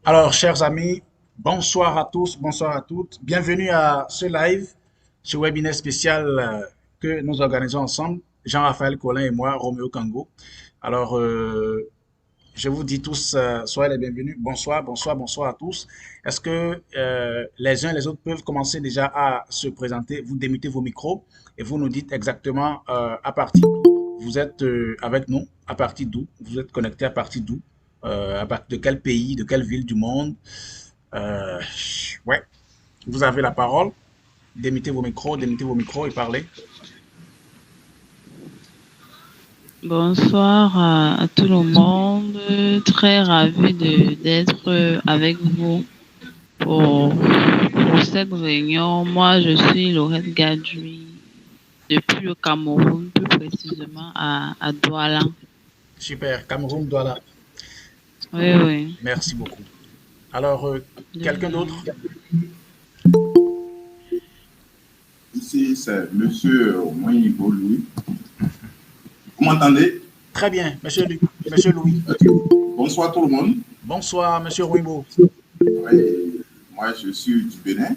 Alors, chers amis, bonsoir à tous, bonsoir à toutes. Bienvenue à ce live, ce webinaire spécial que nous organisons ensemble, Jean-Raphaël Collin et moi, Roméo Kango. Alors, je vous dis tous, soyez les bienvenus. Bonsoir, bonsoir, bonsoir à tous. Est-ce que les uns et les autres peuvent commencer déjà à se présenter? Vous démutez vos micros et vous nous dites exactement à partir d'où vous êtes avec nous, à partir d'où vous êtes connecté, à partir d'où, à partir de quel pays, de quelle ville du monde. Euh, ouais, vous avez la parole. Démutez vos micros et parlez. Bonsoir à tout le monde. Très ravi d'être avec vous pour cette réunion. Moi, je suis Laurette Gadjui depuis le Cameroun, plus précisément à Douala. Super, Cameroun, Douala. Oui, oui. Merci beaucoup. Alors, De quelqu'un rien. d'autre? Ici, c'est Monsieur Moïnibo Louis. Vous m'entendez? Très bien, monsieur Louis. Bonsoir tout le monde. Bonsoir, monsieur Rouimbo. Oui, moi, je suis du Bénin,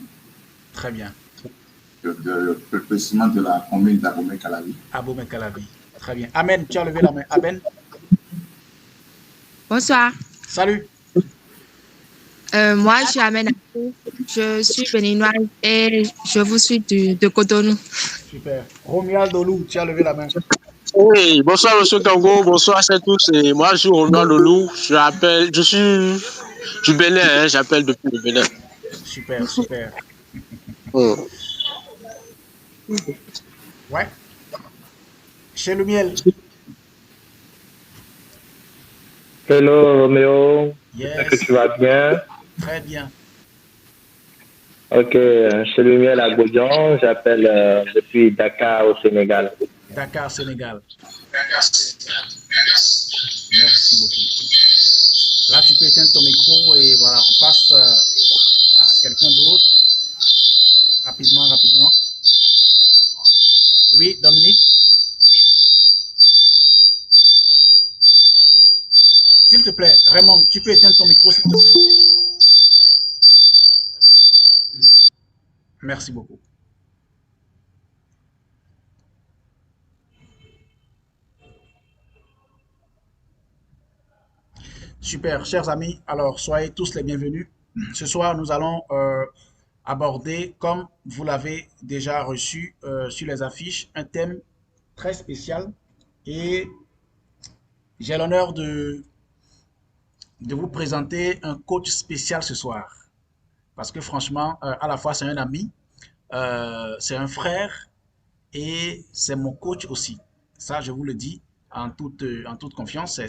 Très bien. plus précisément de la commune d'Abomey-Calavi. Abomey Calavi. Très bien. Amen, tu as levé la main. Amen. Bonsoir. Salut. Moi, je suis Amena. Je suis béninoise et je vous suis de Cotonou. Super. Romuald Dolou, tu as levé la main. Oui, bonsoir Monsieur Kango, bonsoir à tous. Et moi, je suis Romuald Lolou. Je suis du Bénin, hein, j'appelle depuis le Bénin. Super, super. Hmm. Ouais. Chez le miel. Hello Roméo, j'espère que Yes. tu vas bien. Très bien. Ok, chez le miel à Gaudion, j'appelle depuis Dakar au Sénégal. Dakar, Sénégal. Merci beaucoup. Là, tu peux éteindre ton micro et voilà, on passe à quelqu'un d'autre. Rapidement, rapidement. Oui, Dominique. S'il te plaît, Raymond, tu peux éteindre ton micro, s'il te plaît. Merci beaucoup. Super, chers amis. Alors, soyez tous les bienvenus. Ce soir, nous allons aborder, comme vous l'avez déjà reçu sur les affiches, un thème très spécial. Et j'ai l'honneur de vous présenter un coach spécial ce soir. Parce que franchement, à la fois, c'est un ami, c'est un frère et c'est mon coach aussi. Ça, je vous le dis en toute confiance.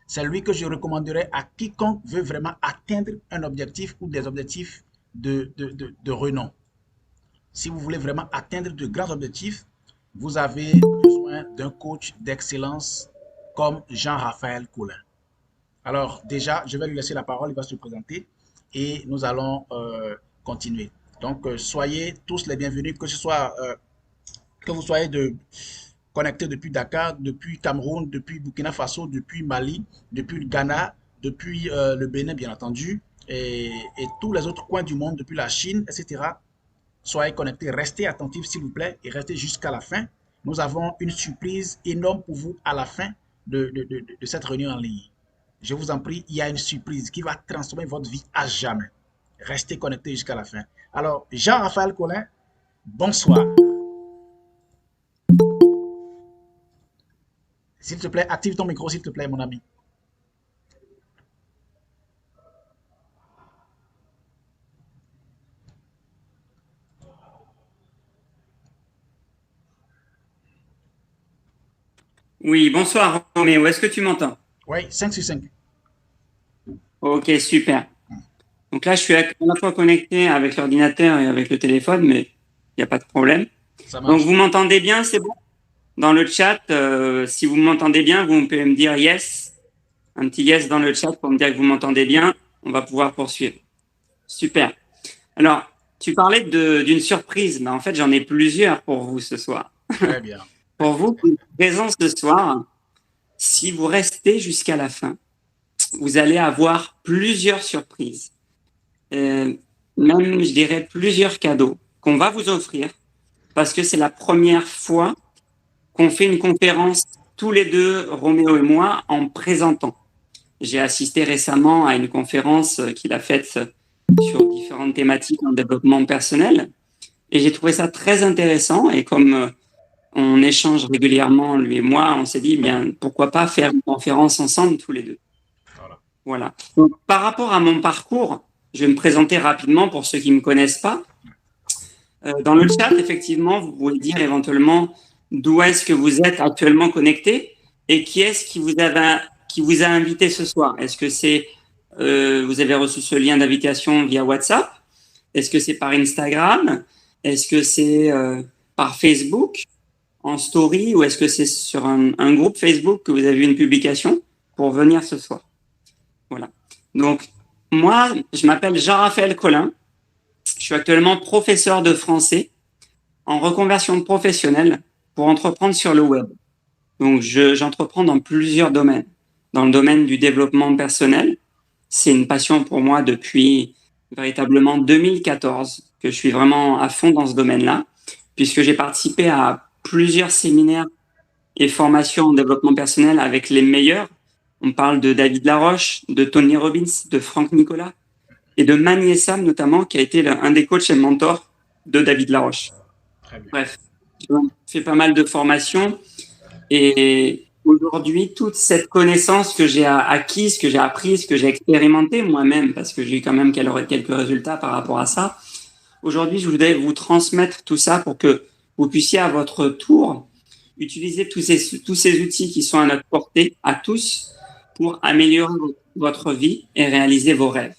C'est lui que je recommanderais à quiconque veut vraiment atteindre un objectif ou des objectifs de renom. Si vous voulez vraiment atteindre de grands objectifs, vous avez besoin d'un coach d'excellence comme Jean-Raphaël Collin. Alors déjà, je vais lui laisser la parole, il va se présenter et nous allons continuer. Donc, soyez tous les bienvenus, que ce soit que vous soyez connectés depuis Dakar, depuis Cameroun, depuis Burkina Faso, depuis Mali, depuis le Ghana, depuis le Bénin, bien entendu, et tous les autres coins du monde, depuis la Chine, etc. Soyez connectés, restez attentifs, s'il vous plaît, et restez jusqu'à la fin. Nous avons une surprise énorme pour vous à la fin de cette réunion en ligne. Je vous en prie, il y a une surprise qui va transformer votre vie à jamais. Restez connectés jusqu'à la fin. Alors, Jean-Raphaël Collin, bonsoir. S'il te plaît, active ton micro, s'il te plaît, mon ami. Oui, bonsoir Roméo, est-ce que tu m'entends? Oui, 5 sur 5. Ok, super. Donc là, je suis à la fois connecté avec l'ordinateur et avec le téléphone, mais il n'y a pas de problème. Ça marche. Donc vous m'entendez bien, c'est bon? Dans le chat, si vous m'entendez bien, vous pouvez me dire yes, un petit yes dans le chat pour me dire que vous m'entendez bien. On va pouvoir poursuivre. Super. Alors, tu parlais d'une surprise, mais en fait, j'en ai plusieurs pour vous ce soir. Très bien. Pour vous, présent ce soir, si vous restez jusqu'à la fin, vous allez avoir plusieurs surprises. Même, je dirais, plusieurs cadeaux qu'on va vous offrir parce que c'est la première fois qu'on fait une conférence tous les deux, Roméo et moi, en présentant. J'ai assisté récemment à une conférence qu'il a faite sur différentes thématiques en développement personnel et j'ai trouvé ça très intéressant et comme on échange régulièrement, lui et moi, on s'est dit, bien, pourquoi pas faire une conférence ensemble tous les deux. Voilà. Donc, par rapport à mon parcours, je vais me présenter rapidement pour ceux qui ne me connaissent pas. Dans le chat, effectivement, vous pouvez dire éventuellement d'où est-ce que vous êtes actuellement connecté et qui est-ce qui vous a invité ce soir. Est-ce que c'est vous avez reçu ce lien d'invitation via WhatsApp? Est-ce que c'est par Instagram? Est-ce que c'est par Facebook en story ou est-ce que c'est sur un groupe Facebook que vous avez vu une publication pour venir ce soir? Voilà. Donc, moi, je m'appelle Jean-Raphaël Collin. Je suis actuellement professeur de français en reconversion professionnelle pour entreprendre sur le web. Donc, j'entreprends dans plusieurs domaines. Dans le domaine du développement personnel, c'est une passion pour moi depuis véritablement 2014 que je suis vraiment à fond dans ce domaine-là, puisque j'ai participé à plusieurs séminaires et formations en développement personnel avec les meilleurs. On parle de David Laroche, de Tony Robbins, de Franck Nicolas et de Manier Sam notamment, qui a été un des coachs et mentors de David Laroche. Bref, j'ai fait pas mal de formations et aujourd'hui, toute cette connaissance que j'ai acquise, que j'ai apprise, que j'ai expérimentée moi-même, parce que j'ai eu quand même quelques résultats par rapport à ça, aujourd'hui, je voudrais vous transmettre tout ça pour que vous puissiez à votre tour utiliser tous ces outils qui sont à notre portée, à tous, pour améliorer votre vie et réaliser vos rêves.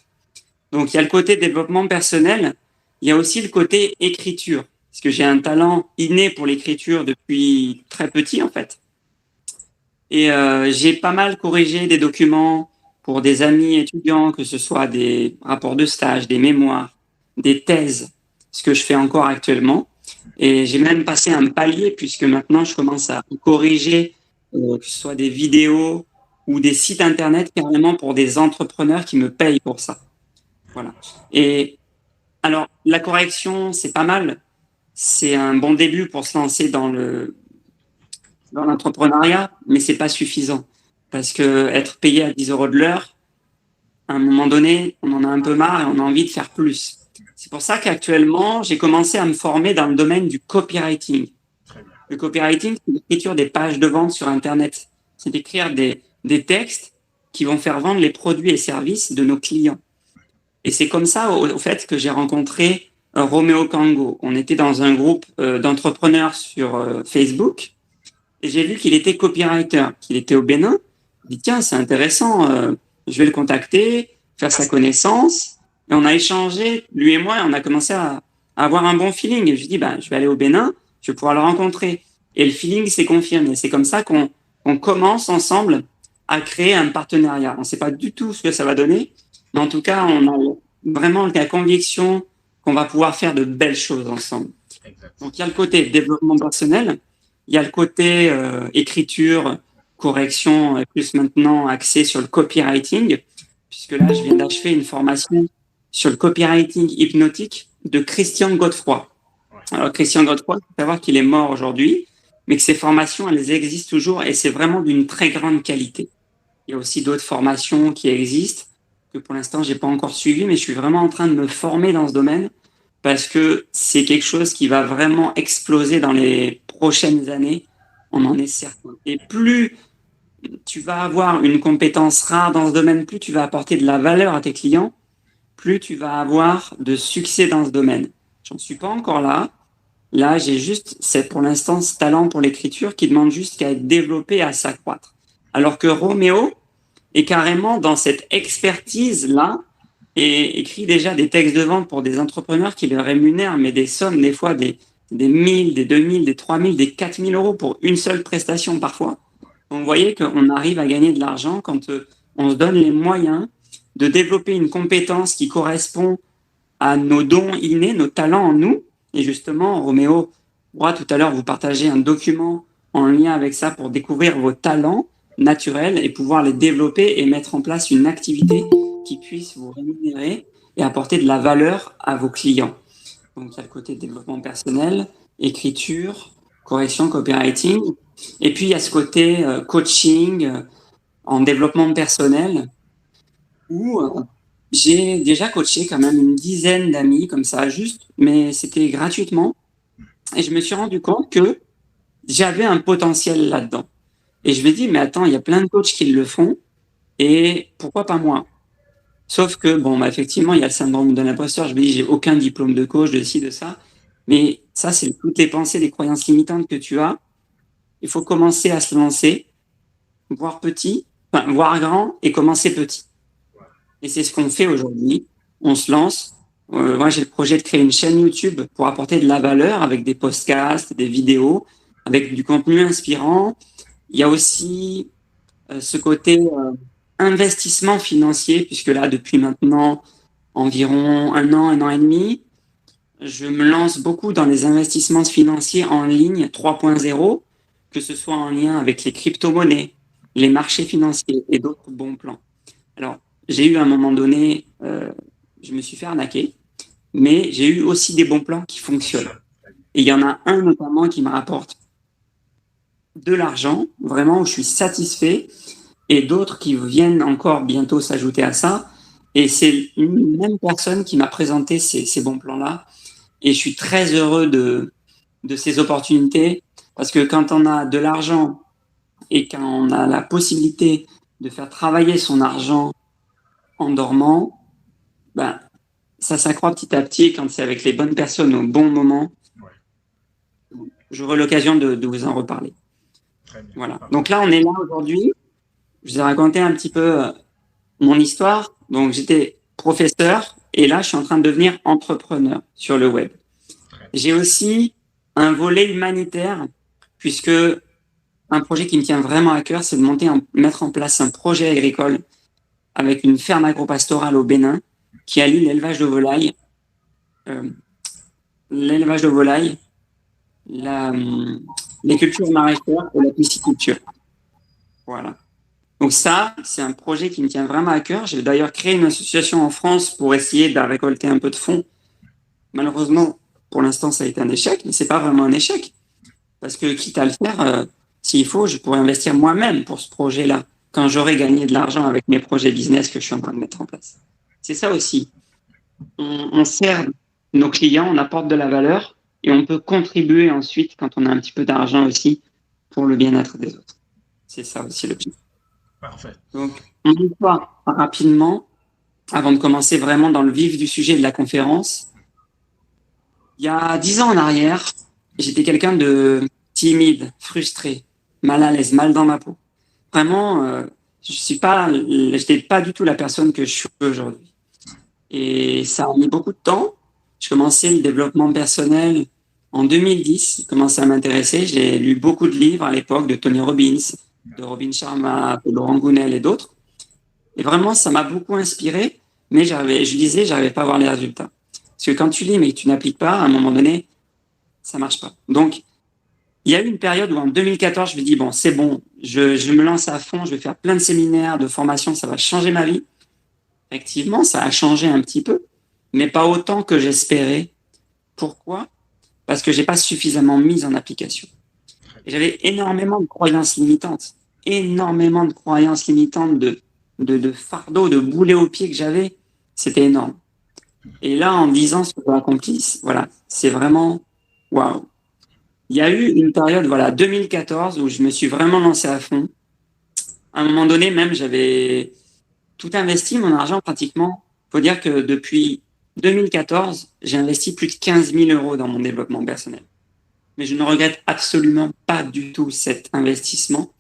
Donc, il y a le côté développement personnel, il y a aussi le côté écriture, parce que j'ai un talent inné pour l'écriture depuis très petit, en fait. Et j'ai pas mal corrigé des documents pour des amis étudiants, que ce soit des rapports de stage, des mémoires, des thèses, ce que je fais encore actuellement. Et j'ai même passé un palier, puisque maintenant, je commence à corriger, que ce soit des vidéos ou des sites Internet, carrément pour des entrepreneurs qui me payent pour ça. Voilà. Et alors, la correction, c'est pas mal. C'est un bon début pour se lancer dans l'entrepreneuriat, mais c'est pas suffisant. Parce que être payé à 10 € de l'heure, à un moment donné, on en a un peu marre et on a envie de faire plus. C'est pour ça qu'actuellement, j'ai commencé à me former dans le domaine du copywriting. Le copywriting, c'est l'écriture des pages de vente sur Internet. C'est d'écrire des textes qui vont faire vendre les produits et services de nos clients. Et c'est comme ça, au fait, que j'ai rencontré Roméo Kango. On était dans un groupe d'entrepreneurs sur Facebook et j'ai vu qu'il était copywriter, qu'il était au Bénin. Je dis, tiens, c'est intéressant, je vais le contacter, faire sa connaissance. Et on a échangé, lui et moi, et on a commencé à avoir un bon feeling. Et je dis, je vais aller au Bénin, je vais pouvoir le rencontrer. Et le feeling s'est confirmé. C'est comme ça qu'on commence ensemble à créer un partenariat. On ne sait pas du tout ce que ça va donner, mais en tout cas, on a vraiment la conviction qu'on va pouvoir faire de belles choses ensemble. Donc, il y a le côté développement personnel, il y a le côté écriture, correction, et plus maintenant axé sur le copywriting, puisque là, je viens d'achever une formation sur le copywriting hypnotique de Christian Godefroy. Alors, Christian Godefroy, il faut savoir qu'il est mort aujourd'hui, mais que ces formations, elles existent toujours et c'est vraiment d'une très grande qualité. Il y a aussi d'autres formations qui existent que pour l'instant, j'ai pas encore suivies, mais je suis vraiment en train de me former dans ce domaine parce que c'est quelque chose qui va vraiment exploser dans les prochaines années. On en est certain. Et plus tu vas avoir une compétence rare dans ce domaine, plus tu vas apporter de la valeur à tes clients, plus tu vas avoir de succès dans ce domaine. J'en suis pas encore là. Là, j'ai juste, pour l'instant, ce talent pour l'écriture qui demande juste qu'à être développé et à s'accroître. Alors que Roméo est carrément dans cette expertise-là et écrit déjà des textes de vente pour des entrepreneurs qui le rémunèrent, mais des sommes, des fois, des 1000, des 2000, des 3000, des 4000 € pour une seule prestation parfois. Donc, vous voyez qu'on arrive à gagner de l'argent quand on se donne les moyens de développer une compétence qui correspond à nos dons innés, nos talents en nous. Et justement, Roméo pourra tout à l'heure vous partager un document en lien avec ça pour découvrir vos talents naturels et pouvoir les développer et mettre en place une activité qui puisse vous rémunérer et apporter de la valeur à vos clients. Donc, il y a le côté développement personnel, écriture, correction, copywriting. Et puis, il y a ce côté coaching en développement personnel où j'ai déjà coaché quand même une dizaine d'amis comme ça, juste, mais c'était gratuitement. Et je me suis rendu compte que j'avais un potentiel là-dedans. Et je me dis, mais attends, il y a plein de coachs qui le font et pourquoi pas moi? Sauf que, bon, bah, effectivement, il y a le syndrome de l'imposteur. Je me dis, j'ai aucun diplôme de coach, de ci, de ça. Mais ça, c'est toutes les pensées, les croyances limitantes que tu as. Il faut commencer à se lancer, voir petit, enfin, voir grand et commencer petit. Et c'est ce qu'on fait aujourd'hui. On se lance. Moi, j'ai le projet de créer une chaîne YouTube pour apporter de la valeur avec des podcasts, des vidéos, avec du contenu inspirant. Il y a aussi ce côté investissement financier, puisque là, depuis maintenant environ un an et demi, je me lance beaucoup dans les investissements financiers en ligne 3.0, que ce soit en lien avec les crypto-monnaies, les marchés financiers et d'autres bons plans. Alors, j'ai eu à un moment donné, je me suis fait arnaquer, mais j'ai eu aussi des bons plans qui fonctionnent. Et il y en a un notamment qui me rapporte de l'argent, vraiment, où je suis satisfait, et d'autres qui viennent encore bientôt s'ajouter à ça. Et c'est une même personne qui m'a présenté ces bons plans-là. Et je suis très heureux de ces opportunités, parce que quand on a de l'argent et quand on a la possibilité de faire travailler son argent en dormant, ben, ça s'accroît petit à petit quand c'est avec les bonnes personnes au bon moment. J'aurai l'occasion de vous en reparler. Voilà. Donc là, on est là aujourd'hui. Je vous ai raconté un petit peu mon histoire. Donc, j'étais professeur et là, je suis en train de devenir entrepreneur sur le web. J'ai aussi un volet humanitaire puisque un projet qui me tient vraiment à cœur, c'est de mettre en place un projet agricole avec une ferme agropastorale au Bénin qui allie l'élevage de volailles, les cultures maraîchères et la pisciculture. Voilà. Donc ça, c'est un projet qui me tient vraiment à cœur. J'ai d'ailleurs créé une association en France pour essayer de récolter un peu de fonds. Malheureusement, pour l'instant, ça a été un échec, mais c'est pas vraiment un échec. Parce que quitte à le faire, s'il faut, je pourrais investir moi-même pour ce projet-là, quand j'aurai gagné de l'argent avec mes projets business que je suis en train de mettre en place. C'est ça aussi. On sert nos clients, on apporte de la valeur et on peut contribuer ensuite, quand on a un petit peu d'argent aussi, pour le bien-être des autres. C'est ça aussi le but. Parfait. Donc, on y va rapidement, avant de commencer vraiment dans le vif du sujet de la conférence. Il y a 10 ans en arrière, j'étais quelqu'un de timide, frustré, mal à l'aise, mal dans ma peau. Vraiment, j'étais pas du tout la personne que je suis aujourd'hui. Et ça a mis beaucoup de temps. Je commençais le développement personnel en 2010. J'ai commencé à m'intéresser. J'ai lu beaucoup de livres à l'époque de Tony Robbins, de Robin Sharma, de Laurent Gounel et d'autres. Et vraiment, ça m'a beaucoup inspiré. Mais je lisais, j'arrivais pas à voir les résultats. Parce que quand tu lis mais que tu n'appliques pas, à un moment donné, ça marche pas. Donc, il y a eu une période où en 2014, je me dis, bon, c'est bon, je me lance à fond, je vais faire plein de séminaires, de formations, ça va changer ma vie. Effectivement, ça a changé un petit peu, mais pas autant que j'espérais. Pourquoi? Parce que j'ai pas suffisamment mis en application. Et j'avais énormément de croyances limitantes, de fardeaux, de boulets aux pieds que j'avais. C'était énorme. Et là, en 10 ans, ce que j'ai accompli, voilà, c'est vraiment waouh. Il y a eu une période, 2014, où je me suis vraiment lancé à fond. À un moment donné, même, j'avais tout investi, mon argent pratiquement. Il faut dire que depuis 2014, j'ai investi plus de 15 000 euros dans mon développement personnel. Mais je ne regrette absolument pas du tout cet investissement,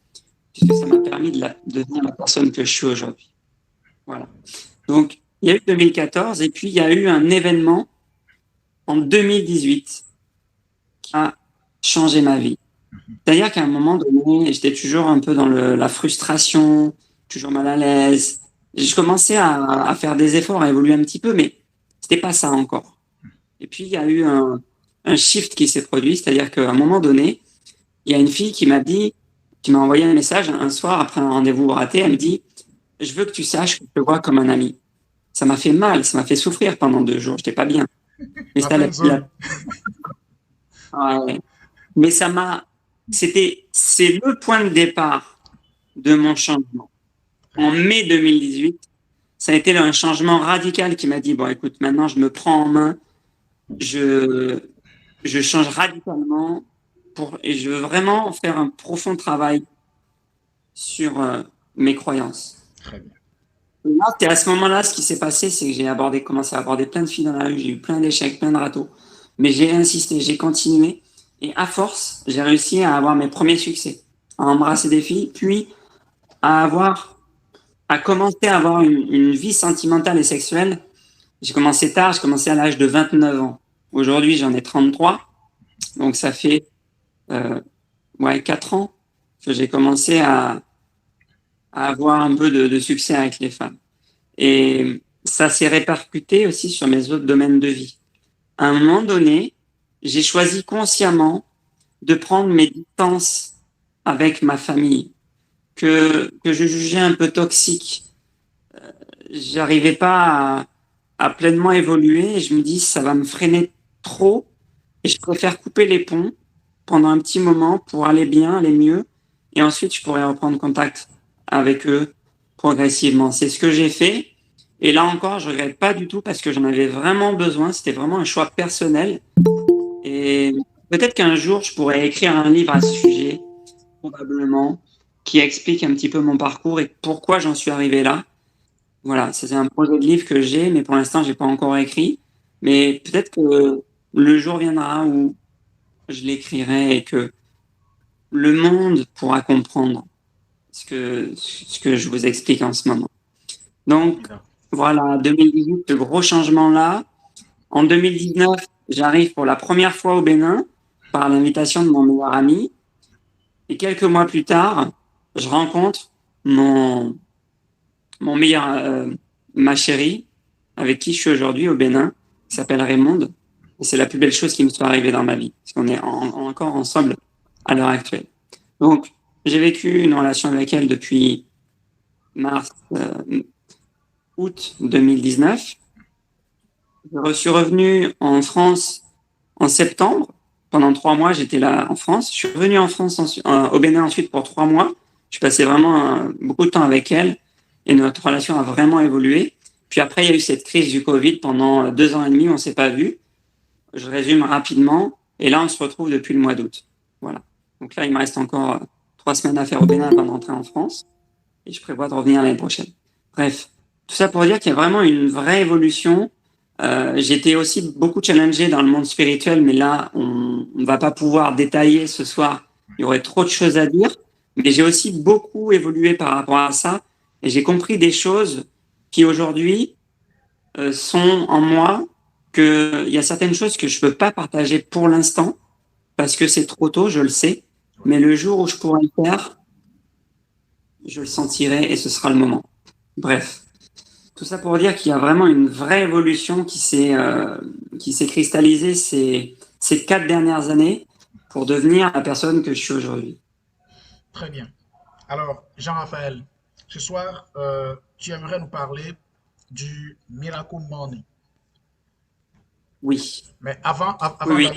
puisque ça m'a permis de devenir la personne que je suis aujourd'hui. Voilà. Donc, il y a eu 2014, et puis il y a eu un événement en 2018 qui a changé ma vie. C'est-à-dire qu'à un moment donné, j'étais toujours un peu dans la frustration, toujours mal à l'aise. Je commençais à faire des efforts, à évoluer un petit peu, mais c'était pas ça encore. Et puis, il y a eu un shift qui s'est produit, c'est-à-dire qu'à un moment donné, il y a une fille qui m'a dit, qui m'a envoyé un message un soir après un rendez-vous raté. Elle me dit, je veux que tu saches que je te vois comme un ami. Ça m'a fait mal, ça m'a fait souffrir pendant 2 jours. J'étais pas bien. Mais La ça, friendzone. ouais. Mais c'est le point de départ de mon changement. En mai 2018, ça a été un changement radical qui m'a dit, bon, écoute, maintenant, je me prends en main, je change radicalement et je veux vraiment faire un profond travail sur mes croyances. Très bien. Là, c'est à ce moment-là, ce qui s'est passé, c'est que j'ai commencé à aborder plein de filles dans la rue, j'ai eu plein d'échecs, plein de râteaux. Mais j'ai insisté, j'ai continué. Et à force, j'ai réussi à avoir mes premiers succès, à embrasser des filles, puis à commencer à avoir une vie sentimentale et sexuelle. J'ai commencé tard, j'ai commencé à l'âge de 29 ans. Aujourd'hui, j'en ai 33. Donc, ça fait 4 ans que j'ai commencé à avoir un peu de succès avec les femmes. Et ça s'est répercuté aussi sur mes autres domaines de vie. À un moment donné, j'ai choisi consciemment de prendre mes distances avec ma famille, que je jugeais un peu toxique. J'arrivais pas à pleinement évoluer et je me dis ça va me freiner trop et je préfère couper les ponts pendant un petit moment pour aller bien, aller mieux et ensuite je pourrais reprendre contact avec eux progressivement. C'est ce que j'ai fait et là encore je regrette pas du tout parce que j'en avais vraiment besoin, c'était vraiment un choix personnel et peut-être qu'un jour je pourrais écrire un livre à ce sujet, probablement, qui explique un petit peu mon parcours et pourquoi j'en suis arrivé là. Voilà, c'est un projet de livre que j'ai, mais pour l'instant, j'ai pas encore écrit. Mais peut-être que le jour viendra où je l'écrirai et que le monde pourra comprendre ce que je vous explique en ce moment. Donc, voilà, 2018, ce gros changement-là. En 2019, j'arrive pour la première fois au Bénin par l'invitation de mon meilleur ami. Et quelques mois plus tard, je rencontre ma chérie, avec qui je suis aujourd'hui au Bénin, qui s'appelle Raymonde. Et c'est la plus belle chose qui me soit arrivée dans ma vie, parce qu'on est encore ensemble à l'heure actuelle. Donc, j'ai vécu une relation avec elle depuis août 2019. Je suis revenu en France en septembre. Pendant 3 mois, j'étais là en France. Je suis revenu en France au Bénin ensuite pour 3 mois. Je passais vraiment beaucoup de temps avec elle et notre relation a vraiment évolué. Puis après, il y a eu cette crise du Covid pendant 2 ans et demi, on ne s'est pas vu. Je résume rapidement. Et là, on se retrouve depuis le mois d'août. Voilà. Donc là, il me reste encore 3 semaines à faire au Bénin avant de rentrer en France. Et je prévois de revenir l'année prochaine. Bref, tout ça pour dire qu'il y a vraiment une vraie évolution. J'étais aussi beaucoup challengé dans le monde spirituel, mais là, on ne va pas pouvoir détailler ce soir. Il y aurait trop de choses à dire. Mais j'ai aussi beaucoup évolué par rapport à ça. Et j'ai compris des choses qui aujourd'hui sont en moi, qu'il y a certaines choses que je ne peux pas partager pour l'instant, parce que c'est trop tôt, je le sais. Mais le jour où je pourrai le faire, je le sentirai et ce sera le moment. Bref. Tout ça pour dire qu'il y a vraiment une vraie évolution qui s'est cristallisée ces 4 dernières années pour devenir la personne que je suis aujourd'hui. Très bien. Alors, Jean-Raphaël, ce soir, tu aimerais nous parler du Miracle Morning. Oui. Mais avant Oui.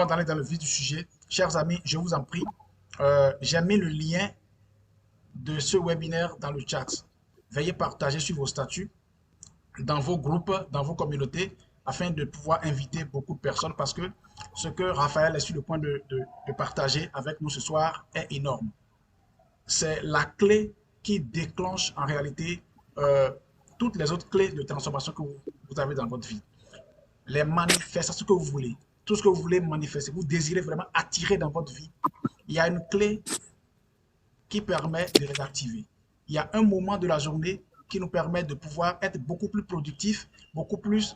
d'aller dans le vif du sujet, chers amis, je vous en prie, j'ai mis le lien de ce webinaire dans le chat. Veuillez partager sur vos statuts, dans vos groupes, dans vos communautés, afin de pouvoir inviter beaucoup de personnes parce que ce que Raphaël est sur le point de partager avec nous ce soir est énorme. C'est la clé qui déclenche en réalité toutes les autres clés de transformation que vous avez dans votre vie. Les manifestations que vous voulez, tout ce que vous voulez manifester, vous désirez vraiment attirer dans votre vie, il y a une clé qui permet de les activer. Il y a un moment de la journée qui nous permet de pouvoir être beaucoup plus productif, beaucoup plus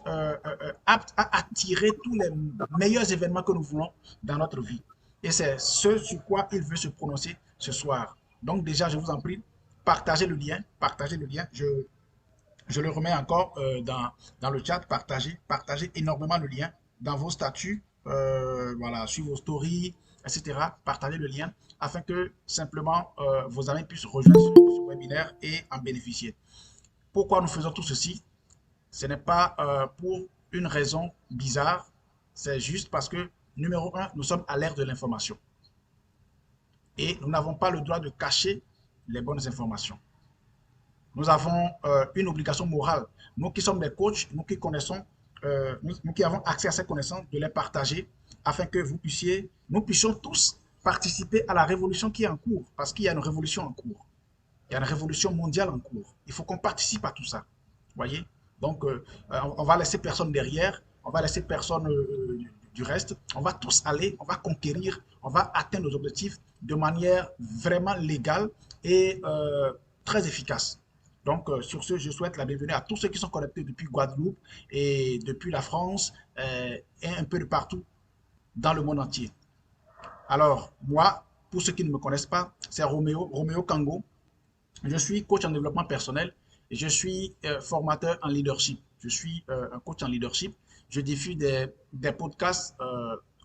apte à attirer tous les meilleurs événements que nous voulons dans notre vie. Et c'est ce sur quoi il veut se prononcer ce soir. Donc déjà, je vous en prie, partagez le lien. Je le remets encore dans le chat, partagez énormément le lien dans vos statuts, voilà, sur vos stories, etc. Partagez le lien afin que simplement vos amis puissent rejoindre ce webinaire et en bénéficier. Pourquoi nous faisons tout ceci? Ce n'est pas pour une raison bizarre, c'est juste parce que, numéro un, nous sommes à l'ère de l'information. Et nous n'avons pas le droit de cacher les bonnes informations. Nous avons une obligation morale. Nous qui sommes des coachs, nous qui connaissons, nous qui avons accès à ces connaissances, de les partager afin que nous puissions tous participer à la révolution qui est en cours. Parce qu'il y a une révolution en cours. Il y a une révolution mondiale en cours. Il faut qu'on participe à tout ça. Vous voyez? Donc, on va laisser personne derrière. On va laisser personne du reste. On va tous aller, on va conquérir, on va atteindre nos objectifs de manière vraiment légale et très efficace. Donc, sur ce, je souhaite la bienvenue à tous ceux qui sont connectés depuis Guadeloupe et depuis la France et un peu de partout dans le monde entier. Alors, moi, pour ceux qui ne me connaissent pas, c'est Roméo Kango. Je suis coach en développement personnel et je suis formateur en leadership. Je suis un coach en leadership. Je diffuse des podcasts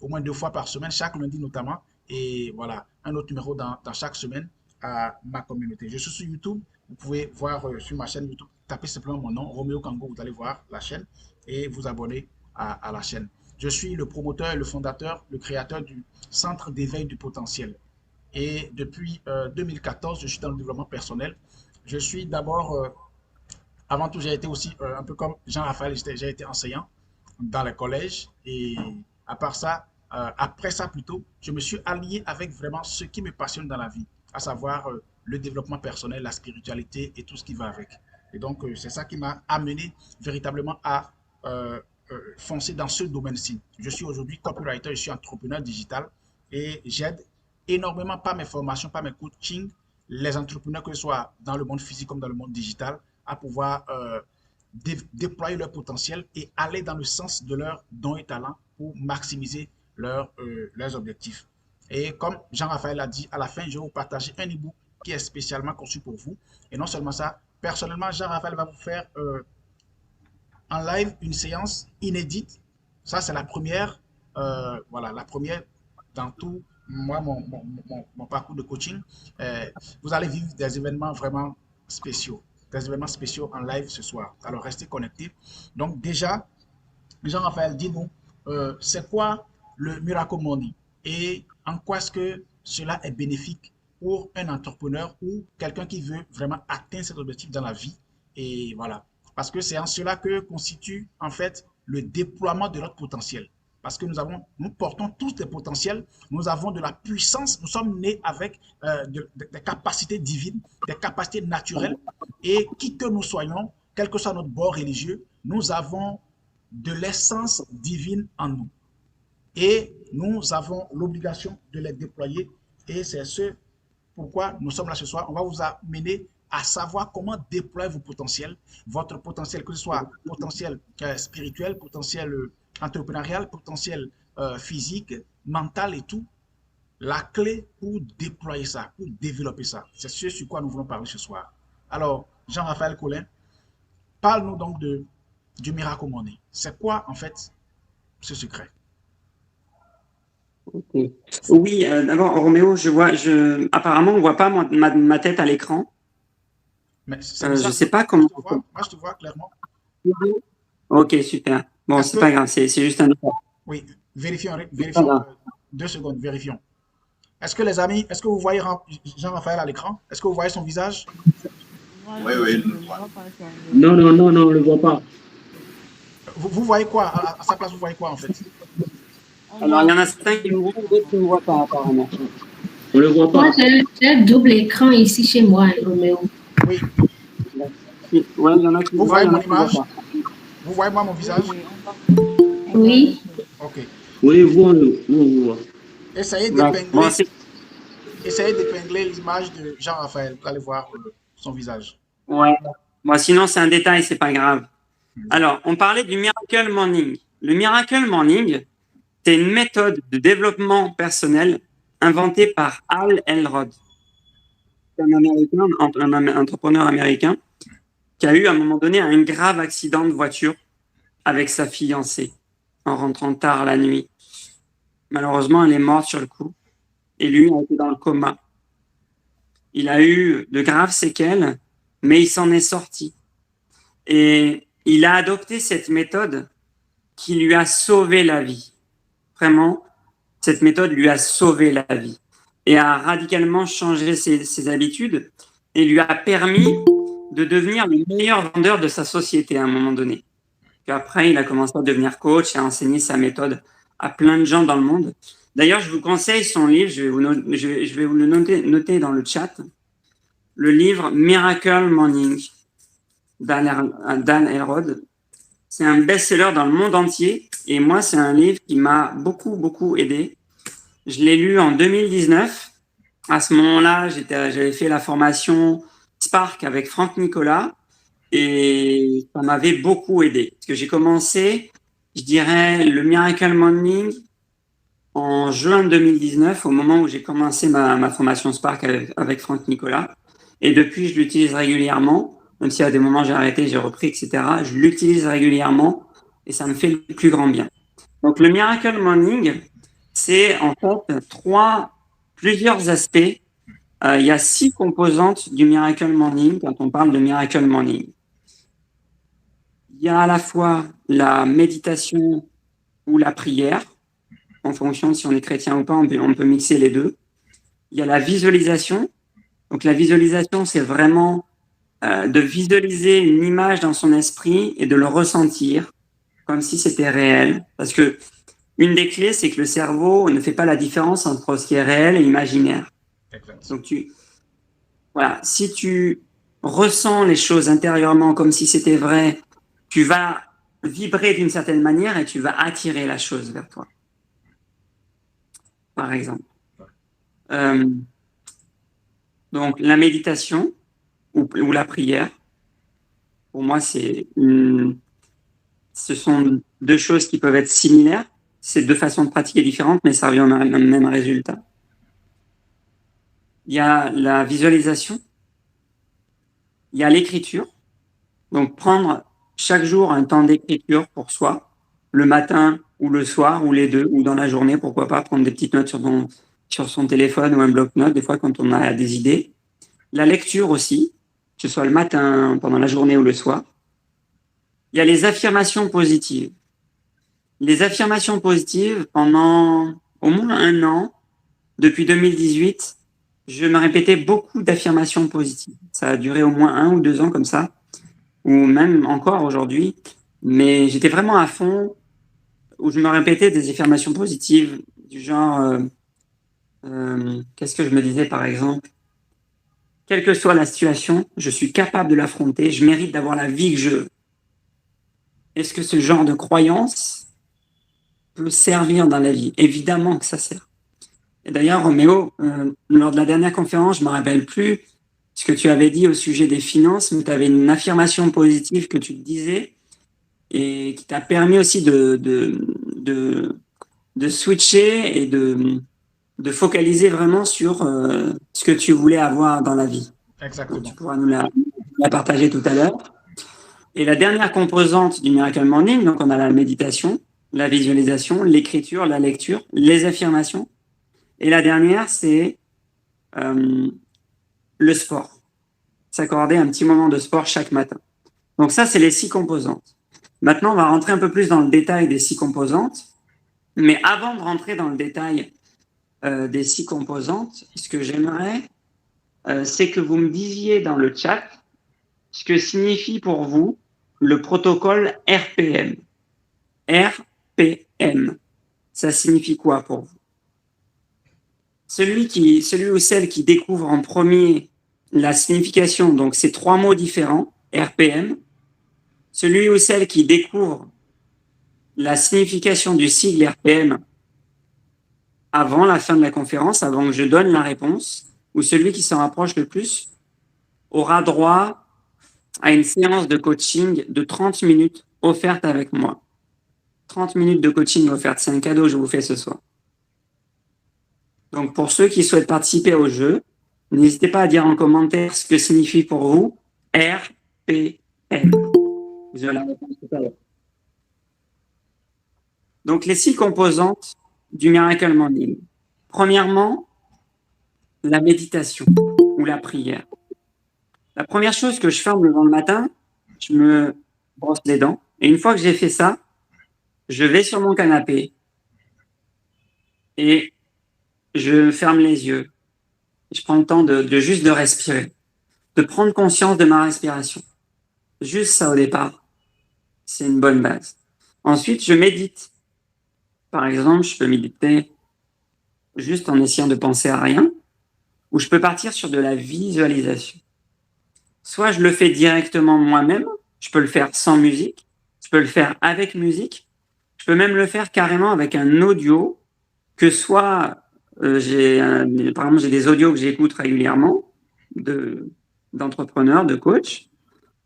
au moins 2 fois par semaine, chaque lundi notamment. Et voilà, un autre numéro dans chaque semaine à ma communauté. Je suis sur YouTube. Vous pouvez voir sur ma chaîne YouTube. Tapez simplement mon nom, Roméo Kango. Vous allez voir la chaîne et vous abonner à la chaîne. Je suis le promoteur et le fondateur, le créateur du Centre d'éveil du potentiel. Et depuis 2014, je suis dans le développement personnel. Je suis d'abord, avant tout, j'ai été aussi un peu comme Jean-Raphaël, j'ai été enseignant dans les collèges. Et à part ça, après ça plutôt, je me suis allié avec vraiment ce qui me passionne dans la vie, à savoir le développement personnel, la spiritualité et tout ce qui va avec. Et donc, c'est ça qui m'a amené véritablement à foncer dans ce domaine-ci. Je suis aujourd'hui copywriter, je suis entrepreneur digital et j'aide énormément par mes formations, par mes coachings, les entrepreneurs, que ce soit dans le monde physique comme dans le monde digital, à pouvoir déployer leur potentiel et aller dans le sens de leurs dons et talents pour maximiser leurs objectifs. Et comme Jean-Raphaël a dit, à la fin, je vais vous partager un e-book qui est spécialement conçu pour vous. Et non seulement ça, personnellement, Jean-Raphaël va vous faire en live une séance inédite. Ça, c'est la première, voilà, la première dans tout mon parcours de coaching. Vous allez vivre des événements vraiment spéciaux. Des événements spéciaux en live ce soir. Alors, restez connectés. Donc, déjà, Jean-Raphaël, dis-nous, c'est quoi le Miracle Money et en quoi est-ce que cela est bénéfique pour un entrepreneur ou quelqu'un qui veut vraiment atteindre cet objectif dans la vie. Et voilà. Parce que c'est en cela que consiste en fait le déploiement de notre potentiel. Parce que nous portons tous des potentiels, nous avons de la puissance, nous sommes nés avec des capacités divines, des capacités naturelles. Et qui que nous soyons, quel que soit notre bord religieux, nous avons de l'essence divine en nous. Et nous avons l'obligation de les déployer. Et c'est ce pourquoi nous sommes là ce soir. On va vous amener à savoir comment déployer vos potentiels, votre potentiel, que ce soit potentiel spirituel, potentiel entrepreneurial, potentiel physique, mental et tout. La clé pour déployer ça, pour développer ça, c'est ce sur quoi nous voulons parler ce soir. Alors, Jean-Raphaël Collin, parle-nous donc du Miracle Money. C'est quoi en fait ce secret? Okay. Oui, d'abord, Roméo, apparemment, on ne voit pas ma tête à l'écran. Mais je ne sais pas comment. Moi, je te vois clairement. Ok, super. Bon, c'est pas grave, c'est juste un détail. Oui, vérifions 2 secondes, vérifions. Est-ce que les amis, est-ce que vous voyez Jean-Raphaël à l'écran? Est-ce que vous voyez son visage? Oui. Non, on ne le voit pas. Vous voyez quoi? À sa place, vous voyez quoi en fait? Alors, il y en a certains qui me voient, d'autres qui ne me voient pas, apparemment. On ne le voit pas. Moi, j'ai un double écran ici chez moi, Roméo. Oui. Ouais, il y en a qui vous voyez mon image? Vous voyez moi mon visage? Oui. Ok. Oui, vous. Essayez d'épingler l'image de Jean-Raphaël. Vous allez voir son visage. Ouais. Bon, sinon, c'est un détail, c'est pas grave. Alors, on parlait du Miracle Morning. Le Miracle Morning, c'est une méthode de développement personnel inventée par Hal Elrod. C'est un entrepreneur américain qui a eu à un moment donné un grave accident de voiture avec sa fiancée en rentrant tard la nuit. Malheureusement, elle est morte sur le coup. et lui a été dans le coma. Il a eu de graves séquelles, mais il s'en est sorti. Et il a adopté cette méthode qui lui a sauvé la vie. Vraiment, cette méthode lui a sauvé la vie et a radicalement changé ses habitudes et lui a permis de devenir le meilleur vendeur de sa société à un moment donné. Puis après, il a commencé à devenir coach et à enseigner sa méthode à plein de gens dans le monde. D'ailleurs, je vous conseille son livre, je vais vous le noter dans le chat, le livre Miracle Morning Dan Elrod. C'est un best-seller dans le monde entier et moi, c'est un livre qui m'a beaucoup, beaucoup aidé. Je l'ai lu en 2019. À ce moment-là, j'avais fait la formation Spark avec Franck Nicolas et ça m'avait beaucoup aidé. Parce que j'ai commencé, je dirais, le Miracle Morning en juin 2019, au moment où j'ai commencé ma formation Spark avec Franck Nicolas. Et depuis, je l'utilise régulièrement. Même si à des moments j'ai arrêté, j'ai repris, etc. Je l'utilise régulièrement et ça me fait le plus grand bien. Donc le Miracle Morning, c'est en fait plusieurs aspects. Il y a 6 composantes du Miracle Morning quand on parle de Miracle Morning. Il y a à la fois la méditation ou la prière, en fonction de si on est chrétien ou pas, on peut mixer les deux. Il y a la visualisation. Donc la visualisation, c'est vraiment de visualiser une image dans son esprit et de le ressentir comme si c'était réel. Parce que une des clés, c'est que le cerveau ne fait pas la différence entre ce qui est réel et imaginaire. Exact. Donc si tu ressens les choses intérieurement comme si c'était vrai, tu vas vibrer d'une certaine manière et tu vas attirer la chose vers toi. Par exemple. Donc la méditation ou la prière, pour moi, ce sont 2 choses qui peuvent être similaires. C'est 2 façons de pratiquer différentes, mais ça revient au même résultat. Il y a la visualisation, il y a l'écriture. Donc, prendre chaque jour un temps d'écriture pour soi, le matin ou le soir, ou les deux, ou dans la journée, pourquoi pas, prendre des petites notes sur son téléphone ou un bloc-notes, des fois quand on a des idées. La lecture aussi, que ce soit le matin, pendant la journée ou le soir. Il y a les affirmations positives. Les affirmations positives, pendant au moins 1 an, depuis 2018, je me répétais beaucoup d'affirmations positives. Ça a duré au moins 1 ou 2 ans comme ça, ou même encore aujourd'hui. Mais j'étais vraiment à fond, où je me répétais des affirmations positives, du genre, qu'est-ce que je me disais par exemple ? Quelle que soit la situation, je suis capable de l'affronter, je mérite d'avoir la vie que je veux. Est-ce que ce genre de croyance peut servir dans la vie ? Évidemment que ça sert. Et d'ailleurs, Roméo, lors de la dernière conférence, je ne me rappelle plus ce que tu avais dit au sujet des finances, mais tu avais une affirmation positive que tu disais et qui t'a permis aussi de switcher et de focaliser vraiment sur ce que tu voulais avoir dans la vie. Exactement. Donc, tu pourras nous la partager tout à l'heure. Et la dernière composante du Miracle Morning, donc on a la méditation, la visualisation, l'écriture, la lecture, les affirmations. Et la dernière, c'est le sport. S'accorder un petit moment de sport chaque matin. Donc ça, c'est les 6 composantes. Maintenant, on va rentrer un peu plus dans le détail des 6 composantes. Mais avant de rentrer dans le détail des 6 composantes, ce que j'aimerais, c'est que vous me disiez dans le chat ce que signifie pour vous le protocole RPM. RPM, ça signifie quoi pour vous ? Celui ou celle qui découvre en premier la signification, donc ces 3 mots différents, RPM, celui ou celle qui découvre la signification du sigle RPM avant la fin de la conférence, avant que je donne la réponse, ou celui qui s'en rapproche le plus, aura droit à une séance de coaching de 30 minutes offerte avec moi. 30 minutes de coaching offerte, c'est un cadeau que je vous fais ce soir. Donc, pour ceux qui souhaitent participer au jeu, n'hésitez pas à dire en commentaire ce que signifie pour vous RPM. Vous aurez la réponse tout à l'heure. Donc, les 6 composantes du Miracle Morning. Premièrement, la méditation ou la prière. La première chose que je fais en me levant le matin, je me brosse les dents. Et une fois que j'ai fait ça, je vais sur mon canapé et je ferme les yeux. Je prends le temps de juste de respirer, de prendre conscience de ma respiration. Juste ça au départ, c'est une bonne base. Ensuite, je médite. Par exemple, je peux méditer juste en essayant de penser à rien, ou je peux partir sur de la visualisation. Soit je le fais directement moi-même, je peux le faire sans musique, je peux le faire avec musique, je peux même le faire carrément avec un audio, que soit par exemple, j'ai des audios que j'écoute régulièrement d'entrepreneurs, de coachs,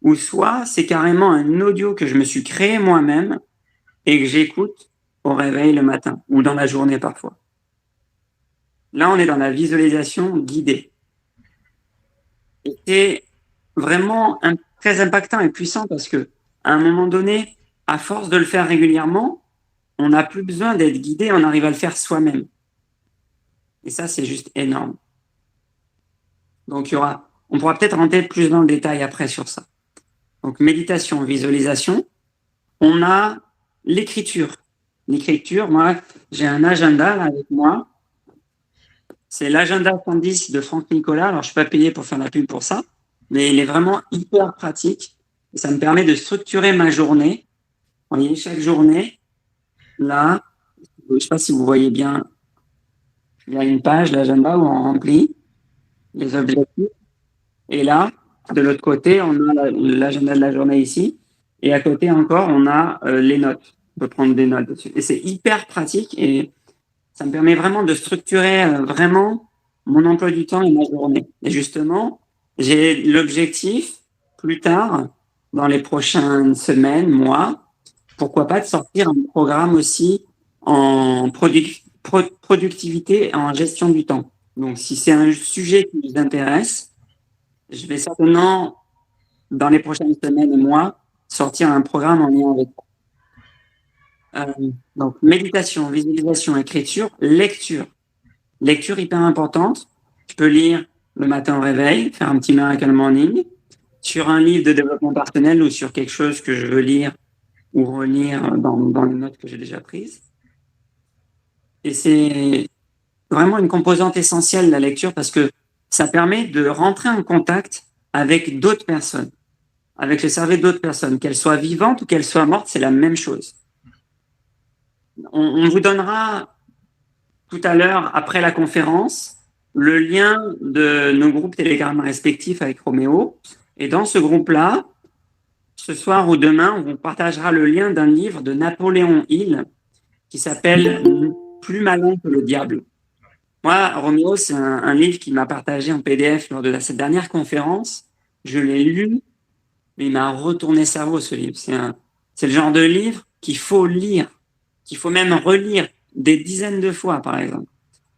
ou soit c'est carrément un audio que je me suis créé moi-même et que j'écoute au réveil le matin ou dans la journée parfois. Là, on est dans la visualisation guidée. Et c'est vraiment très impactant et puissant parce que à un moment donné, à force de le faire régulièrement, on n'a plus besoin d'être guidé, on arrive à le faire soi-même. Et ça, c'est juste énorme. Donc, on pourra peut-être rentrer plus dans le détail après sur ça. Donc, méditation, visualisation. On a l'écriture. L'écriture, moi, j'ai un agenda là, avec moi. C'est l'agenda 110 de Franck Nicolas. Alors, je ne suis pas payé pour faire la pub pour ça, mais il est vraiment hyper pratique. Et ça me permet de structurer ma journée. Vous voyez, chaque journée, là, je ne sais pas si vous voyez bien, il y a une page d'agenda où on remplit les objectifs. Et là, de l'autre côté, on a l'agenda de la journée ici. Et à côté encore, on a les notes. On peut prendre des notes dessus. Et c'est hyper pratique et ça me permet vraiment de structurer vraiment mon emploi du temps et ma journée. Et justement, j'ai l'objectif, plus tard, dans les prochaines semaines, mois, pourquoi pas de sortir un programme aussi en productivité et en gestion du temps. Donc, si c'est un sujet qui vous intéresse, je vais certainement, dans les prochaines semaines et mois, sortir un programme en lien avec ça. Donc, méditation, visualisation, écriture, lecture. Lecture hyper importante. Je peux lire le matin au réveil, faire un petit miracle morning, sur un livre de développement personnel ou sur quelque chose que je veux lire ou relire dans les notes que j'ai déjà prises. Et c'est vraiment une composante essentielle de la lecture parce que ça permet de rentrer en contact avec d'autres personnes, avec le cerveau d'autres personnes, qu'elles soient vivantes ou qu'elles soient mortes, c'est la même chose. On vous donnera tout à l'heure, après la conférence, le lien de nos groupes Telegram respectifs avec Roméo. Et dans ce groupe-là, ce soir ou demain, on vous partagera le lien d'un livre de Napoléon Hill qui s'appelle « Plus malin que le diable ». Moi, Roméo, c'est un livre qu'il m'a partagé en PDF lors de cette dernière conférence. Je l'ai lu, mais il m'a retourné le cerveau, ce livre. C'est le genre de livre qu'il faut lire, qu'il faut même relire des dizaines de fois, par exemple.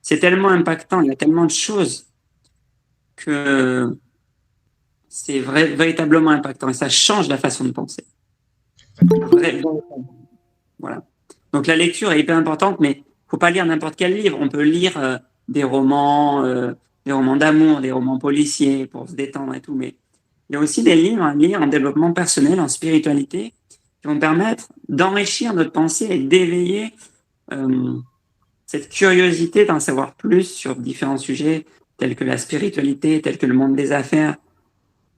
C'est tellement impactant, il y a tellement de choses que c'est véritablement impactant et ça change la façon de penser. Voilà. Donc la lecture est hyper importante, mais il ne faut pas lire n'importe quel livre. On peut lire des romans d'amour, des romans policiers pour se détendre et tout, mais il y a aussi des livres à lire en développement personnel, en spiritualité, qui vont permettre d'enrichir notre pensée et d'éveiller cette curiosité d'en savoir plus sur différents sujets tels que la spiritualité, tels que le monde des affaires,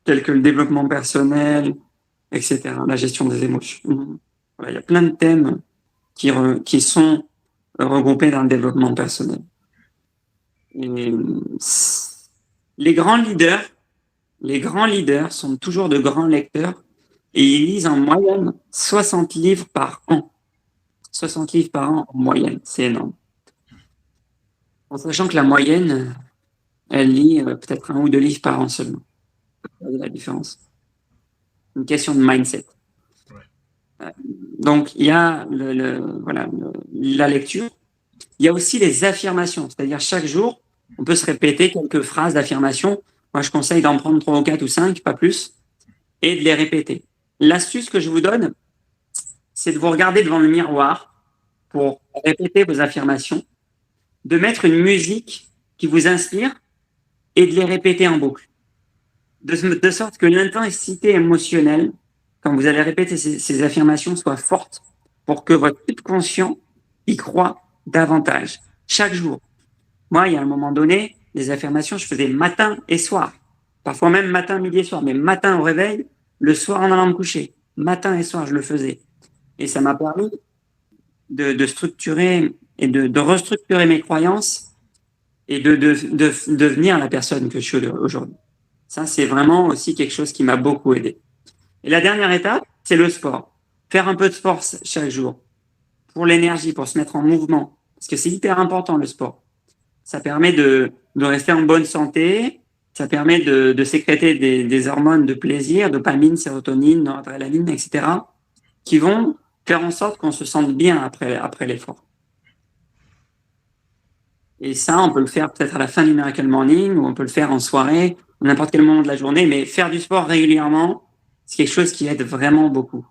tels que le développement personnel, etc., la gestion des émotions. Voilà, il y a plein de thèmes qui sont regroupés dans le développement personnel. Et les grands leaders sont toujours de grands lecteurs et ils lisent en moyenne 60 livres par an. 60 livres par an en moyenne, c'est énorme. En sachant que la moyenne, elle lit peut-être 1 ou 2 livres par an seulement. Vous voyez la différence. Une question de mindset. Donc, il y a la lecture. Il y a aussi les affirmations, c'est-à-dire chaque jour, on peut se répéter quelques phrases d'affirmation. Moi, je conseille d'en prendre 3 ou 4 ou 5, pas plus, et de les répéter. L'astuce que je vous donne, c'est de vous regarder devant le miroir pour répéter vos affirmations, de mettre une musique qui vous inspire et de les répéter en boucle. De sorte que l'intensité émotionnelle, quand vous allez répéter ces affirmations, soit forte pour que votre subconscient y croit davantage, chaque jour. Moi, il y a un moment donné, les affirmations, je faisais matin et soir. Parfois même matin, midi et soir. Mais matin au réveil, le soir en allant me coucher. Matin et soir, je le faisais. Et ça m'a permis de structurer et de restructurer mes croyances et de devenir la personne que je suis aujourd'hui. Ça, c'est vraiment aussi quelque chose qui m'a beaucoup aidé. Et la dernière étape, c'est le sport. Faire un peu de sport chaque jour pour l'énergie, pour se mettre en mouvement. Parce que c'est hyper important, le sport. Ça permet de rester en bonne santé. Ça permet de sécréter des hormones de plaisir, dopamine, sérotonine, noradrénaline, etc., qui vont faire en sorte qu'on se sente bien après l'effort. Et ça, on peut le faire peut-être à la fin du Miracle Morning, ou on peut le faire en soirée, à n'importe quel moment de la journée, mais faire du sport régulièrement, c'est quelque chose qui aide vraiment beaucoup.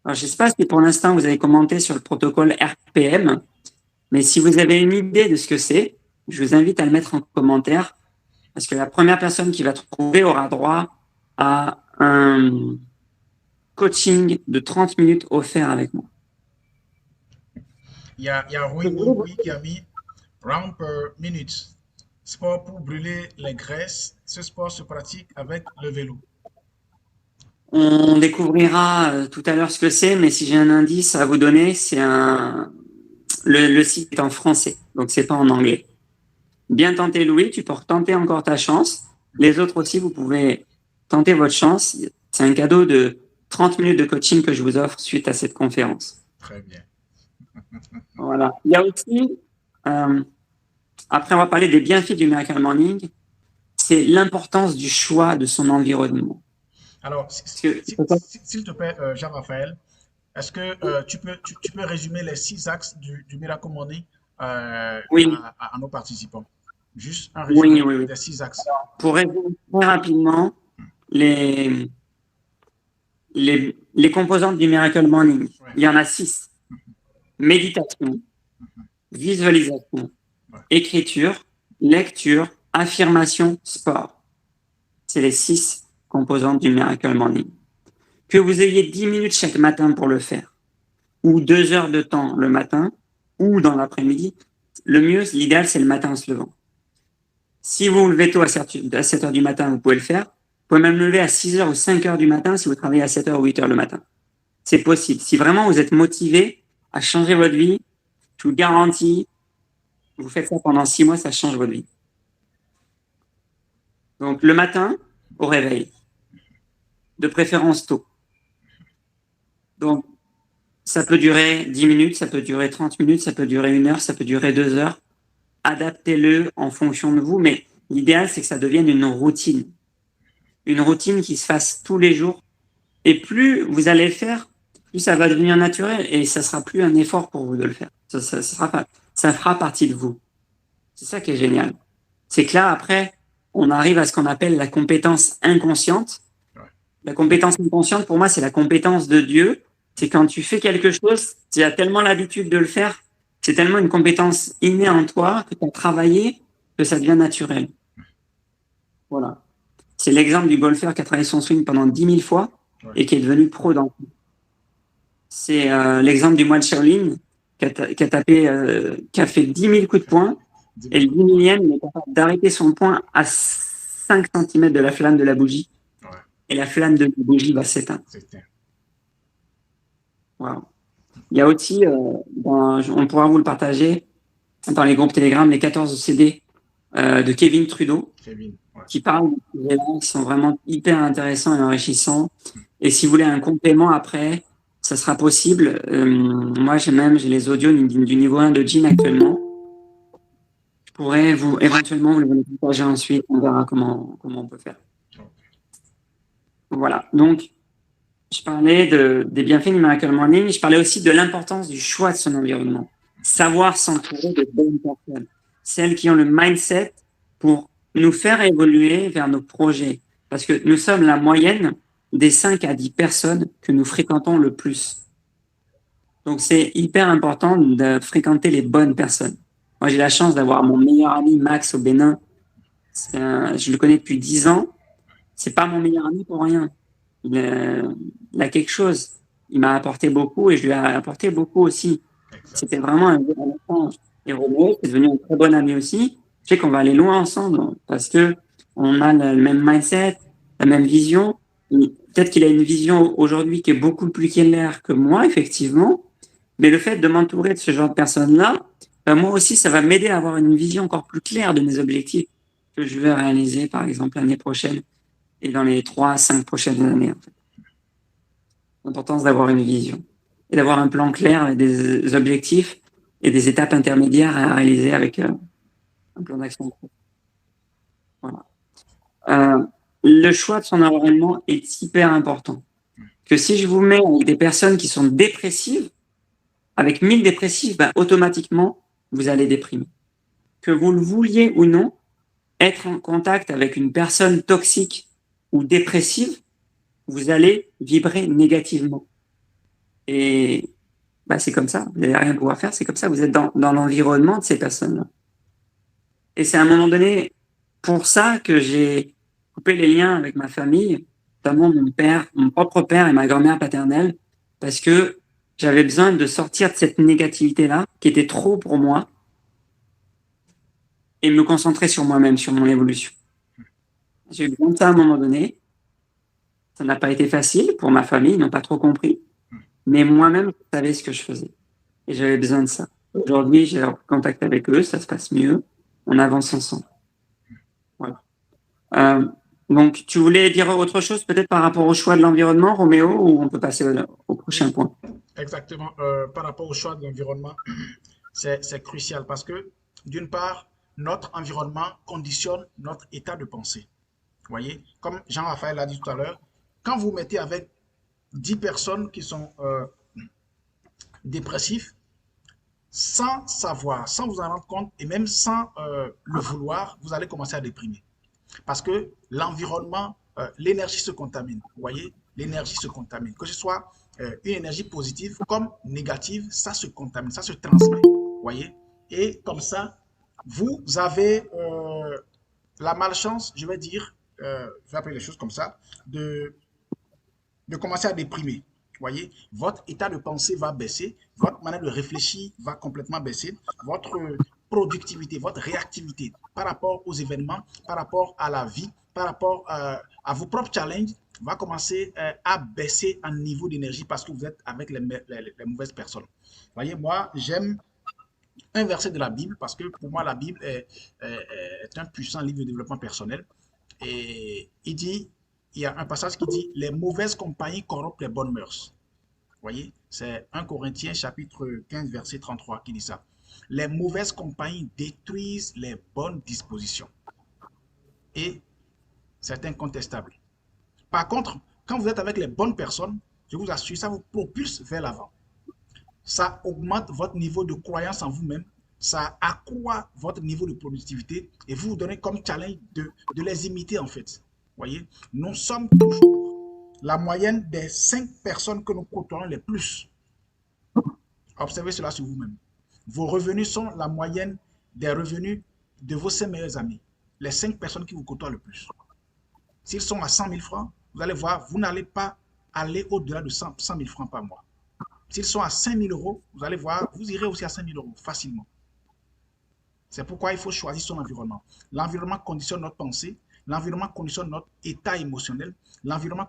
Alors, je ne sais pas si pour l'instant vous avez commenté sur le protocole RPM, mais si vous avez une idée de ce que c'est, je vous invite à le mettre en commentaire, parce que la première personne qui va trouver aura droit à un coaching de 30 minutes offert avec moi. Il y a Rui qui a mis round per minute. Sport pour brûler les graisses. Ce sport se pratique avec le vélo. On découvrira tout à l'heure ce que c'est, mais si j'ai un indice à vous donner, c'est le site est en français, donc c'est pas en anglais. Bien tenté, Louis, tu peux tenter encore ta chance. Les autres aussi, vous pouvez tenter votre chance. C'est un cadeau de 30 minutes de coaching que je vous offre suite à cette conférence. Très bien. Voilà. Il y a aussi, après avoir parlé des bienfaits du Miracle Morning, c'est l'importance du choix de son environnement. Alors, s'il te plaît, Jean-Raphaël, est-ce que tu peux résumer les 6 axes du Miracle Morning oui. à nos participants? Juste un résumé oui. des 6 axes. Alors, pour résumer très rapidement, les composantes du Miracle Morning, il y en a 6. Méditation, visualisation, écriture, lecture, affirmation, sport. C'est les 6 composantes du Miracle Morning. Que vous ayez 10 minutes chaque matin pour le faire, ou 2 heures de temps le matin, ou dans l'après-midi, le mieux, l'idéal, c'est le matin en se levant. Si vous vous levez tôt à 7 heures du matin, vous pouvez le faire. Vous pouvez même le lever à 6 heures ou 5 heures du matin si vous travaillez à 7 heures ou 8 heures le matin. C'est possible. Si vraiment vous êtes motivé à changer votre vie, je vous garantis, vous faites ça pendant 6 mois, ça change votre vie. Donc, le matin, au réveil, de préférence tôt. Donc, ça peut durer 10 minutes, ça peut durer 30 minutes, ça peut durer 1 heure, ça peut durer 2 heures. Adaptez-le en fonction de vous, mais l'idéal, c'est que ça devienne une routine. Une routine qui se fasse tous les jours. Et plus vous allez le faire, plus ça va devenir naturel et ça sera plus un effort pour vous de le faire. Ça fera partie de vous. C'est ça qui est génial. C'est que là, après, on arrive à ce qu'on appelle la compétence inconsciente. La compétence inconsciente, pour moi, c'est la compétence de Dieu. C'est quand tu fais quelque chose, tu as tellement l'habitude de le faire, c'est tellement une compétence innée en toi que tu as travaillé, que ça devient naturel. Voilà. C'est l'exemple du golfeur qui a travaillé son swing pendant 10 000 fois et qui est devenu pro dans tout. C'est l'exemple du moine Shaolin qui a fait 10 000 coups de poing et le 10 000e, il est capable d'arrêter son poing à 5 cm de la flamme de la bougie. Et la flamme de la bougie va s'éteindre. Wow. Il y a aussi, on pourra vous le partager dans les groupes Telegram, les 14 CD de Kevin Trudeau, qui parlent de sujets qui sont vraiment hyper intéressants et enrichissants. Et si vous voulez un complément après, ça sera possible. Moi, j'ai les audios du niveau 1 de Jean actuellement. Je pourrais éventuellement vous les partager ensuite. On verra comment on peut faire. Voilà. Donc, je parlais des bienfaits du Miracle Morning. Je parlais aussi de l'importance du choix de son environnement. Savoir s'entourer de bonnes personnes. Celles qui ont le mindset pour nous faire évoluer vers nos projets. Parce que nous sommes la moyenne des 5 à 10 personnes que nous fréquentons le plus. Donc, c'est hyper important de fréquenter les bonnes personnes. Moi, j'ai la chance d'avoir mon meilleur ami Max au Bénin. Je le connais depuis 10 ans. C'est pas mon meilleur ami pour rien. Il a quelque chose. Il m'a apporté beaucoup et je lui ai apporté beaucoup aussi. C'était vraiment un bon échange. Et Roméo, c'est devenu un très bon ami aussi. Je sais qu'on va aller loin ensemble parce que on a le même mindset, la même vision. Peut-être qu'il a une vision aujourd'hui qui est beaucoup plus claire que moi, effectivement. Mais le fait de m'entourer de ce genre de personnes-là, ben moi aussi, ça va m'aider à avoir une vision encore plus claire de mes objectifs que je vais réaliser, par exemple, l'année prochaine et dans les 3 à 5 prochaines années. En fait. L'importance d'avoir une vision et d'avoir un plan clair et des objectifs et des étapes intermédiaires à réaliser avec un plan d'action. Voilà. Le choix de son environnement est hyper important. Que si je vous mets avec des personnes qui sont dépressives, avec 1000 dépressifs, ben, automatiquement, vous allez déprimer. Que vous le vouliez ou non, être en contact avec une personne toxique ou dépressive, vous allez vibrer négativement. Et ben, c'est comme ça, vous n'allez rien pouvoir faire, c'est comme ça, vous êtes dans l'environnement de ces personnes-là. Et c'est à un moment donné, pour ça que j'ai coupé les liens avec ma famille, notamment mon propre père et ma grand-mère paternelle, parce que j'avais besoin de sortir de cette négativité-là, qui était trop pour moi, et me concentrer sur moi-même, sur mon évolution. J'ai eu besoin de ça à un moment donné. Ça n'a pas été facile pour ma famille, ils n'ont pas trop compris. Mais moi-même, je savais ce que je faisais. Et j'avais besoin de ça. Aujourd'hui, j'ai contact avec eux, ça se passe mieux. On avance ensemble. Voilà. Donc, tu voulais dire autre chose peut-être par rapport au choix de l'environnement, Roméo, ou on peut passer au prochain point? Exactement. Par rapport au choix de l'environnement, c'est crucial parce que, d'une part, notre environnement conditionne notre état de pensée. Vous voyez, comme Jean-Raphaël l'a dit tout à l'heure, quand vous mettez avec 10 personnes qui sont dépressives, sans savoir, sans vous en rendre compte et même sans le vouloir, vous allez commencer à déprimer. Parce que l'environnement, l'énergie se contamine. Vous voyez, l'énergie se contamine. Que ce soit une énergie positive comme négative, ça se contamine, ça se transmet. Vous voyez, et comme ça, vous avez la malchance, je vais dire, je vais appeler les choses comme ça, de commencer à déprimer. Vous voyez, votre état de pensée va baisser, votre manière de réfléchir va complètement baisser, votre productivité, votre réactivité par rapport aux événements, par rapport à la vie, par rapport à vos propres challenges, va commencer à baisser en niveau d'énergie parce que vous êtes avec les mauvaises personnes. Vous voyez, moi, j'aime un verset de la Bible parce que pour moi, la Bible est un puissant livre de développement personnel. Et il y a un passage qui dit « Les mauvaises compagnies corrompent les bonnes mœurs ». Vous voyez, c'est 1 Corinthiens chapitre 15, verset 33 qui dit ça. Les mauvaises compagnies détruisent les bonnes dispositions. Et c'est incontestable. Par contre, quand vous êtes avec les bonnes personnes, je vous assure, ça vous propulse vers l'avant. Ça augmente votre niveau de croyance en vous-même, ça accroît votre niveau de productivité et vous donnez comme challenge de les imiter en fait. Voyez, nous sommes toujours la moyenne des 5 personnes que nous côtoyons les plus. Observez cela sur vous-même. Vos revenus sont la moyenne des revenus de vos 5 meilleurs amis. Les 5 personnes qui vous côtoient le plus. S'ils sont à 100 000 francs, vous allez voir, vous n'allez pas aller au-delà de 100 000 francs par mois. S'ils sont à 5 000 euros, vous allez voir, vous irez aussi à 5 000 euros facilement. C'est pourquoi il faut choisir son environnement. L'environnement conditionne notre pensée, l'environnement conditionne notre état émotionnel, l'environnement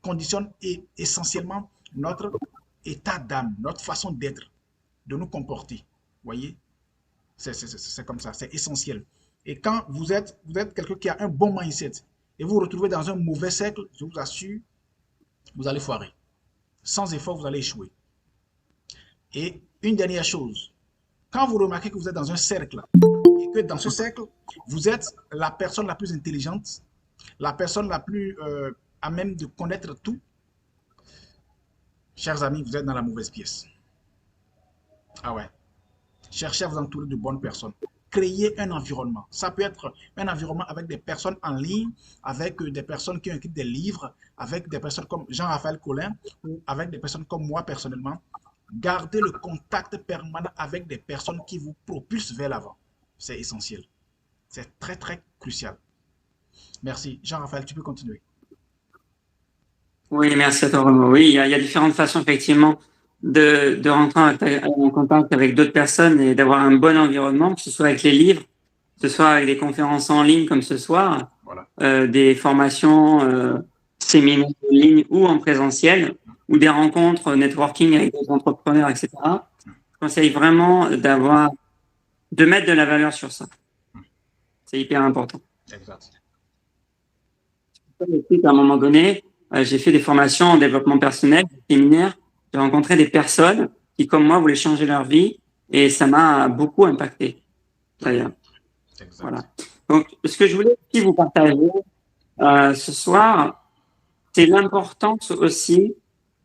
conditionne essentiellement notre état d'âme, notre façon d'être, de nous comporter. Vous voyez, c'est comme ça, c'est essentiel. Et quand vous êtes quelqu'un qui a un bon mindset et vous vous retrouvez dans un mauvais cercle, je vous assure, vous allez foirer. Sans effort, vous allez échouer. Et une dernière chose, quand vous remarquez que vous êtes dans un cercle et que dans ce cercle, vous êtes la personne la plus intelligente, la personne la plus à même de connaître tout, chers amis, vous êtes dans la mauvaise pièce. Ah ouais. Cherchez à vous entourer de bonnes personnes. Créez un environnement. Ça peut être un environnement avec des personnes en ligne, avec des personnes qui ont écrit des livres, avec des personnes comme Jean-Raphaël Collin ou avec des personnes comme moi personnellement. Gardez le contact permanent avec des personnes qui vous propulsent vers l'avant. C'est essentiel. C'est très, très crucial. Merci. Jean-Raphaël, tu peux continuer. Oui, merci à toi, Romo. Oui, il y a différentes façons, effectivement, de rentrer en contact avec d'autres personnes et d'avoir un bon environnement, que ce soit avec les livres, que ce soit avec des conférences en ligne comme ce soir, Voilà. des formations, séminaires en ligne ou en présentiel, ou des rencontres networking avec des entrepreneurs, etc. Je conseille vraiment de mettre de la valeur sur ça. C'est hyper important. Exact. À un moment donné, j'ai fait des formations en développement personnel, des séminaires. J'ai rencontré des personnes qui, comme moi, voulaient changer leur vie et ça m'a beaucoup impacté. D'ailleurs. Voilà. Donc, ce que je voulais aussi vous partager ce soir, c'est l'importance aussi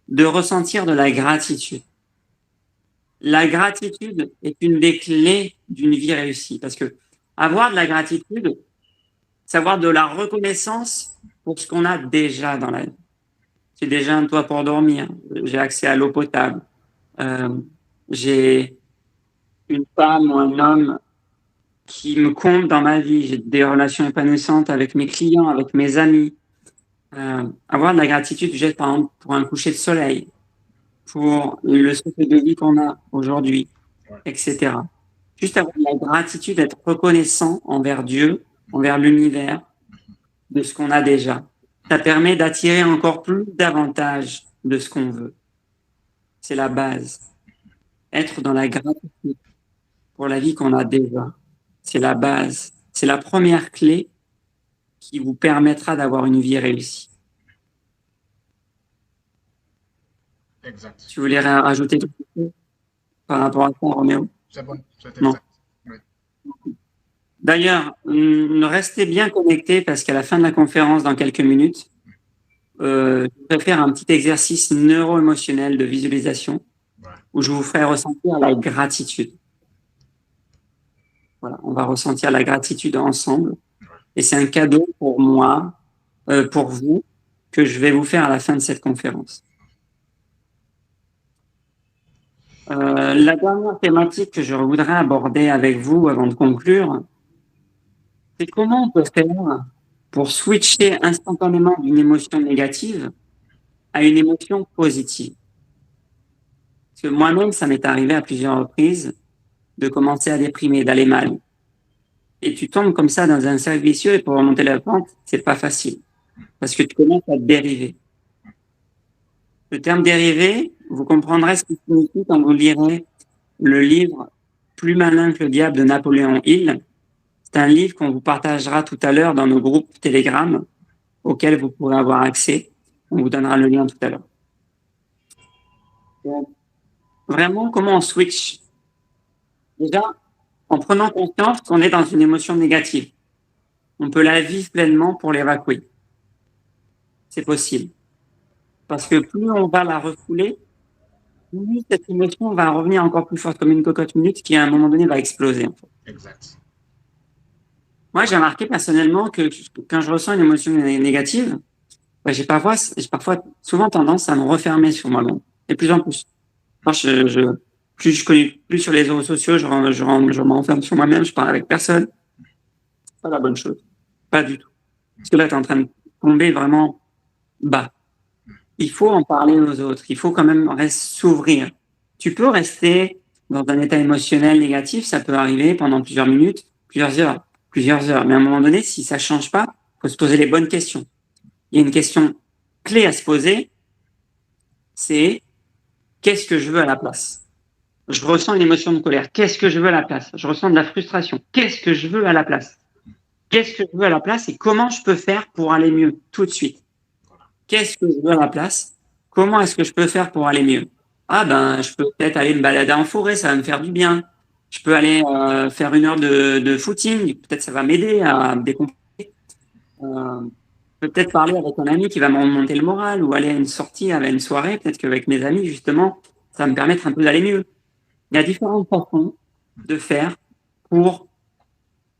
de ressentir de la gratitude. La gratitude est une des clés d'une vie réussie parce que avoir de la gratitude, c'est avoir de la reconnaissance pour ce qu'on a déjà dans la vie. J'ai déjà un toit pour dormir, j'ai accès à l'eau potable, j'ai une femme ou un homme qui me compte dans ma vie, j'ai des relations épanouissantes avec mes clients, avec mes amis. Avoir de la gratitude, juste par exemple pour un coucher de soleil, pour le cycle de vie qu'on a aujourd'hui, etc. Juste avoir de la gratitude, être reconnaissant envers Dieu, envers l'univers, de ce qu'on a déjà. Ça permet d'attirer encore plus davantage de ce qu'on veut. C'est la base. Être dans la gratitude pour la vie qu'on a déjà. C'est la base. C'est la première clé qui vous permettra d'avoir une vie réussie. Exact. Tu voulais rajouter quelque chose par rapport à ça, Roméo? C'est bon, c'est exact. Non. Oui. D'ailleurs, restez bien connectés parce qu'à la fin de la conférence, dans quelques minutes, je vais faire un petit exercice neuro-émotionnel de visualisation où je vous ferai ressentir la gratitude. Voilà, on va ressentir la gratitude ensemble. Et c'est un cadeau pour moi, pour vous, que je vais vous faire à la fin de cette conférence. La dernière thématique que je voudrais aborder avec vous avant de conclure, c'est comment on peut faire pour switcher instantanément d'une émotion négative à une émotion positive. Parce que moi-même, ça m'est arrivé à plusieurs reprises de commencer à déprimer, d'aller mal. Et tu tombes comme ça dans un cercle vicieux et pour remonter la pente, c'est pas facile. Parce que tu commences à dériver. Le terme dériver, vous comprendrez ce qu'il signifie quand vous lirez le livre Plus malin que le diable de Napoléon Hill. C'est un livre qu'on vous partagera tout à l'heure dans nos groupes Telegram auxquels vous pourrez avoir accès. On vous donnera le lien tout à l'heure. Donc, vraiment, comment on switch? Déjà, en prenant conscience qu'on est dans une émotion négative. On peut la vivre pleinement pour l'évacuer. C'est possible. Parce que plus on va la refouler, plus cette émotion va revenir encore plus forte comme une cocotte minute qui, à un moment donné, va exploser. En fait. Exact. Moi, j'ai remarqué personnellement que quand je ressens une émotion négative, j'ai parfois souvent tendance à me refermer sur moi-même. Et plus en plus. Moi, plus je connais plus sur les réseaux sociaux, je m'enferme sur moi-même, je parle avec personne. C'est pas la bonne chose. Pas du tout. Parce que là, tu es en train de tomber vraiment bas. Il faut en parler aux autres. Il faut quand même s'ouvrir. Tu peux rester dans un état émotionnel négatif, ça peut arriver pendant plusieurs minutes, plusieurs heures. Mais à un moment donné, si ça change pas, il faut se poser les bonnes questions. Il y a une question clé à se poser, c'est qu'est-ce que je veux à la place? Je ressens une émotion de colère. Qu'est-ce que je veux à la place? Je ressens de la frustration. Qu'est-ce que je veux à la place? Qu'est-ce que je veux à la place et comment je peux faire pour aller mieux tout de suite? Qu'est-ce que je veux à la place? Comment est-ce que je peux faire pour aller mieux? Ah ben, je peux peut-être aller me balader en forêt, ça va me faire du bien. Je peux aller faire 1 heure de footing, peut-être ça va m'aider à me décompresser. Peut-être parler avec un ami qui va me remonter le moral ou aller à une sortie, à une soirée, peut-être qu'avec mes amis, justement, ça va me permettre un peu d'aller mieux. Il y a différentes façons de faire pour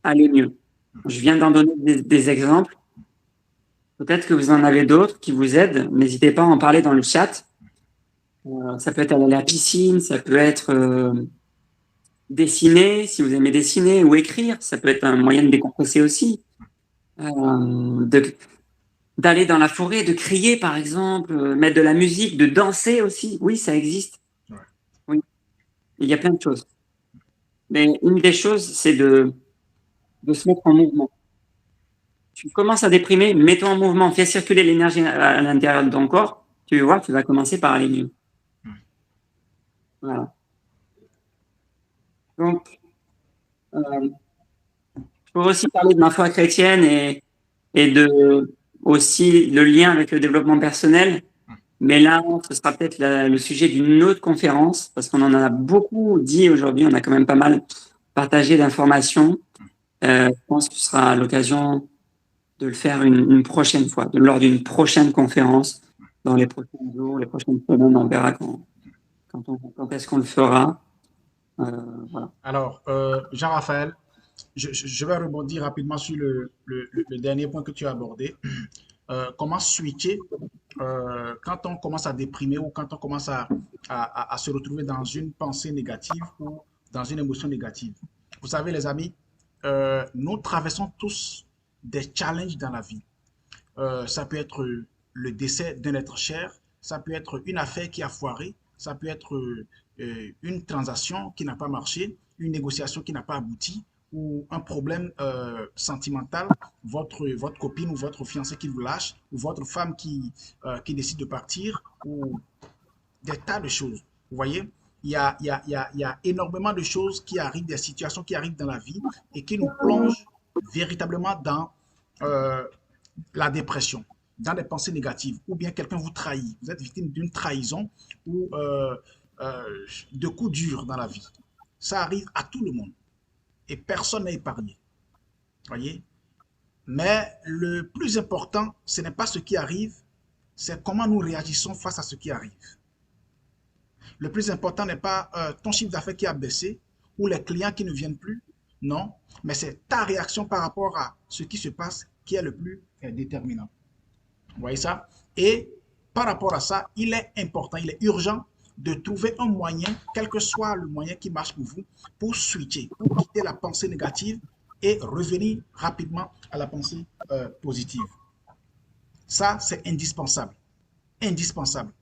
aller mieux. Je viens d'en donner des exemples. Peut-être que vous en avez d'autres qui vous aident. N'hésitez pas à en parler dans le chat. Ça peut être aller à la piscine, ça peut être dessiner, si vous aimez dessiner, ou écrire, ça peut être un moyen de décompresser aussi. D'aller dans la forêt, de crier par exemple, mettre de la musique, de danser aussi. Oui, ça existe. Ouais. Oui. Il y a plein de choses. Mais une des choses, c'est de se mettre en mouvement. Tu commences à déprimer, mets-toi en mouvement, fais circuler l'énergie à l'intérieur de ton corps, tu vas voir, tu vas commencer par aller mieux. Voilà. Donc, je pourrais aussi parler de ma foi chrétienne et de aussi le lien avec le développement personnel. Mais là, ce sera peut-être le sujet d'une autre conférence, parce qu'on en a beaucoup dit aujourd'hui, on a quand même pas mal partagé d'informations. Je pense que ce sera l'occasion de le faire une prochaine fois, lors d'une prochaine conférence, dans les prochains jours, les prochaines semaines, on verra quand est-ce qu'on le fera. Voilà. Alors, Jean-Raphaël, je vais rebondir rapidement sur le dernier point que tu as abordé. Comment switcher quand on commence à déprimer ou quand on commence à se retrouver dans une pensée négative ou dans une émotion négative. Vous savez, les amis, nous traversons tous des challenges dans la vie. Ça peut être le décès d'un être cher, ça peut être une affaire qui a foiré, ça peut être une transaction qui n'a pas marché, une négociation qui n'a pas abouti, ou un problème sentimental, votre copine ou votre fiancé qui vous lâche, ou votre femme qui décide de partir, ou des tas de choses. Vous voyez, il y a énormément de choses qui arrivent, des situations qui arrivent dans la vie et qui nous plongent véritablement dans la dépression, dans des pensées négatives, ou bien quelqu'un vous trahit, vous êtes victime d'une trahison ou de coups durs dans la vie. Ça arrive à tout le monde. Et personne n'est épargné. Voyez? Mais le plus important, ce n'est pas ce qui arrive, c'est comment nous réagissons face à ce qui arrive. Le plus important n'est pas ton chiffre d'affaires qui a baissé ou les clients qui ne viennent plus, non, mais c'est ta réaction par rapport à ce qui se passe qui est le plus déterminant. Vous voyez ça? Et par rapport à ça, il est important, il est urgent de trouver un moyen, quel que soit le moyen qui marche pour vous, pour switcher, pour quitter la pensée négative et revenir rapidement à la pensée positive. Ça, c'est indispensable. Indispensable.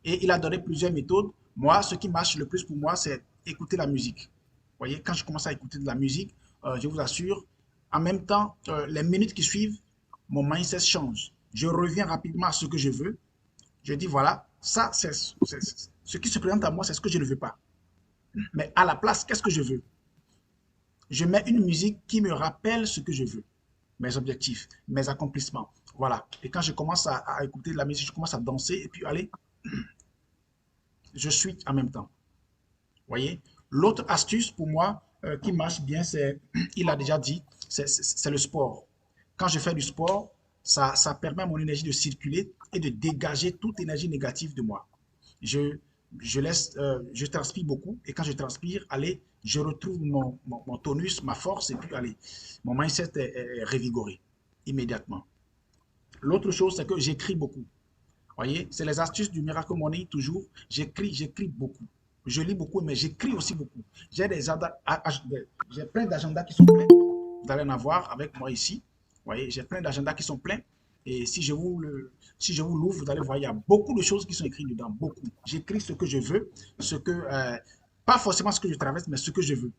Et il a donné plusieurs méthodes. Moi, ce qui marche le plus pour moi, c'est écouter la musique. Vous voyez, quand je commence à écouter de la musique, je vous assure, en même temps, les minutes qui suivent, mon mindset change. Je reviens rapidement à ce que je veux. Je dis, voilà, ça, c'est ce qui se présente à moi, c'est ce que je ne veux pas. Mais à la place, qu'est-ce que je veux? Je mets une musique qui me rappelle ce que je veux, mes objectifs, mes accomplissements. Voilà. Et quand je commence à écouter de la musique, je commence à danser et puis allez, je suis en même temps. Vous voyez? L'autre astuce pour moi qui marche bien, c'est, il a déjà dit, c'est le sport. Quand je fais du sport, ça permet à mon énergie de circuler et de dégager toute énergie négative de moi. Je transpire beaucoup et quand je transpire, allez, je retrouve mon tonus, ma force et puis allez, mon mindset est revigoré immédiatement. L'autre chose, c'est que j'écris beaucoup. Vous voyez, c'est les astuces du Miracle Money toujours. J'écris beaucoup. Je lis beaucoup, mais j'écris aussi beaucoup. J'ai plein d'agendas qui sont pleins. Vous allez en avoir avec moi ici. Vous voyez, j'ai plein d'agendas qui sont pleins. Et si je vous l'ouvre, vous allez voir, il y a beaucoup de choses qui sont écrites dedans. Beaucoup. J'écris ce que je veux, pas forcément ce que je traverse, mais ce que je veux.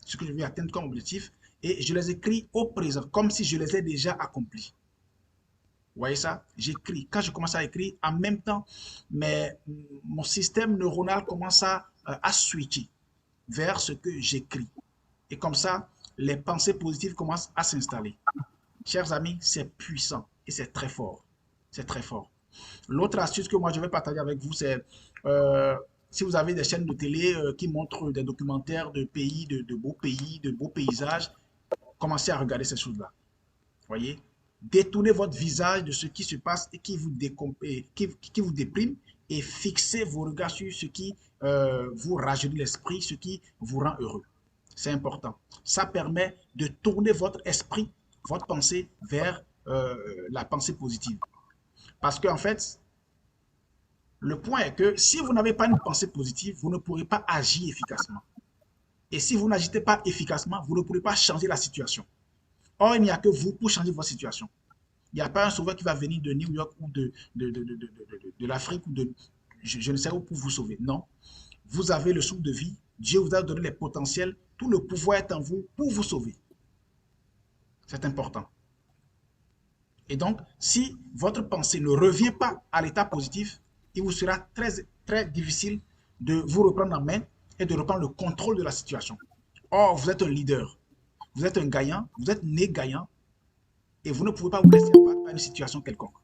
Ce que je veux atteindre comme objectif. Et je les écris au présent, comme si je les ai déjà accomplis. Vous voyez ça? J'écris. Quand je commence à écrire, en même temps, mon système neuronal commence à switcher vers ce que j'écris. Et comme ça, les pensées positives commencent à s'installer. Chers amis, c'est puissant et c'est très fort. C'est très fort. L'autre astuce que moi je vais partager avec vous, c'est si vous avez des chaînes de télé qui montrent des documentaires de pays, de beaux pays, de beaux paysages, commencez à regarder ces choses-là. Vous voyez? Détournez votre visage de ce qui se passe et qui vous déprime et fixez vos regards sur ce qui vous rajeunit l'esprit, ce qui vous rend heureux. C'est important. Ça permet de tourner votre esprit, votre pensée vers la pensée positive. Parce qu'en fait, le point est que si vous n'avez pas une pensée positive, vous ne pourrez pas agir efficacement. Et si vous n'agissez pas efficacement, vous ne pourrez pas changer la situation. Or, il n'y a que vous pour changer votre situation. Il n'y a pas un sauveur qui va venir de New York ou de l'Afrique ou de je ne sais où pour vous sauver. Non. Vous avez le souffle de vie. Dieu vous a donné les potentiels. Tout le pouvoir est en vous pour vous sauver. C'est important. Et donc, si votre pensée ne revient pas à l'état positif, il vous sera très difficile de vous reprendre en main et de reprendre le contrôle de la situation. Or, vous êtes un leader. Vous êtes un gagnant. Vous êtes né gagnant. Et vous ne pouvez pas vous laisser abattre par une situation quelconque.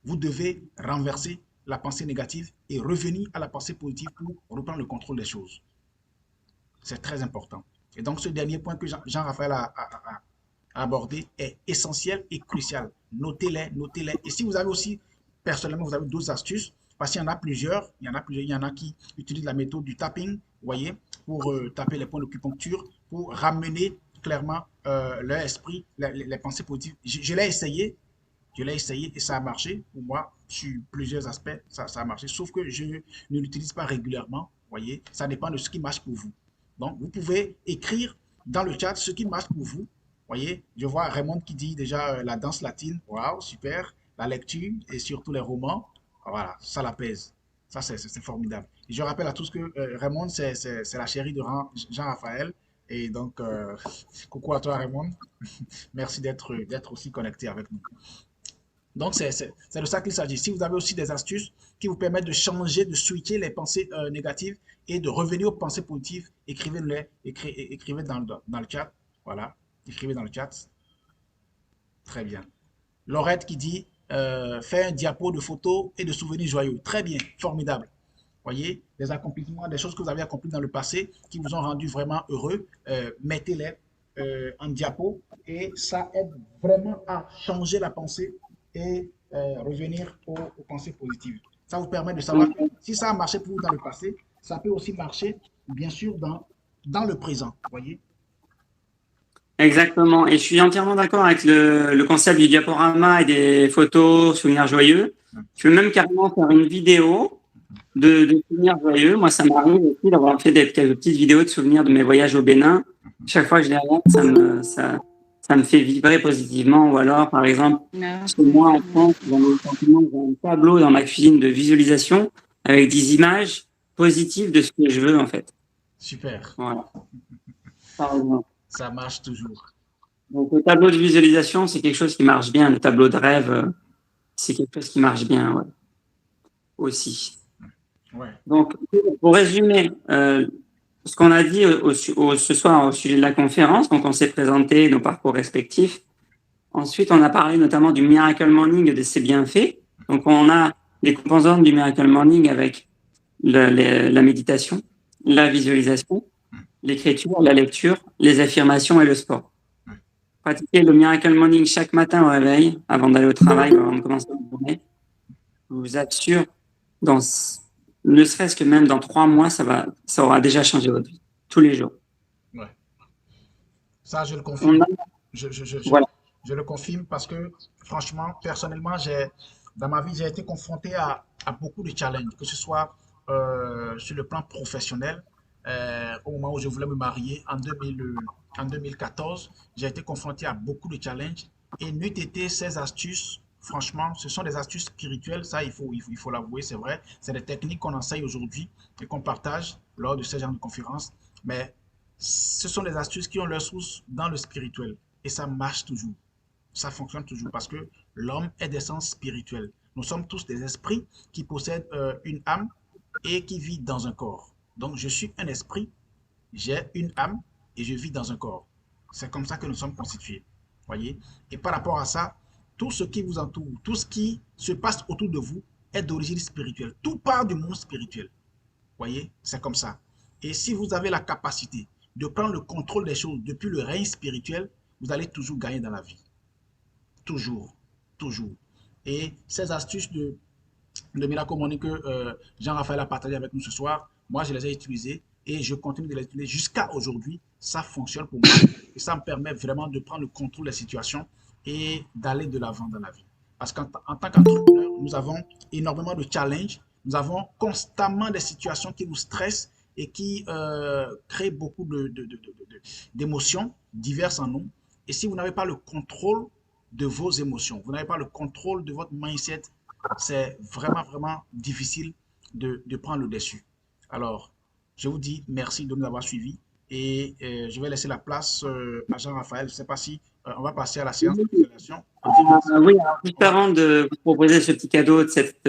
Vous devez renverser la pensée négative et revenir à la pensée positive pour reprendre le contrôle des choses. C'est très important. Et donc, ce dernier point que Jean-Raphaël a abordé est essentiel et crucial. Notez-les, notez-les. Et si vous avez aussi, personnellement, vous avez d'autres astuces, parce qu'il y en a plusieurs. Il y en a qui utilisent la méthode du tapping, vous voyez, pour taper les points d'acupuncture, pour ramener clairement leur esprit, les pensées positives. Je l'ai essayé et ça a marché. Pour moi, sur plusieurs aspects, ça a marché. Sauf que je ne l'utilise pas régulièrement. Vous voyez, ça dépend de ce qui marche pour vous. Donc, vous pouvez écrire dans le chat ce qui marche pour vous. Vous voyez, je vois Raymond qui dit déjà la danse latine. Waouh, super. La lecture et surtout les romans. Voilà, ça l'apaise. Ça, c'est formidable. Et je rappelle à tous que Raymond, c'est la chérie de Jean-Raphaël. Et donc, coucou à toi, Raymond. Merci d'être aussi connecté avec nous. Donc, c'est de ça qu'il s'agit. Si vous avez aussi des astuces qui vous permettent de changer, de switcher les pensées négatives et de revenir aux pensées positives, écrivez-les, écrivez dans le chat. Voilà, écrivez dans le chat. Très bien. Laurette qui dit, fais un diapo de photos et de souvenirs joyeux. Très bien, formidable. Voyez, des accomplissements, des choses que vous avez accomplies dans le passé qui vous ont rendu vraiment heureux, mettez-les en diapo et ça aide vraiment à changer la pensée et revenir aux pensées positives. Ça vous permet de savoir que si ça a marché pour vous dans le passé, ça peut aussi marcher, bien sûr, dans le présent. Voyez? Exactement. Et je suis entièrement d'accord avec le concept du diaporama et des photos, souvenirs joyeux. Je veux même carrément faire une vidéo de souvenirs joyeux. Moi, ça m'arrive aussi d'avoir fait quelques petites vidéos de souvenirs de mes voyages au Bénin. Chaque fois que je les regarde, ça me fait vibrer positivement. Ou alors, par exemple, moi, en France, j'ai un tableau dans ma cuisine de visualisation avec des images positives de ce que je veux, en fait. Super. Voilà. Par exemple. Ça marche toujours. Donc, le tableau de visualisation, c'est quelque chose qui marche bien. Le tableau de rêve, c'est quelque chose qui marche bien, ouais. Aussi. Ouais. Donc, pour résumer, ce qu'on a dit ce soir au sujet de la conférence, donc on s'est présenté nos parcours respectifs. Ensuite, on a parlé notamment du Miracle Morning et de ses bienfaits. Donc, on a les composantes du Miracle Morning avec la méditation, la visualisation, l'écriture, la lecture, les affirmations et le sport. Pratiquer le Miracle Morning chaque matin au réveil, avant d'aller au travail, avant de commencer la journée, je vous assure, ne serait-ce que même dans 3 mois, ça aura déjà changé votre vie, tous les jours. Ouais. Ça, je le confirme. Voilà. Je le confirme parce que, franchement, personnellement, dans ma vie, j'ai été confronté à beaucoup de challenges, que ce soit sur le plan professionnel. Au moment où je voulais me marier, en 2014, j'ai été confronté à beaucoup de challenges. Et n'eût été ces astuces, franchement, ce sont des astuces spirituelles, ça il faut l'avouer, c'est vrai. C'est des techniques qu'on enseigne aujourd'hui et qu'on partage lors de ces genres de conférences. Mais ce sont des astuces qui ont leur source dans le spirituel. Et ça marche toujours. Ça fonctionne toujours parce que l'homme est d'essence spirituelle. Nous sommes tous des esprits qui possèdent une âme et qui vivent dans un corps. Donc, je suis un esprit, j'ai une âme et je vis dans un corps. C'est comme ça que nous sommes constitués. Voyez? Et par rapport à ça, tout ce qui vous entoure, tout ce qui se passe autour de vous est d'origine spirituelle. Tout part du monde spirituel. Voyez? C'est comme ça. Et si vous avez la capacité de prendre le contrôle des choses depuis le règne spirituel, vous allez toujours gagner dans la vie. Toujours. Toujours. Et ces astuces de Miracle Morning que Jean-Raphaël a partagé avec nous ce soir, moi, je les ai utilisées et je continue de les utiliser jusqu'à aujourd'hui. Ça fonctionne pour moi et ça me permet vraiment de prendre le contrôle des situations et d'aller de l'avant dans la vie. Parce qu'en tant qu'entrepreneur, nous avons énormément de challenges. Nous avons constamment des situations qui nous stressent et qui crée beaucoup d'émotions diverses en nous. Et si vous n'avez pas le contrôle de vos émotions, vous n'avez pas le contrôle de votre mindset, c'est vraiment, vraiment difficile de prendre le dessus. Alors, je vous dis merci de nous avoir suivis et je vais laisser la place à Jean-Raphaël. Je ne sais pas si on va passer à la séance de visualisation. Oui, alors, juste avant de vous proposer ce petit cadeau de cet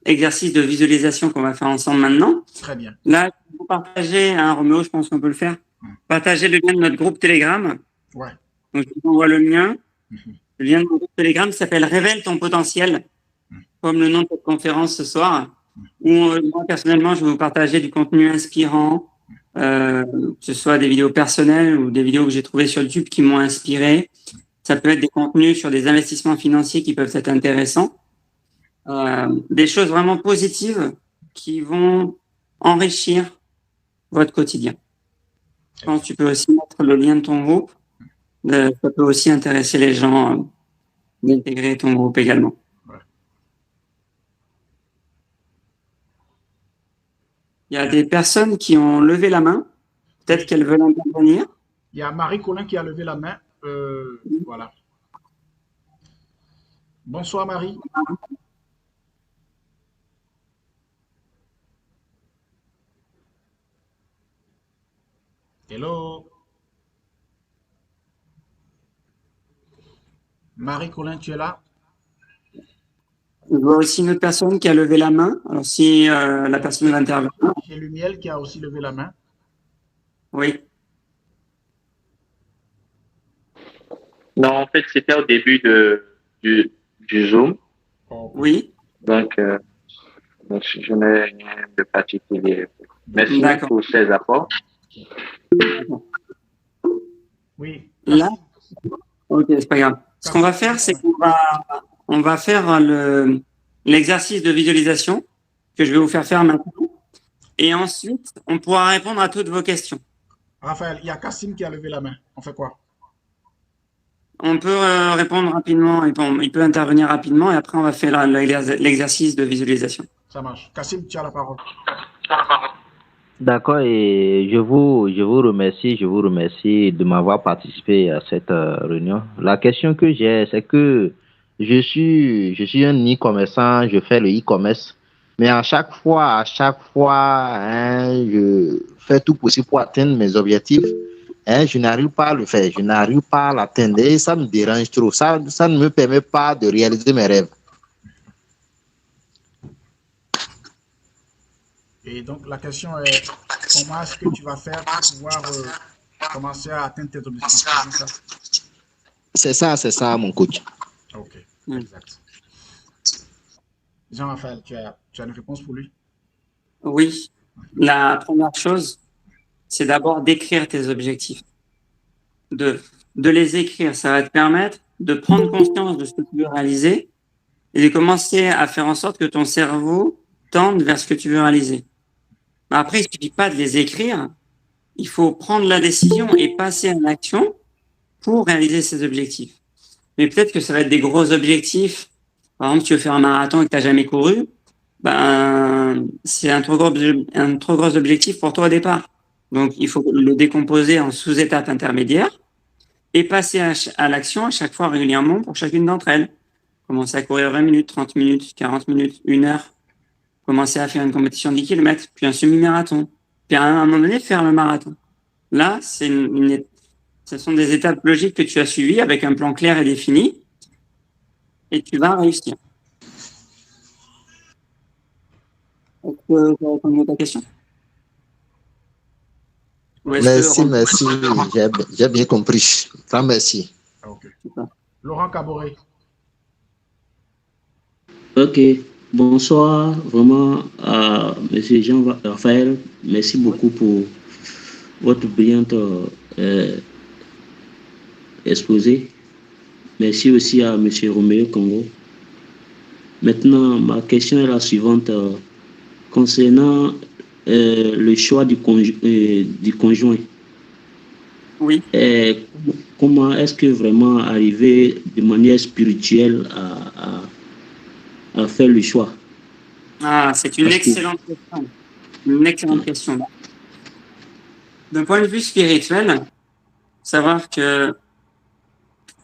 exercice de visualisation qu'on va faire ensemble maintenant. Très bien. Là, vous partagez, hein, Roméo, je pense qu'on peut le faire. Partagez le lien de notre groupe Telegram. Ouais. Donc, je vous envoie le mien. Le lien de mon groupe Telegram s'appelle Révèle ton potentiel, comme le nom de cette conférence ce soir, où moi, personnellement, je vais vous partager du contenu inspirant, que ce soit des vidéos personnelles ou des vidéos que j'ai trouvées sur YouTube qui m'ont inspiré. Ça peut être des contenus sur des investissements financiers qui peuvent être intéressants. Des choses vraiment positives qui vont enrichir votre quotidien. Je pense que tu peux aussi mettre le lien de ton groupe. Ça peut aussi intéresser les gens d'intégrer ton groupe également. Il y a des personnes qui ont levé la main. Peut-être qu'elles veulent intervenir. Il y a Marie Colin qui a levé la main. Voilà. Bonsoir Marie. Hello. Marie Colin, tu es là? Je vois aussi une autre personne qui a levé la main. Alors, si la personne veut intervenir. J'ai Lumiel qui a aussi levé la main. Oui. Non, en fait, c'était au début du Zoom. Oui. Donc, je n'ai rien de particulier. Merci pour ces apports. Oui. Là, ok, c'est pas grave. Ce qu'on va faire, c'est qu'on va faire l'exercice de visualisation que je vais vous faire maintenant. Et ensuite, on pourra répondre à toutes vos questions. Raphaël, il y a Kassim qui a levé la main. On fait quoi? On peut répondre rapidement, il peut intervenir rapidement et après on va faire l'exercice de visualisation. Ça marche. Kassim, tu as la parole. D'accord, et je vous remercie de m'avoir participé à cette réunion. La question que j'ai, c'est que je suis un e-commerçant, je fais le e-commerce, mais à chaque fois, hein, je fais tout possible pour atteindre mes objectifs. Hein, je n'arrive pas à le faire, je n'arrive pas à l'atteindre et ça me dérange trop. Ça ne me permet pas de réaliser mes rêves. Et donc, la question est, comment est-ce que tu vas faire pour pouvoir commencer à atteindre tes objectifs? C'est ça, mon coach. Ok, exact. Jean-Raphaël, tu as une réponse pour lui? Oui. La première chose, c'est d'abord d'écrire tes objectifs. De les écrire, ça va te permettre de prendre conscience de ce que tu veux réaliser et de commencer à faire en sorte que ton cerveau tende vers ce que tu veux réaliser. Après, il ne suffit pas de les écrire, il faut prendre la décision et passer à l'action pour réaliser ces objectifs. Mais peut-être que ça va être des gros objectifs. Par exemple, tu veux faire un marathon et que tu n'as jamais couru, c'est un trop gros objectif pour toi au départ. Donc, il faut le décomposer en sous-étapes intermédiaires et passer à l'action à chaque fois régulièrement pour chacune d'entre elles. Commencer à courir 20 minutes, 30 minutes, 40 minutes, 1 heure. Commencer à faire une compétition de 10 km, puis un semi-marathon. Puis à un moment donné, faire le marathon. Là, ce sont des étapes logiques que tu as suivies avec un plan clair et défini. Et tu vas réussir. Est-ce que tu as répondu à ta question? Merci. J'ai bien compris. Très merci. Ok. Laurent Caboret. Ok. Bonsoir, vraiment, Monsieur Jean-Raphaël. Merci beaucoup pour votre brillante exposé. Merci aussi à Monsieur Roméo Congo. Maintenant, ma question est la suivante. Concernant le choix du conjoint. Oui. Comment est-ce que vraiment arriver de manière spirituelle à faire le choix? Ah, c'est une excellente question. Une excellente question. D'un point de vue spirituel, savoir que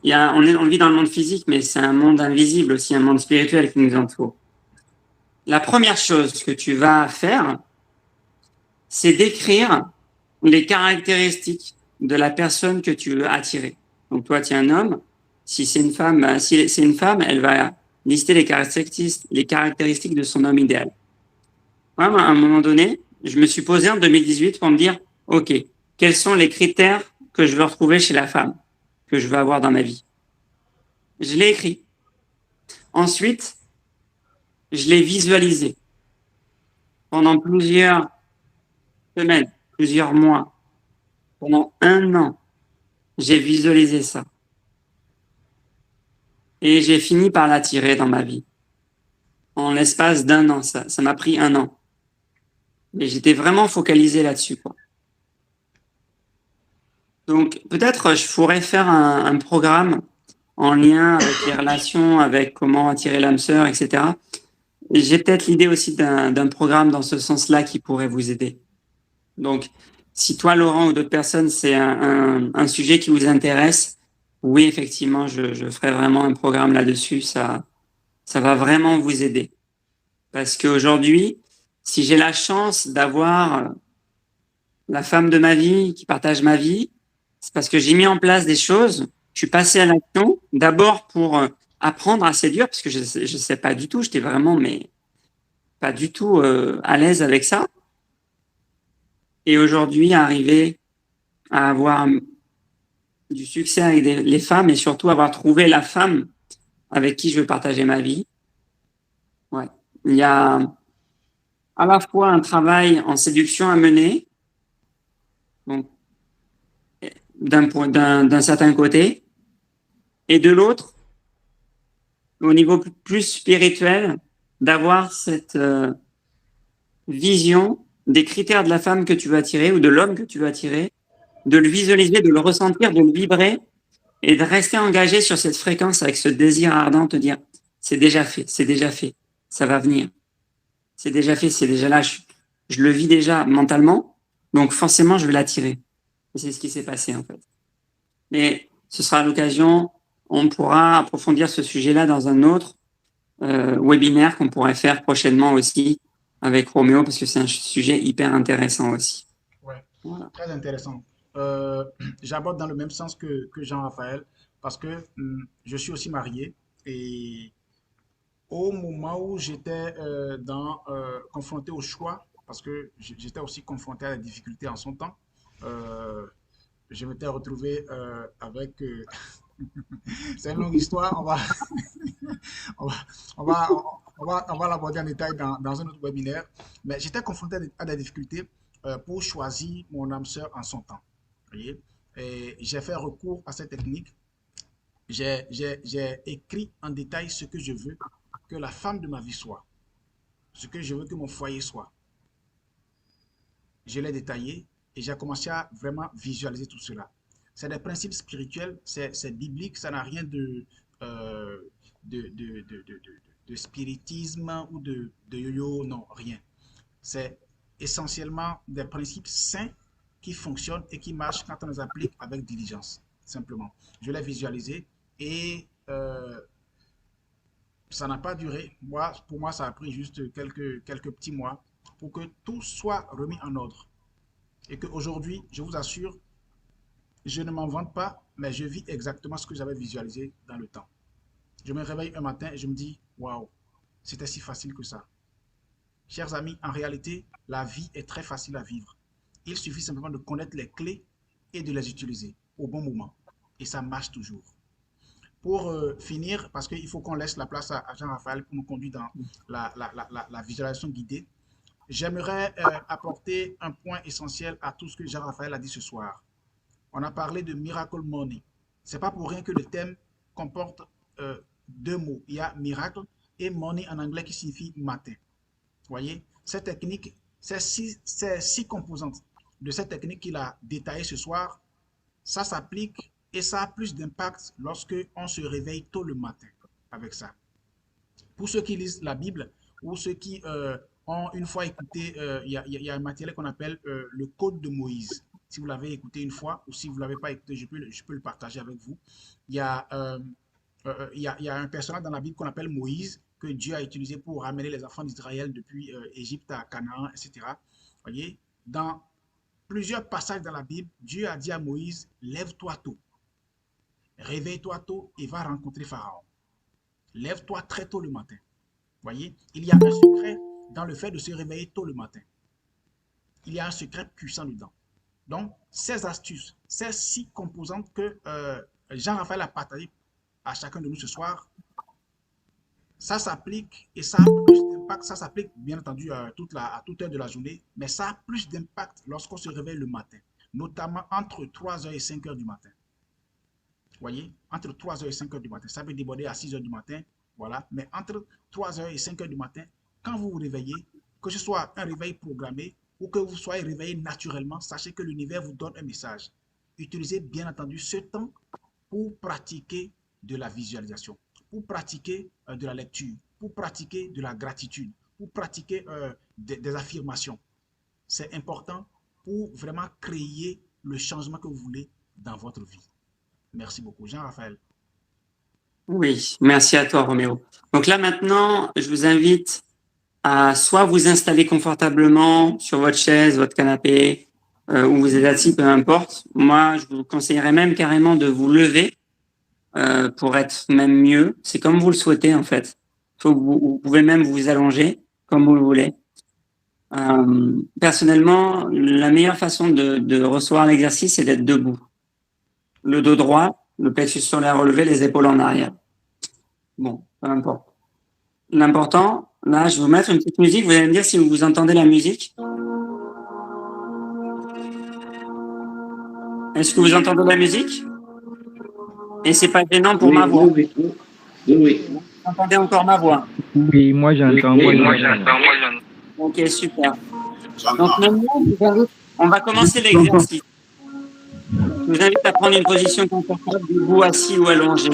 on vit dans le monde physique, mais c'est un monde invisible aussi, un monde spirituel qui nous entoure. La première chose que tu vas faire, c'est d'écrire les caractéristiques de la personne que tu veux attirer. Donc toi, tu es un homme. Si c'est une femme, elle va lister les caractéristiques de son homme idéal. Moi, à un moment donné, je me suis posé en 2018 pour me dire, OK, quels sont les critères que je veux retrouver chez la femme que je veux avoir dans ma vie? Je l'ai écrit. Ensuite, je l'ai visualisé pendant plusieurs semaines, plusieurs mois, pendant 1 an. J'ai visualisé ça. Et j'ai fini par l'attirer dans ma vie. En l'espace d'1 an, ça m'a pris 1 an. Mais j'étais vraiment focalisé là-dessus, quoi. Donc, peut-être je pourrais faire un programme en lien avec les relations, avec comment attirer l'âme sœur, etc. J'ai peut-être l'idée aussi d'un programme dans ce sens-là qui pourrait vous aider. Donc, si toi, Laurent, ou d'autres personnes, c'est un sujet qui vous intéresse, oui, effectivement, je ferai vraiment un programme là-dessus. Ça va vraiment vous aider. Parce qu'aujourd'hui, si j'ai la chance d'avoir la femme de ma vie qui partage ma vie, c'est parce que j'ai mis en place des choses. Je suis passé à l'action, d'abord pour apprendre à séduire, parce que je sais pas du tout, j'étais vraiment, mais pas du tout à l'aise avec ça. Et aujourd'hui, arriver à avoir du succès avec les femmes et surtout avoir trouvé la femme avec qui je veux partager ma vie. Ouais. Il y a à la fois un travail en séduction à mener, donc d'un certain côté, et de l'autre, au niveau plus spirituel, d'avoir cette vision des critères de la femme que tu veux attirer ou de l'homme que tu veux attirer, de le visualiser, de le ressentir, de le vibrer et de rester engagé sur cette fréquence avec ce désir ardent, te dire c'est déjà fait, ça va venir, c'est déjà fait, c'est déjà là, je le vis déjà mentalement, donc forcément je vais l'attirer. Et c'est ce qui s'est passé en fait. Mais ce sera l'occasion, on pourra approfondir ce sujet-là dans un autre webinaire qu'on pourrait faire prochainement aussi avec Roméo, parce que c'est un sujet hyper intéressant aussi. Ouais, voilà. Très intéressant. J'aborde dans le même sens que Jean-Raphaël, parce que je suis aussi marié, et au moment où j'étais confronté au choix, parce que j'étais aussi confronté à la difficulté en son temps, je m'étais retrouvé avec... c'est une longue histoire, on va l'aborder en détail dans un autre webinaire, mais j'étais confronté à des difficultés pour choisir mon âme sœur en son temps. Voyez? Et j'ai fait recours à cette technique. J'ai écrit en détail ce que je veux que la femme de ma vie soit, ce que je veux que mon foyer soit. Je l'ai détaillé et j'ai commencé à vraiment visualiser tout cela. C'est des principes spirituels, c'est biblique, ça n'a rien de spiritisme ou de yo-yo, non, rien. C'est essentiellement des principes sains qui fonctionnent et qui marchent quand on les applique avec diligence, simplement. Je l'ai visualisé et ça n'a pas duré. Pour moi, ça a pris juste quelques petits mois pour que tout soit remis en ordre. Et qu'aujourd'hui, je vous assure, je ne m'en vante pas, mais je vis exactement ce que j'avais visualisé dans le temps. Je me réveille un matin et je me dis, waouh, c'était si facile que ça. Chers amis, en réalité, la vie est très facile à vivre. Il suffit simplement de connaître les clés et de les utiliser au bon moment. Et ça marche toujours. Pour finir, parce qu'il faut qu'on laisse la place à Jean-Raphaël pour nous conduire dans la visualisation guidée, j'aimerais apporter un point essentiel à tout ce que Jean-Raphaël a dit ce soir. On a parlé de Miracle Money. Ce n'est pas pour rien que le thème comporte 2 mots. Il y a miracle et money en anglais qui signifie matin. Vous voyez, cette technique, c'est 6 composantes de cette technique qu'il a détaillée ce soir. Ça s'applique et ça a plus d'impact lorsque on se réveille tôt le matin avec ça. Pour ceux qui lisent la Bible ou ceux qui ont une fois écouté, il y a un matériel qu'on appelle le Code de Moïse. Si vous l'avez écouté une fois ou si vous ne l'avez pas écouté, je peux le partager avec vous. Il y a, il y a un personnage dans la Bible qu'on appelle Moïse, que Dieu a utilisé pour ramener les enfants d'Israël depuis Égypte à Canaan, etc. Voyez, dans plusieurs passages dans la Bible, Dieu a dit à Moïse, lève-toi tôt, réveille-toi tôt et va rencontrer Pharaon. Lève-toi très tôt le matin. Voyez, il y a un secret dans le fait de se réveiller tôt le matin. Il y a un secret puissant dedans. Donc, ces astuces, ces 6 composantes que Jean-Raphaël a partagées à chacun de nous ce soir, ça s'applique et ça a plus d'impact. Ça s'applique bien entendu à toute heure de la journée, mais ça a plus d'impact lorsqu'on se réveille le matin, notamment entre 3h et 5h du matin. Vous voyez, entre 3h et 5h du matin, ça peut déborder à 6h du matin, voilà, mais entre 3h et 5h du matin, quand vous vous réveillez, que ce soit un réveil programmé ou que vous soyez réveillé naturellement, sachez que l'univers vous donne un message. Utilisez bien entendu ce temps pour pratiquer de la visualisation, pour pratiquer de la lecture, pour pratiquer de la gratitude, pour pratiquer des affirmations. C'est important pour vraiment créer le changement que vous voulez dans votre vie. Merci beaucoup. Jean-Raphaël. Oui, merci à toi, Roméo. Donc là, maintenant, je vous invite à soit vous installer confortablement sur votre chaise, votre canapé, où vous êtes assis, peu importe. Moi, je vous conseillerais même carrément de vous lever pour être même mieux. C'est comme vous le souhaitez, en fait. Vous pouvez même vous allonger comme vous le voulez. Personnellement, la meilleure façon de recevoir l'exercice, c'est d'être debout. Le dos droit, le plexus solaire relevé, les épaules en arrière. Bon, peu importe. L'important, là, je vais vous mettre une petite musique. Vous allez me dire si vous entendez la musique. Est-ce que vous entendez la musique? Et c'est pas gênant pour ma voix? Oui. Vous entendez encore ma voix? Oui, moi j'entends. Ok, super. Donc maintenant, on va commencer l'exercice. Je vous invite à prendre une position confortable, debout, assis ou allongé.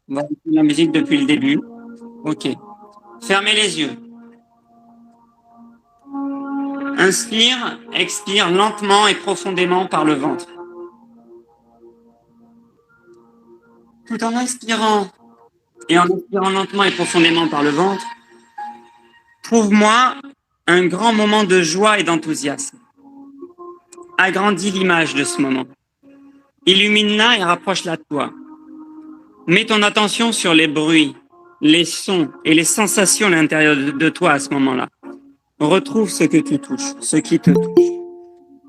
On va écouter la musique depuis le début. Ok. Fermez les yeux. Inspire, expire lentement et profondément par le ventre. Tout en inspirant et en expirant lentement et profondément par le ventre, trouve-moi un grand moment de joie et d'enthousiasme. Agrandis l'image de ce moment. Illumine-la et rapproche-la de toi. Mets ton attention sur les bruits, les sons et les sensations à l'intérieur de toi à ce moment-là. Retrouve ce que tu touches, ce qui te touche.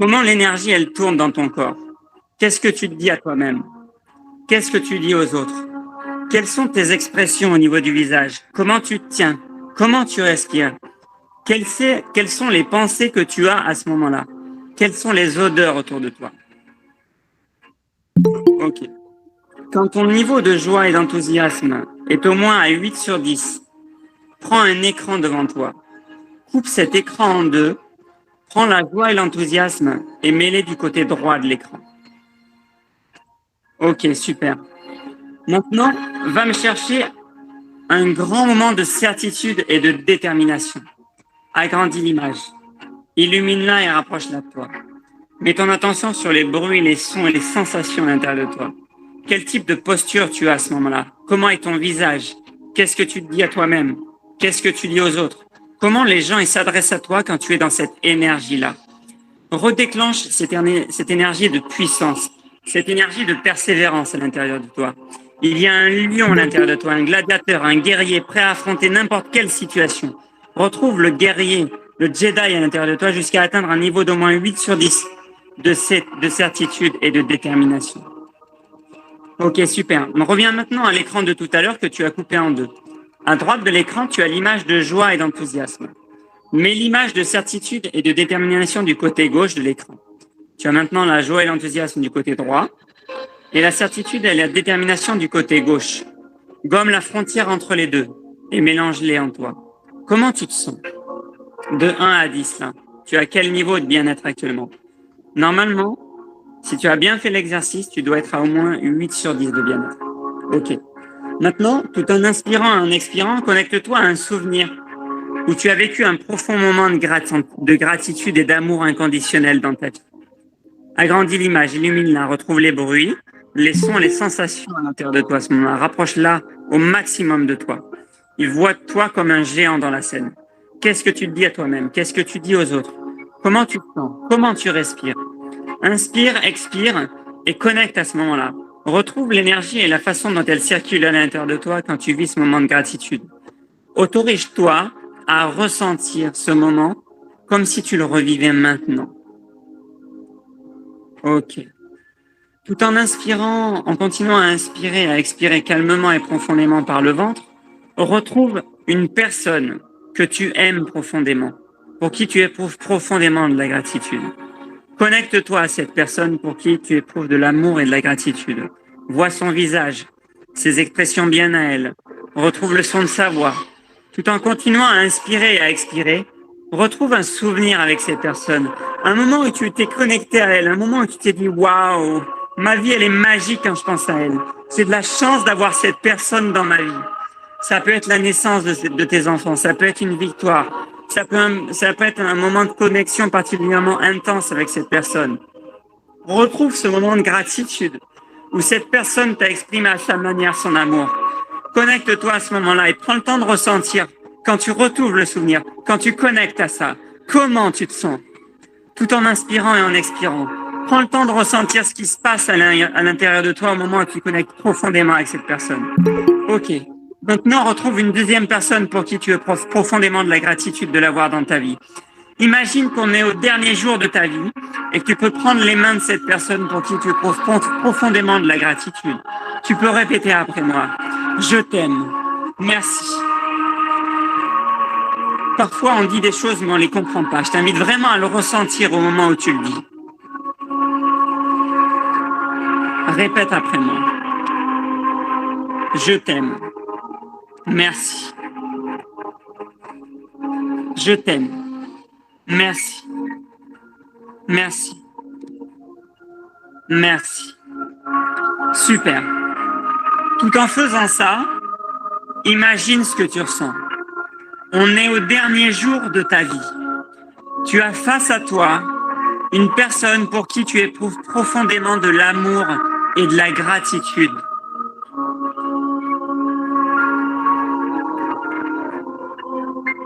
Comment l'énergie, elle tourne dans ton corps? Qu'est-ce que tu te dis à toi-même? Qu'est-ce que tu dis aux autres? Quelles sont tes expressions au niveau du visage? Comment tu te tiens? Comment tu respires? Quelles sont les pensées que tu as à ce moment-là? Quelles sont les odeurs autour de toi? Ok. Quand ton niveau de joie et d'enthousiasme est au moins à 8 sur 10, prends un écran devant toi. Coupe cet écran en deux, prends la joie et l'enthousiasme et mets-les du côté droit de l'écran. Ok, super. Maintenant, va me chercher un grand moment de certitude et de détermination. Agrandis l'image. Illumine-la et rapproche-la de toi. Mets ton attention sur les bruits, les sons et les sensations à l'intérieur de toi. Quel type de posture tu as à ce moment-là? Comment est ton visage? Qu'est-ce que tu te dis à toi-même? Qu'est-ce que tu dis aux autres? Comment les gens ils s'adressent à toi quand tu es dans cette énergie-là? Redéclenche cette énergie de puissance, cette énergie de persévérance à l'intérieur de toi. Il y a un lion à l'intérieur de toi, un gladiateur, un guerrier prêt à affronter n'importe quelle situation. Retrouve le guerrier, le Jedi à l'intérieur de toi jusqu'à atteindre un niveau d'au moins 8 sur 10 de certitude et de détermination. Ok, super. On revient maintenant à l'écran de tout à l'heure que tu as coupé en deux. À droite de l'écran, tu as l'image de joie et d'enthousiasme. Mets l'image de certitude et de détermination du côté gauche de l'écran. Tu as maintenant la joie et l'enthousiasme du côté droit et la certitude et la détermination du côté gauche. Gomme la frontière entre les deux et mélange-les en toi. Comment tu te sens? De 1 à 10, là. Tu as quel niveau de bien-être actuellement? Normalement, si tu as bien fait l'exercice, tu dois être à au moins 8 sur 10 de bien-être. Ok. Maintenant, tout en inspirant et en expirant, connecte-toi à un souvenir où tu as vécu un profond moment de gratitude et d'amour inconditionnel dans ta vie. Agrandis l'image, illumine-la, retrouve les bruits, les sons, les sensations à l'intérieur de toi à ce moment-là. Rapproche-la au maximum de toi. Il voit toi comme un géant dans la scène. Qu'est-ce que tu te dis à toi-même? Qu'est-ce que tu dis aux autres? Comment tu te sens? Comment tu respires? Inspire, expire et connecte à ce moment-là. Retrouve l'énergie et la façon dont elle circule à l'intérieur de toi quand tu vis ce moment de gratitude. Autorise-toi à ressentir ce moment comme si tu le revivais maintenant. Ok. Tout en inspirant, en continuant à inspirer et à expirer calmement et profondément par le ventre, retrouve une personne que tu aimes profondément, pour qui tu éprouves profondément de la gratitude. Connecte-toi à cette personne pour qui tu éprouves de l'amour et de la gratitude. Vois son visage, ses expressions bien à elle. Retrouve le son de sa voix. Tout en continuant à inspirer et à expirer, retrouve un souvenir avec cette personne. Un moment où tu t'es connecté à elle, un moment où tu t'es dit « Waouh, ma vie, elle est magique quand je pense à elle. J'ai de la chance d'avoir cette personne dans ma vie. » Ça peut être la naissance de tes enfants, ça peut être une victoire, ça peut être un moment de connexion particulièrement intense avec cette personne. Retrouve ce moment de gratitude où cette personne t'a exprimé à sa manière son amour. Connecte-toi à ce moment-là et prends le temps de ressentir, quand tu retrouves le souvenir, quand tu connectes à ça, comment tu te sens, tout en inspirant et en expirant. Prends le temps de ressentir ce qui se passe à l'intérieur de toi au moment où tu connectes profondément avec cette personne. Ok. Maintenant, retrouve une deuxième personne pour qui tu éprouves profondément de la gratitude de l'avoir dans ta vie. Imagine qu'on est au dernier jour de ta vie et que tu peux prendre les mains de cette personne pour qui tu éprouves profondément de la gratitude. Tu peux répéter après moi. Je t'aime. Merci. Parfois, on dit des choses, mais on les comprend pas. Je t'invite vraiment à le ressentir au moment où tu le dis. Répète après moi. Je t'aime. Merci. Je t'aime. Merci. Merci. Merci. Super. Tout en faisant ça, imagine ce que tu ressens. On est au dernier jour de ta vie. Tu as face à toi une personne pour qui tu éprouves profondément de l'amour et de la gratitude.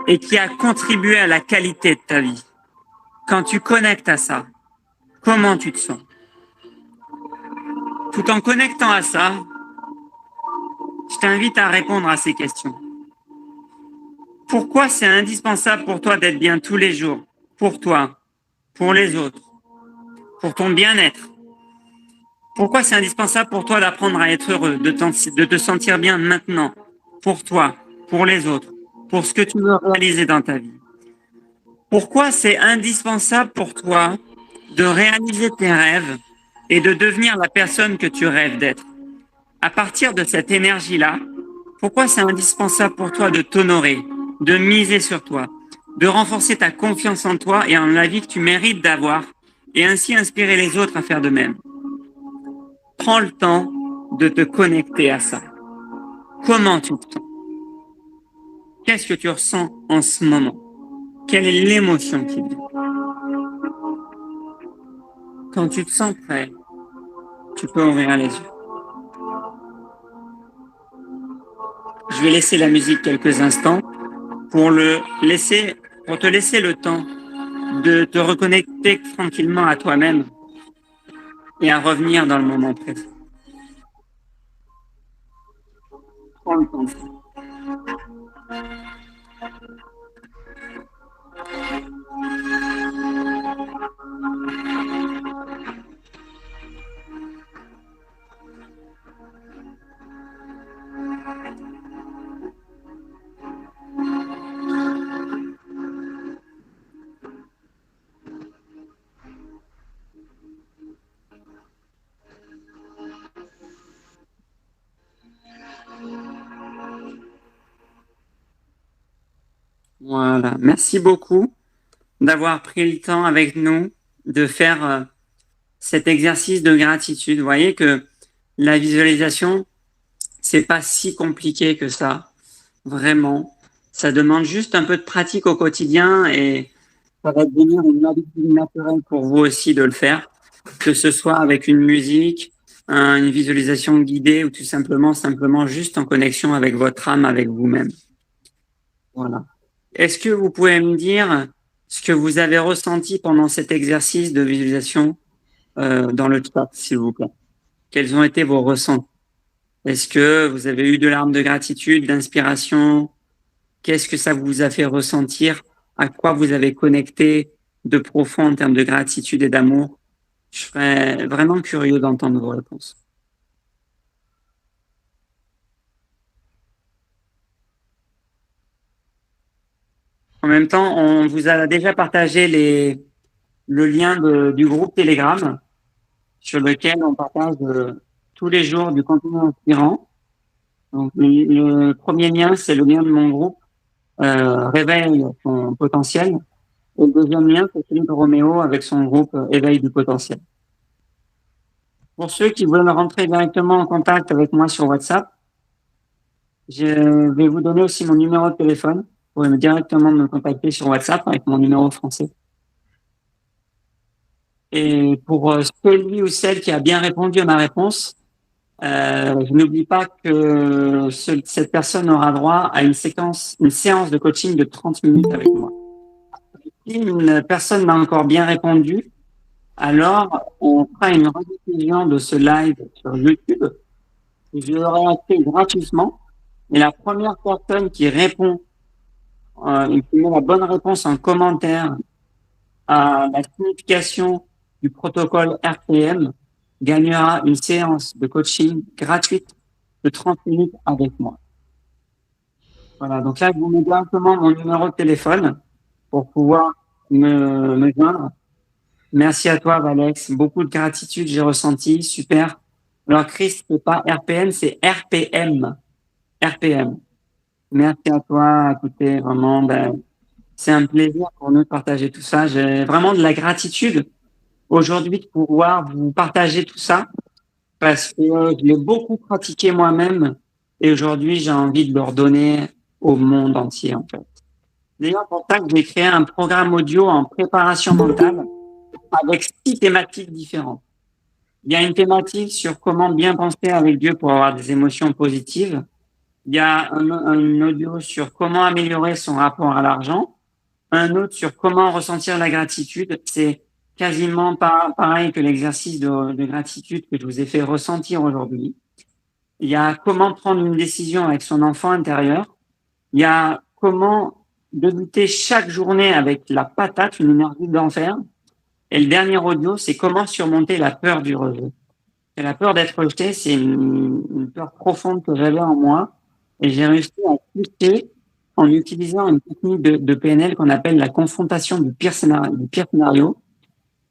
Et qui a contribué à la qualité de ta vie. Quand tu connectes à ça, comment tu te sens? Tout en connectant à ça, je t'invite à répondre à ces questions. Pourquoi c'est indispensable pour toi d'être bien tous les jours? Pour toi, pour les autres, pour ton bien-être. Pourquoi c'est indispensable pour toi d'apprendre à être heureux, de te sentir bien maintenant? Pour toi, pour les autres, pour ce que tu veux réaliser dans ta vie. Pourquoi c'est indispensable pour toi de réaliser tes rêves et de devenir la personne que tu rêves d'être? À partir de cette énergie-là, pourquoi c'est indispensable pour toi de t'honorer, de miser sur toi, de renforcer ta confiance en toi et en la vie que tu mérites d'avoir et ainsi inspirer les autres à faire de même? Prends le temps de te connecter à ça. Comment tu te sens? Qu'est-ce que tu ressens en ce moment? Quelle est l'émotion qui vient? Quand tu te sens prêt, tu peux ouvrir les yeux. Je vais laisser la musique quelques instants pour te laisser le temps de te reconnecter tranquillement à toi-même et à revenir dans le moment présent. Prends le temps. Voilà, merci beaucoup d'avoir pris le temps avec nous de faire cet exercice de gratitude. Vous voyez que la visualisation, c'est pas si compliqué que ça, vraiment. Ça demande juste un peu de pratique au quotidien et ça va devenir une habitude naturelle pour vous aussi de le faire. que ce soit avec une musique, une visualisation guidée ou tout simplement juste en connexion avec votre âme, avec vous-même. Voilà. Est-ce que vous pouvez me dire ce que vous avez ressenti pendant cet exercice de visualisation dans le chat, s'il vous plaît? Quels ont été vos ressentis? Est-ce que vous avez eu de larmes de gratitude, d'inspiration? Qu'est-ce que ça vous a fait ressentir? À quoi vous avez connecté de profond en termes de gratitude et d'amour? Je serais vraiment curieux d'entendre vos réponses. En même temps, on vous a déjà partagé le lien du groupe Telegram sur lequel on partage tous les jours du contenu inspirant. Donc, le premier lien, c'est le lien de mon groupe Réveille ton potentiel. Et le deuxième lien, c'est celui de Roméo avec son groupe Éveil du potentiel. Pour ceux qui veulent rentrer directement en contact avec moi sur WhatsApp, je vais vous donner aussi mon numéro de téléphone. Vous pouvez directement me contacter sur WhatsApp avec mon numéro français. Et pour celui ou celle qui a bien répondu à ma réponse, je n'oublie pas que cette personne aura droit à une séance de coaching de 30 minutes avec moi. Si une personne m'a encore bien répondu, alors on fera une rediffusion de ce live sur YouTube. Je l'aurai accès gratuitement. Et la première personne qui répond, qui met la bonne réponse en commentaire à la signification du protocole RPM, gagnera une séance de coaching gratuite de 30 minutes avec moi. Voilà, donc là, je vous mets directement mon numéro de téléphone pour pouvoir me joindre. Merci à toi, Alex. Beaucoup de gratitude, j'ai ressenti. Super. Alors, Chris, c'est pas RPM, c'est RPM. RPM. Merci à toi. Écoutez, vraiment, c'est un plaisir pour nous de partager tout ça. J'ai vraiment de la gratitude aujourd'hui de pouvoir vous partager tout ça parce que je l'ai beaucoup pratiqué moi-même et aujourd'hui, j'ai envie de le redonner au monde entier, en fait. D'ailleurs, pour ça que j'ai créé un programme audio en préparation mentale avec 6 thématiques différentes. Il y a une thématique sur comment bien penser avec Dieu pour avoir des émotions positives. Il y a un audio sur comment améliorer son rapport à l'argent. Un autre sur comment ressentir la gratitude. C'est quasiment pareil que l'exercice de gratitude que je vous ai fait ressentir aujourd'hui. Il y a comment prendre une décision avec son enfant intérieur. Il y a comment débuter chaque journée avec la patate, une énergie d'enfer. Et le dernier audio, c'est comment surmonter la peur du rejet. Et la peur d'être rejeté, c'est une peur profonde que j'avais en moi. Et j'ai réussi à lutter en utilisant une technique de PNL qu'on appelle la confrontation du pire scénario.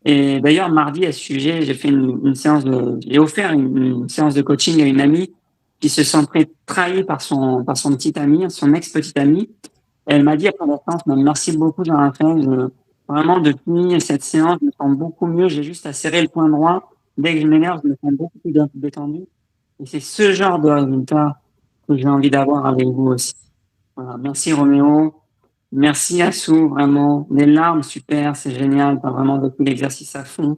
Et d'ailleurs, mardi, à ce sujet, j'ai fait j'ai offert une séance de coaching à une amie qui se sentait trahie par son petit ami, son ex-petit ami. Et elle m'a dit après la séance, merci beaucoup, Jean-Raphaël. Vraiment, depuis cette séance, je me sens beaucoup mieux. J'ai juste à serrer le point droit. Dès que je m'énerve, je me sens beaucoup plus détendu. Et c'est ce genre de résultat que j'ai envie d'avoir avec vous aussi. Voilà. Merci, Roméo. Merci, Assou. Vraiment, des larmes, super, c'est génial. T'as vraiment vécu l'exercice à fond.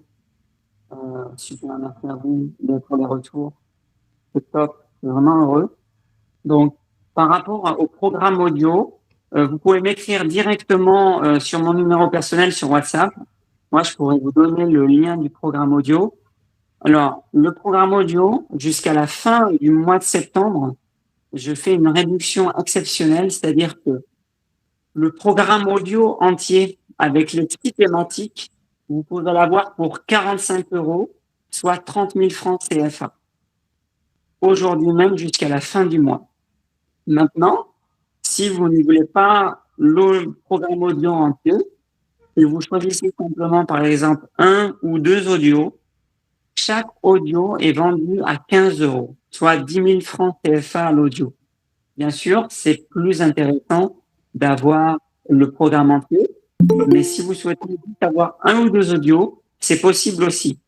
Super, merci à vous pour les retours. C'est top. Je suis vraiment heureux. Donc, par rapport au programme audio, vous pouvez m'écrire directement sur mon numéro personnel sur WhatsApp. Moi, je pourrais vous donner le lien du programme audio. Alors, le programme audio, jusqu'à la fin du mois de septembre, je fais une réduction exceptionnelle, c'est-à-dire que le programme audio entier avec les 6 thématiques, vous pouvez l'avoir pour 45 €, soit 30 000 francs CFA. Aujourd'hui même jusqu'à la fin du mois. Maintenant, si vous ne voulez pas le programme audio entier, et vous choisissez simplement, par exemple, 1 ou 2 audios, chaque audio est vendu à 15 €, soit 10 000 francs CFA à l'audio. Bien sûr, c'est plus intéressant d'avoir le programme entier, mais si vous souhaitez avoir 1 ou 2 audios, c'est possible aussi.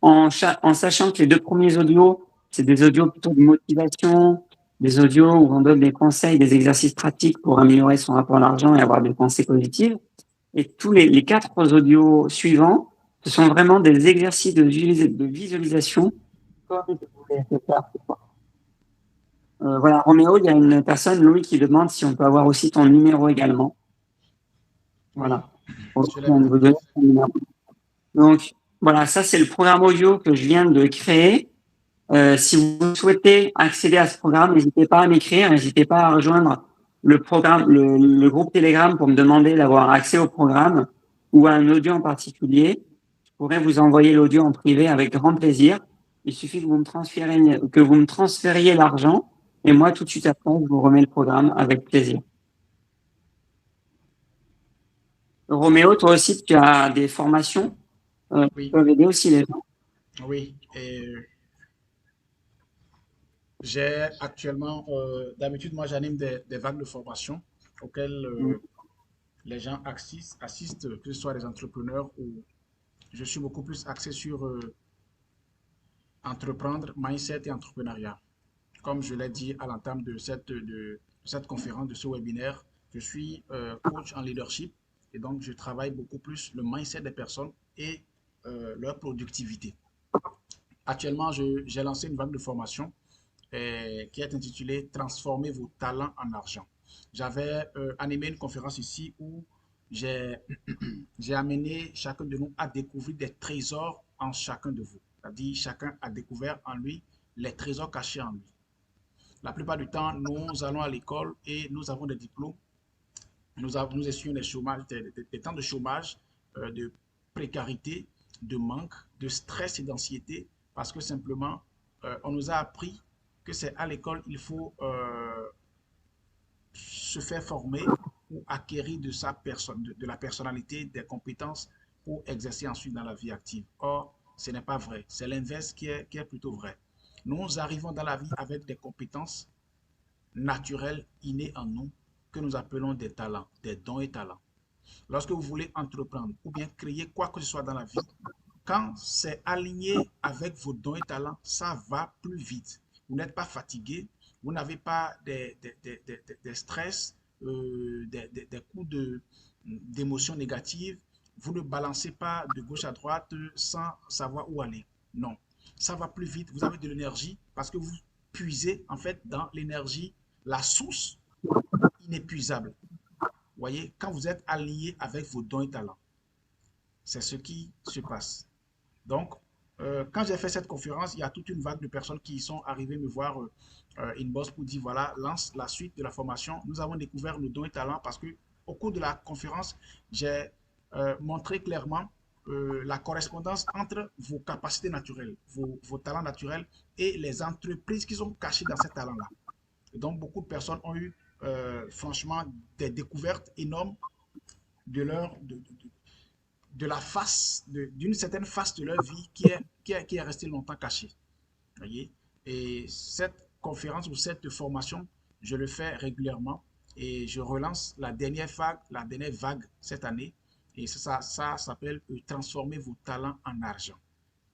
En sachant que les 2 premiers audios, c'est des audios plutôt de motivation, des audios où on donne des conseils, des exercices pratiques pour améliorer son rapport à l'argent et avoir des pensées positives. Et tous les 4 audios suivants, Ce sont vraiment des exercices de visualisation comme je voulais le faire ce soir. Voilà, Roméo, il y a une personne, Louis, qui demande si on peut avoir aussi ton numéro également. Voilà. Donc, voilà, ça, c'est le programme audio que je viens de créer. Si vous souhaitez accéder à ce programme, n'hésitez pas à m'écrire, n'hésitez pas à rejoindre le programme, le groupe Telegram pour me demander d'avoir accès au programme ou à un audio en particulier. Je pourrais vous envoyer l'audio en privé avec grand plaisir. Il suffit que vous me transfériez l'argent et moi, tout de suite après, je vous remets le programme avec plaisir. Roméo, toi aussi, tu as des formations qui peuvent aider aussi les gens. Oui, j'ai actuellement, d'habitude, moi j'anime des vagues de formation auxquelles les gens assistent, que ce soit les entrepreneurs ou je suis beaucoup plus axé sur entreprendre, mindset et entrepreneuriat. Comme je l'ai dit à l'entame de cette conférence, de ce webinaire, je suis coach en leadership et donc je travaille beaucoup plus le mindset des personnes et leur productivité. Actuellement, j'ai lancé une vague de formation qui est intitulée Transformer vos talents en argent. J'avais animé une conférence ici où j'ai amené chacun de nous à découvrir des trésors en chacun de vous. C'est-à-dire, chacun a découvert en lui les trésors cachés en lui. La plupart du temps, nous allons à l'école et nous avons des diplômes. Nous essuyons des temps de chômage, de précarité, de manque, de stress et d'anxiété parce que simplement, on nous a appris que c'est à l'école il faut se faire former ou acquérir de sa personne, de la personnalité, des compétences pour exercer ensuite dans la vie active. Or, ce n'est pas vrai. C'est l'inverse qui est plutôt vrai. Nous arrivons dans la vie avec des compétences naturelles, innées en nous, que nous appelons des talents, des dons et talents. Lorsque vous voulez entreprendre ou bien créer quoi que ce soit dans la vie, quand c'est aligné avec vos dons et talents, ça va plus vite. Vous n'êtes pas fatigué, vous n'avez pas des stress, des coups d'émotions négatives, vous ne balancez pas de gauche à droite sans savoir où aller. Non, ça va plus vite, vous avez de l'énergie parce que vous puisez en fait dans l'énergie, la source inépuisable. Vous voyez, quand vous êtes aligné avec vos dons et talents, c'est ce qui se passe. Donc, quand j'ai fait cette conférence, il y a toute une vague de personnes qui sont arrivées me voir inbox pour dire voilà, lance la suite de la formation. Nous avons découvert nos dons et talents parce que au cours de la conférence, j'ai montré clairement la correspondance entre vos capacités naturelles, vos talents naturels et les entreprises qui sont cachées dans ces talents-là. Et donc, beaucoup de personnes ont eu franchement des découvertes énormes de la face, d'une certaine face de leur vie qui est restée longtemps cachée. Voyez? Et cette conférence ou cette formation, je le fais régulièrement et je relance la dernière vague cette année. Et ça s'appelle transformer vos talents en argent.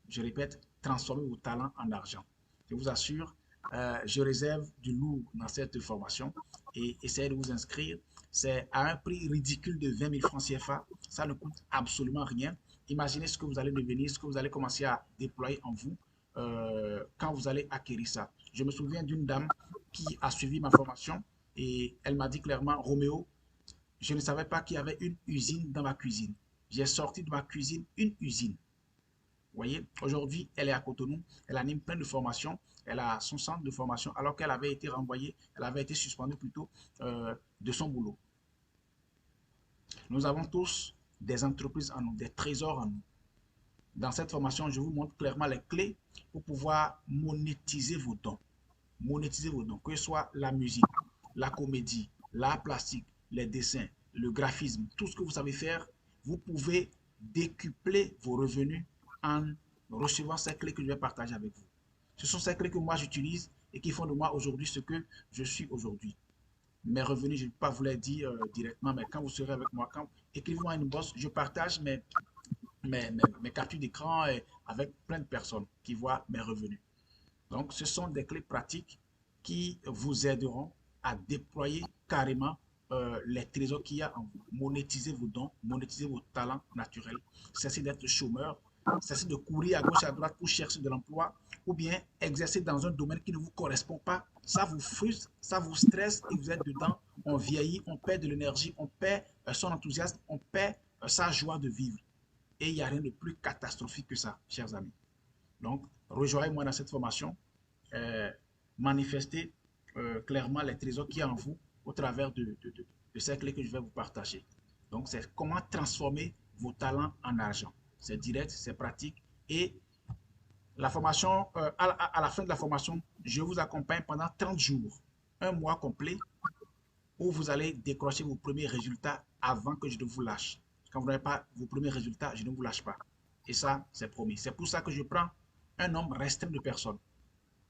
Je répète, transformer vos talents en argent. Je vous assure, je réserve du lourd dans cette formation et essayez de vous inscrire. C'est à un prix ridicule de 20 000 francs CFA. Ça ne coûte absolument rien. Imaginez ce que vous allez devenir, ce que vous allez commencer à déployer en vous quand vous allez acquérir ça. Je me souviens d'une dame qui a suivi ma formation et elle m'a dit clairement, Roméo, je ne savais pas qu'il y avait une usine dans ma cuisine. J'ai sorti de ma cuisine une usine. Vous voyez, aujourd'hui, elle est à Cotonou, elle anime plein de formations, elle a son centre de formation alors qu'elle avait été renvoyée, elle avait été suspendue plutôt de son boulot. Nous avons tous des entreprises en nous, des trésors en nous. Dans cette formation, je vous montre clairement les clés pour pouvoir monétiser vos dons. Monétiser vos dons, que ce soit la musique, la comédie, l'art plastique, les dessins, le graphisme, tout ce que vous savez faire, vous pouvez décupler vos revenus en recevant ces clés que je vais partager avec vous. Ce sont ces clés que moi j'utilise et qui font de moi aujourd'hui ce que je suis aujourd'hui. Mes revenus, je ne peux pas vous les dire directement, mais quand vous serez avec moi, écrivez-moi une bosse, je partage mes captures d'écran avec plein de personnes qui voient mes revenus. Donc, ce sont des clés pratiques qui vous aideront à déployer carrément les trésors qu'il y a en vous. Monétisez vos dons, monétisez vos talents naturels. Cessez d'être chômeur, cessez de courir à gauche et à droite pour chercher de l'emploi ou bien exercer dans un domaine qui ne vous correspond pas. Ça vous frustre, ça vous stresse et vous êtes dedans. On vieillit, on perd de l'énergie, on perd son enthousiasme, on perd sa joie de vivre. Et il n'y a rien de plus catastrophique que ça, chers amis. Donc, rejoignez-moi dans cette formation. Manifestez clairement les trésors qu'il y a en vous au travers de ces clés que je vais vous partager. Donc, c'est comment transformer vos talents en argent. C'est direct, c'est pratique. Et la formation, à la fin de la formation, je vous accompagne pendant 30 jours, un mois complet, où vous allez décrocher vos premiers résultats avant que je ne vous lâche. Quand vous n'avez pas vos premiers résultats, je ne vous lâche pas. Et ça, c'est promis. C'est pour ça que je prends un nombre restreint de personnes.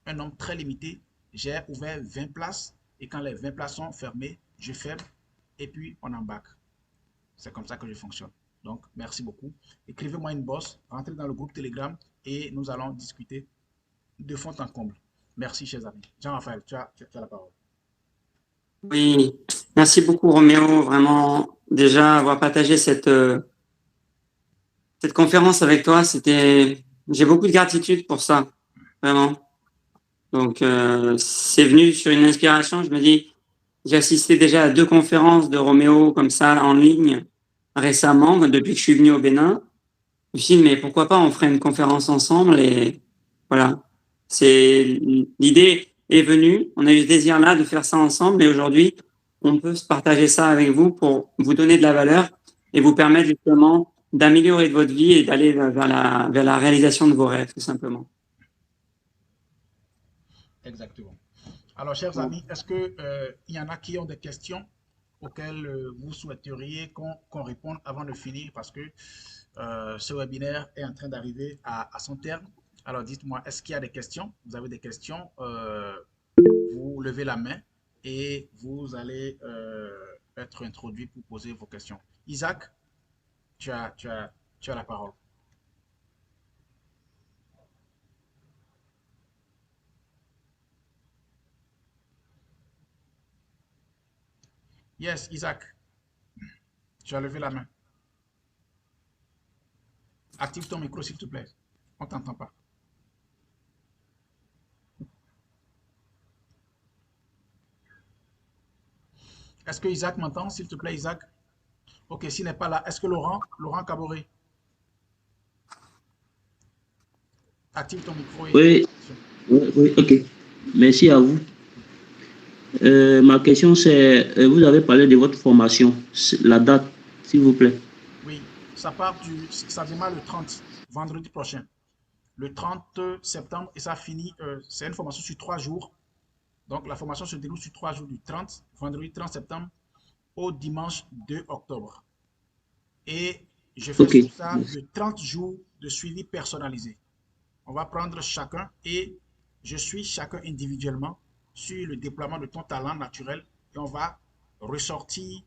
Un nombre très limité. J'ai ouvert 20 places et quand les 20 places sont fermées, je ferme et puis on embarque. C'est comme ça que je fonctionne. Donc, merci beaucoup. Écrivez-moi une bosse, rentrez dans le groupe Telegram et nous allons discuter de fond en comble. Merci, chers amis. Jean-Raphaël, tu as la parole. Oui, merci beaucoup Roméo, vraiment déjà avoir partagé cette conférence avec toi, j'ai beaucoup de gratitude pour ça, vraiment. Donc c'est venu sur une inspiration, je me dis, j'ai assisté déjà à 2 conférences de Roméo comme ça en ligne récemment, depuis que je suis venu au Bénin. Je me suis dit, mais pourquoi pas on ferait une conférence ensemble et voilà, l'idée est venue, on a eu ce désir-là de faire ça ensemble et aujourd'hui, on peut se partager ça avec vous pour vous donner de la valeur et vous permettre justement d'améliorer votre vie et d'aller vers la réalisation de vos rêves, tout simplement. Exactement. Alors, chers amis, est-ce qu'il y en a qui ont des questions auxquelles vous souhaiteriez qu'on réponde avant de finir parce que ce webinaire est en train d'arriver à son terme. Alors, dites-moi, est-ce qu'il y a des questions? Vous avez des questions? Vous levez la main et vous allez être introduit pour poser vos questions. Isaac, tu as la parole. Yes, Isaac, tu as levé la main. Active ton micro, s'il te plaît. On ne t'entend pas. Est-ce que Isaac m'entend, s'il te plaît, Isaac? Ok, s'il n'est pas là, est-ce que Laurent Caboret? Active ton micro. Oui, ok. Merci à vous. Ma question, c'est, vous avez parlé de votre formation, la date, s'il vous plaît. Oui, ça démarre le 30, vendredi prochain. Le 30 septembre et ça finit, c'est une formation sur 3 jours. Donc, la formation se déroule sur 3 jours du 30, vendredi 30 septembre au dimanche 2 octobre. Et je fais ça de 30 jours de suivi personnalisé. On va prendre chacun et je suis chacun individuellement sur le déploiement de ton talent naturel et on va ressortir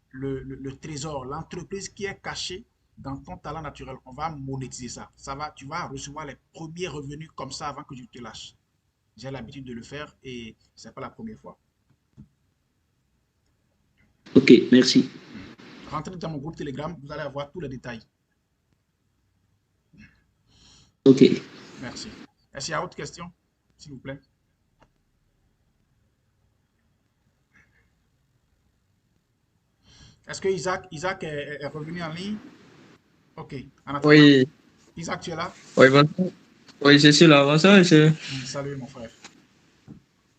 le trésor, l'entreprise qui est cachée dans ton talent naturel. On va monétiser ça. Tu vas recevoir les premiers revenus comme ça avant que je te lâche. J'ai l'habitude de le faire et ce n'est pas la première fois. Ok, merci. Rentrez dans mon groupe Telegram, vous allez avoir tous les détails. Ok. Merci. Est-ce qu'il y a autre question, s'il vous plaît? Est-ce que Isaac est revenu en ligne? Ok. Oui. Isaac, tu es là? Oui, bonsoir. Oui, je suis là. Bonsoir, monsieur. Salut, mon frère.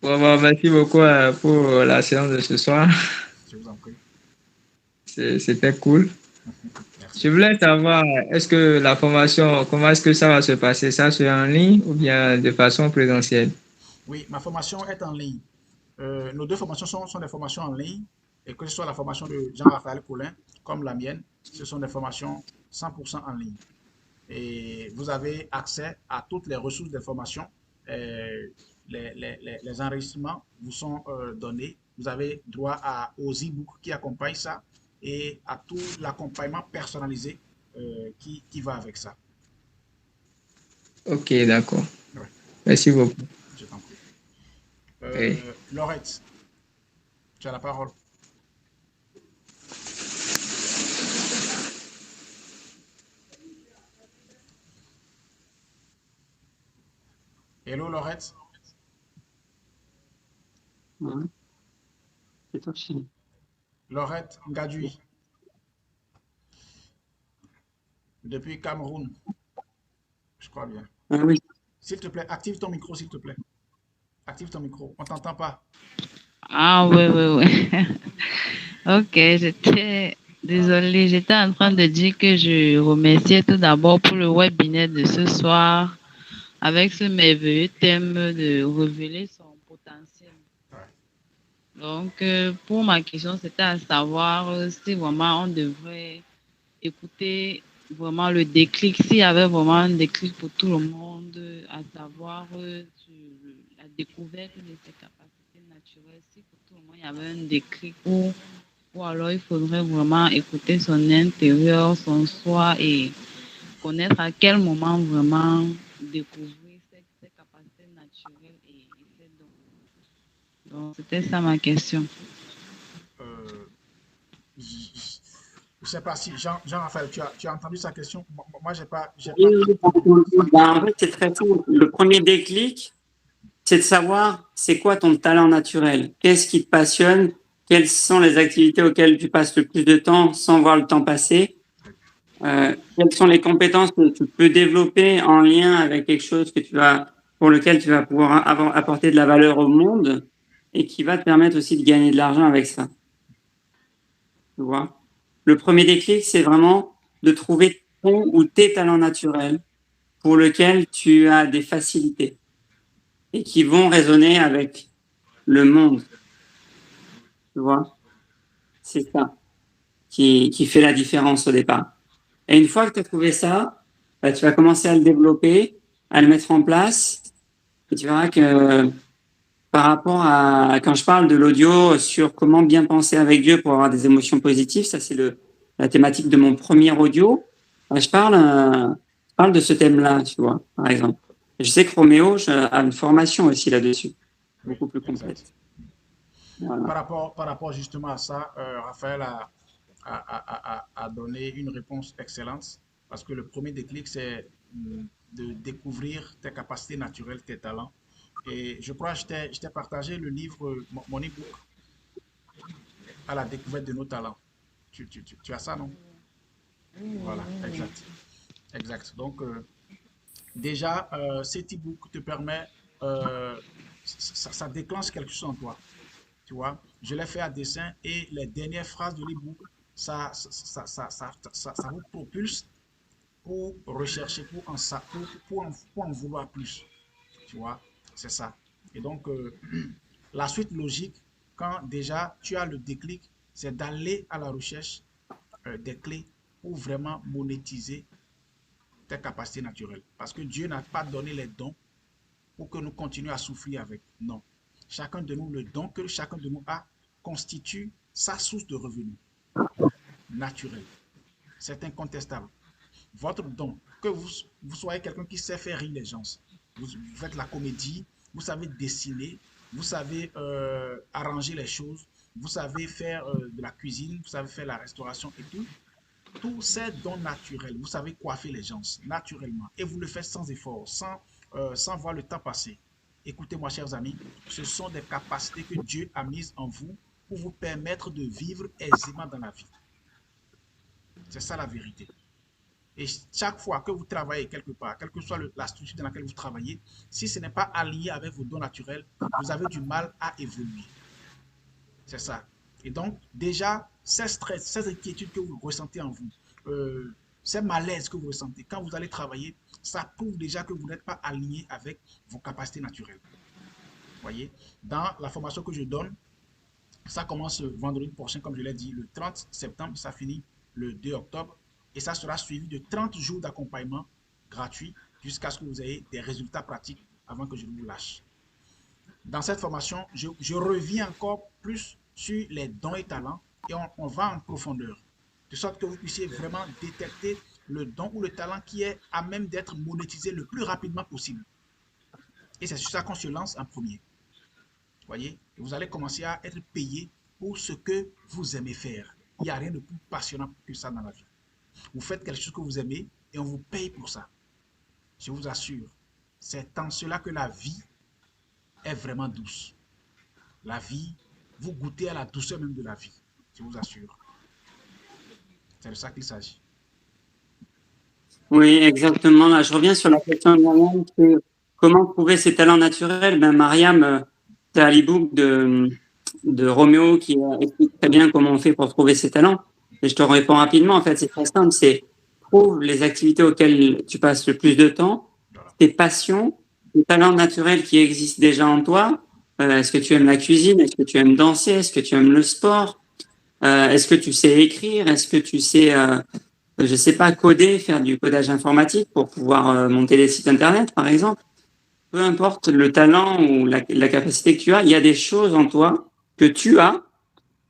Bon, merci beaucoup pour la séance de ce soir. Je vous en prie. C'était cool. Je voulais savoir, est-ce que la formation, comment est-ce que ça va se passer? Ça, c'est en ligne ou bien de façon présentielle? Oui, ma formation est en ligne. Nos 2 formations sont des formations en ligne. Et que ce soit la formation de Jean-Raphaël Collin comme la mienne, ce sont des formations 100% en ligne. Et vous avez accès à toutes les ressources des formations. Les enregistrements vous sont donnés. Vous avez droit aux e-books qui accompagnent ça et à tout l'accompagnement personnalisé qui va avec ça. Ok, d'accord. Ouais. Merci beaucoup. Je t'en prie. Laurette, tu as la parole. Hello, Laurette. Ouais. C'est toi, Chine. Laurette Ngadui, depuis Cameroun, je crois bien. Ah oui. S'il te plaît, active ton micro, s'il te plaît. Active ton micro. On t'entend pas. Ah, oui, oui, oui. Ok, j'étais désolée, j'étais en train de dire que je remerciais tout d'abord pour le webinaire de ce soir avec ce merveilleux thème de révéler son potentiel. Donc, pour ma question, c'était à savoir si vraiment on devrait écouter vraiment le déclic, s'il y avait vraiment un déclic pour tout le monde, à savoir sur la découverte de ses capacités naturelles, si pour tout le monde il y avait un déclic ou alors il faudrait vraiment écouter son intérieur, son soi et connaître à quel moment vraiment découvrir ses capacités naturelles et ses dons. Donc, c'était ça ma question. Euh, je ne sais pas si Jean-Raphaël, tu as entendu sa question? Moi, j'ai pas. En fait, c'est très simple. Le premier déclic, c'est de savoir c'est quoi ton talent naturel. Qu'est-ce qui te passionne? Quelles sont les activités auxquelles tu passes le plus de temps sans voir le temps passer? Quelles sont les compétences que tu peux développer en lien avec quelque chose pour lequel tu vas pouvoir apporter de la valeur au monde et qui va te permettre aussi de gagner de l'argent avec ça. Tu vois? Le premier déclic, c'est vraiment de trouver ton ou tes talents naturels pour lesquels tu as des facilités et qui vont résonner avec le monde. Tu vois? C'est ça qui fait la différence au départ. Et une fois que tu as trouvé ça, bah, tu vas commencer à le développer, à le mettre en place. Et tu verras que par rapport à quand je parle de l'audio sur comment bien penser avec Dieu pour avoir des émotions positives, ça c'est la thématique de mon premier audio. Bah, je parle de ce thème-là, tu vois, par exemple. Et je sais que Roméo a une formation aussi là-dessus, beaucoup plus complète. Voilà. Par rapport justement à ça, Raphaël a donné une réponse excellente parce que le premier déclic, c'est de découvrir tes capacités naturelles, tes talents. Et je crois que je t'ai partagé le livre, mon e-book, à la découverte de nos talents. Tu as ça, non? Voilà, exact. Exact. Donc, déjà, cet e-book te permet, ça déclenche quelque chose en toi. Tu vois, je l'ai fait à dessin et les dernières phrases de l'e-book, ça vous propulse pour rechercher, pour en vouloir plus. Tu vois, c'est ça. Et donc, la suite logique, quand déjà tu as le déclic, c'est d'aller à la recherche des clés pour vraiment monétiser tes capacités naturelles. Parce que Dieu n'a pas donné les dons pour que nous continuions à souffrir avec. Non. Chacun de nous, le don que chacun de nous a constitue sa source de revenus naturelle. C'est incontestable. Votre don, que vous soyez quelqu'un qui sait faire rire les gens, vous faites la comédie, vous savez dessiner, vous savez arranger les choses, vous savez faire de la cuisine, vous savez faire la restauration et tout. Tous ces dons naturels, vous savez coiffer les gens naturellement et vous le faites sans effort, sans voir le temps passer. Écoutez-moi, chers amis, ce sont des capacités que Dieu a mises en vous pour vous permettre de vivre aisément dans la vie. C'est ça la vérité. Et chaque fois que vous travaillez quelque part, quelle que soit la structure dans laquelle vous travaillez, si ce n'est pas aligné avec vos dons naturels, vous avez du mal à évoluer. C'est ça. Et donc, déjà, ces stress, ces inquiétudes que vous ressentez en vous, ces malaises que vous ressentez, quand vous allez travailler, ça prouve déjà que vous n'êtes pas aligné avec vos capacités naturelles. Vous voyez, dans la formation que je donne, ça commence vendredi prochain, comme je l'ai dit, le 30 septembre, ça finit le 2 octobre. Et ça sera suivi de 30 jours d'accompagnement gratuit jusqu'à ce que vous ayez des résultats pratiques avant que je vous lâche. Dans cette formation, je reviens encore plus sur les dons et talents et on va en profondeur, de sorte que vous puissiez vraiment détecter le don ou le talent qui est à même d'être monétisé le plus rapidement possible. Et c'est sur ça qu'on se lance en premier. Vous voyez, vous allez commencer à être payé pour ce que vous aimez faire. Il n'y a rien de plus passionnant que ça dans la vie. Vous faites quelque chose que vous aimez et on vous paye pour ça. Je vous assure. C'est en cela que la vie est vraiment douce. La vie, vous goûtez à la douceur même de la vie, je vous assure. C'est de ça qu'il s'agit. Oui, exactement. Là, je reviens sur la question de Mariam. Comment trouver ses talents naturels? Ben, Mariam, tu as l'e-book de Roméo qui explique très bien comment on fait pour trouver ses talents. Et je te réponds rapidement. En fait, c'est très simple. C'est trouve les activités auxquelles tu passes le plus de temps, tes passions, tes talents naturels qui existent déjà en toi. Est-ce que tu aimes la cuisine? Est-ce que tu aimes danser? Est-ce que tu aimes le sport? Est-ce que tu sais écrire? Est-ce que tu sais, je sais pas, coder, faire du codage informatique pour pouvoir monter des sites internet, par exemple? Peu importe le talent ou la capacité que tu as, il y a des choses en toi que tu as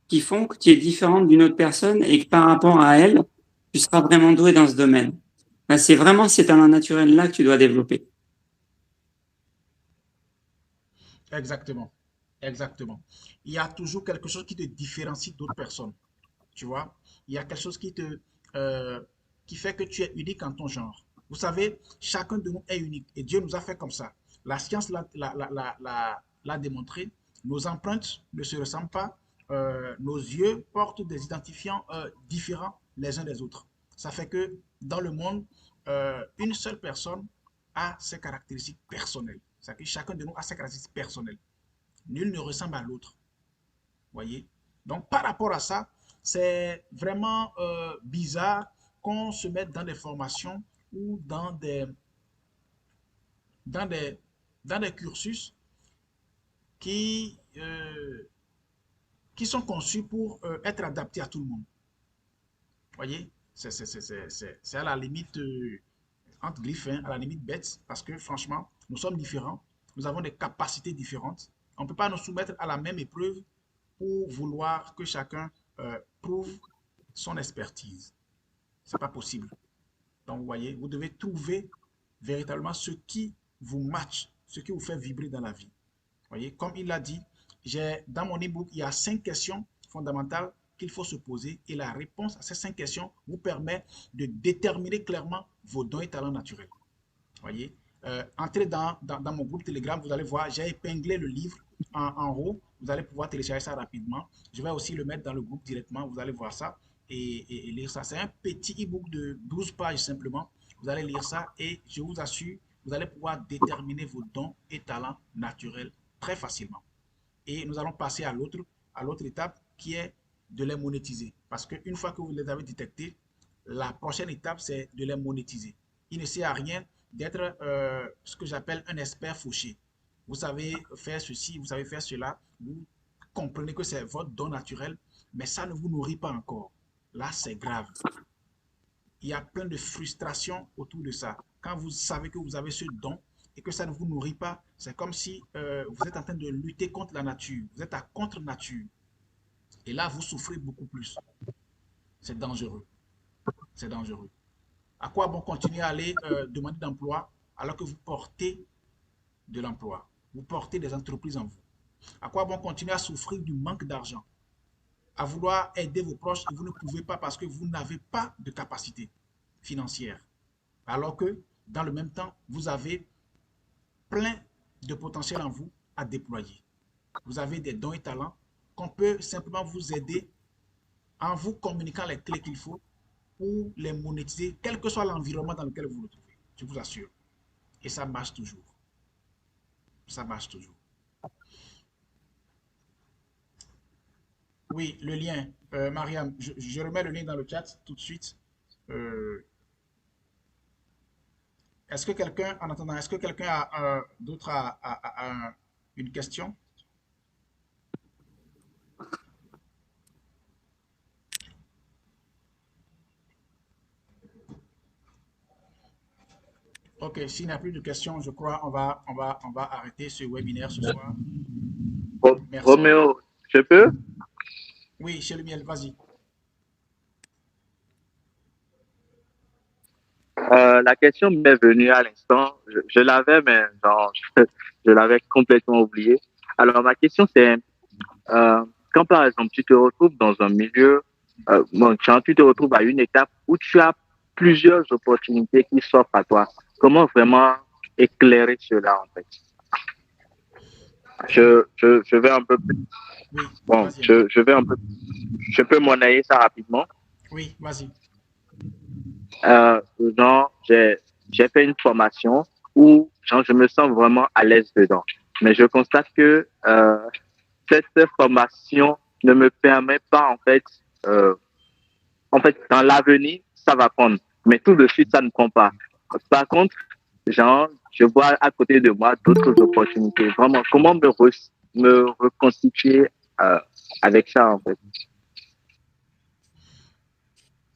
qui font que tu es différente d'une autre personne et que par rapport à elle, tu seras vraiment doué dans ce domaine. Ben, c'est vraiment ces talents naturels-là que tu dois développer. Exactement. Exactement. Il y a toujours quelque chose qui te différencie d'autres personnes. Tu vois? Il y a quelque chose qui fait que tu es unique en ton genre. Vous savez, chacun de nous est unique et Dieu nous a fait comme ça. La science l'a démontré. Nos empreintes ne se ressemblent pas. Nos yeux portent des identifiants différents les uns des autres. Ça fait que dans le monde, une seule personne a ses caractéristiques personnelles. C'est-à-dire que chacun de nous a ses caractéristiques personnelles. Nul ne ressemble à l'autre. Voyez? Donc, par rapport à ça, c'est vraiment bizarre qu'on se mette dans des formations ou dans des cursus qui sont conçus pour être adaptés à tout le monde. Voyez? C'est à la limite, entre griffes, à la limite bête, parce que franchement, nous sommes différents, nous avons des capacités différentes. On ne peut pas nous soumettre à la même épreuve pour vouloir que chacun prouve son expertise. Ce n'est pas possible. Donc, vous voyez, vous devez trouver véritablement ce qui vous match, ce qui vous fait vibrer dans la vie. Vous voyez, comme il l'a dit, dans mon e-book, il y a 5 questions fondamentales qu'il faut se poser et la réponse à ces 5 questions vous permet de déterminer clairement vos dons et talents naturels. Vous voyez, entrez dans mon groupe Telegram, vous allez voir, j'ai épinglé le livre en haut, vous allez pouvoir télécharger ça rapidement. Je vais aussi le mettre dans le groupe directement, vous allez voir ça et lire ça. C'est un petit e-book de 12 pages simplement. Vous allez lire ça et je vous assure, vous allez pouvoir déterminer vos dons et talents naturels très facilement. Et nous allons passer à l'autre étape qui est de les monétiser. Parce qu'une fois que vous les avez détectés, la prochaine étape, c'est de les monétiser. Il ne sert à rien d'être ce que j'appelle un expert fauché. Vous savez faire ceci, vous savez faire cela, vous comprenez que c'est votre don naturel, mais ça ne vous nourrit pas encore. Là, c'est grave. Il y a plein de frustration autour de ça. Quand vous savez que vous avez ce don et que ça ne vous nourrit pas, c'est comme si vous êtes en train de lutter contre la nature. Vous êtes à contre-nature. Et là, vous souffrez beaucoup plus. C'est dangereux. C'est dangereux. À quoi bon continuer à aller demander d'emploi alors que vous portez de l'emploi? Vous portez des entreprises en vous. À quoi bon continuer à souffrir du manque d'argent? À vouloir aider vos proches et vous ne pouvez pas parce que vous n'avez pas de capacité financière. Alors que, dans le même temps, vous avez plein de potentiel en vous à déployer. Vous avez des dons et talents qu'on peut simplement vous aider en vous communiquant les clés qu'il faut pour les monétiser, quel que soit l'environnement dans lequel vous vous trouvez. Je vous assure. Et ça marche toujours. Ça marche toujours. Oui, le lien. Mariam, je remets le lien dans le chat tout de suite. Est-ce que quelqu'un, en attendant, est-ce que quelqu'un d'autre a une question? Ok, s'il n'y a plus de questions, je crois on va arrêter ce webinaire ce soir. Merci. Roméo, je peux? Oui, chez le miel, vas-y. La question m'est venue à l'instant. Je l'avais, mais genre, je l'avais complètement oublié. Alors, ma question, c'est quand par exemple, tu te retrouves dans un milieu, tu te retrouves à une étape où tu as plusieurs opportunités qui s'offrent à toi. Comment vraiment éclairer cela, en fait. Je vais un peu plus. Oui, Bon, vas-y. je vais un peu. Je peux monnayer ça rapidement. Oui, vas-y. Genre, j'ai fait une formation où genre, je me sens vraiment à l'aise dedans. Mais je constate que cette formation ne me permet pas, en fait, dans l'avenir, ça va prendre. Mais tout de suite, ça ne prend pas. Par contre, genre, je vois à côté de moi d'autres opportunités. Vraiment, comment me reconstituer avec ça, en fait.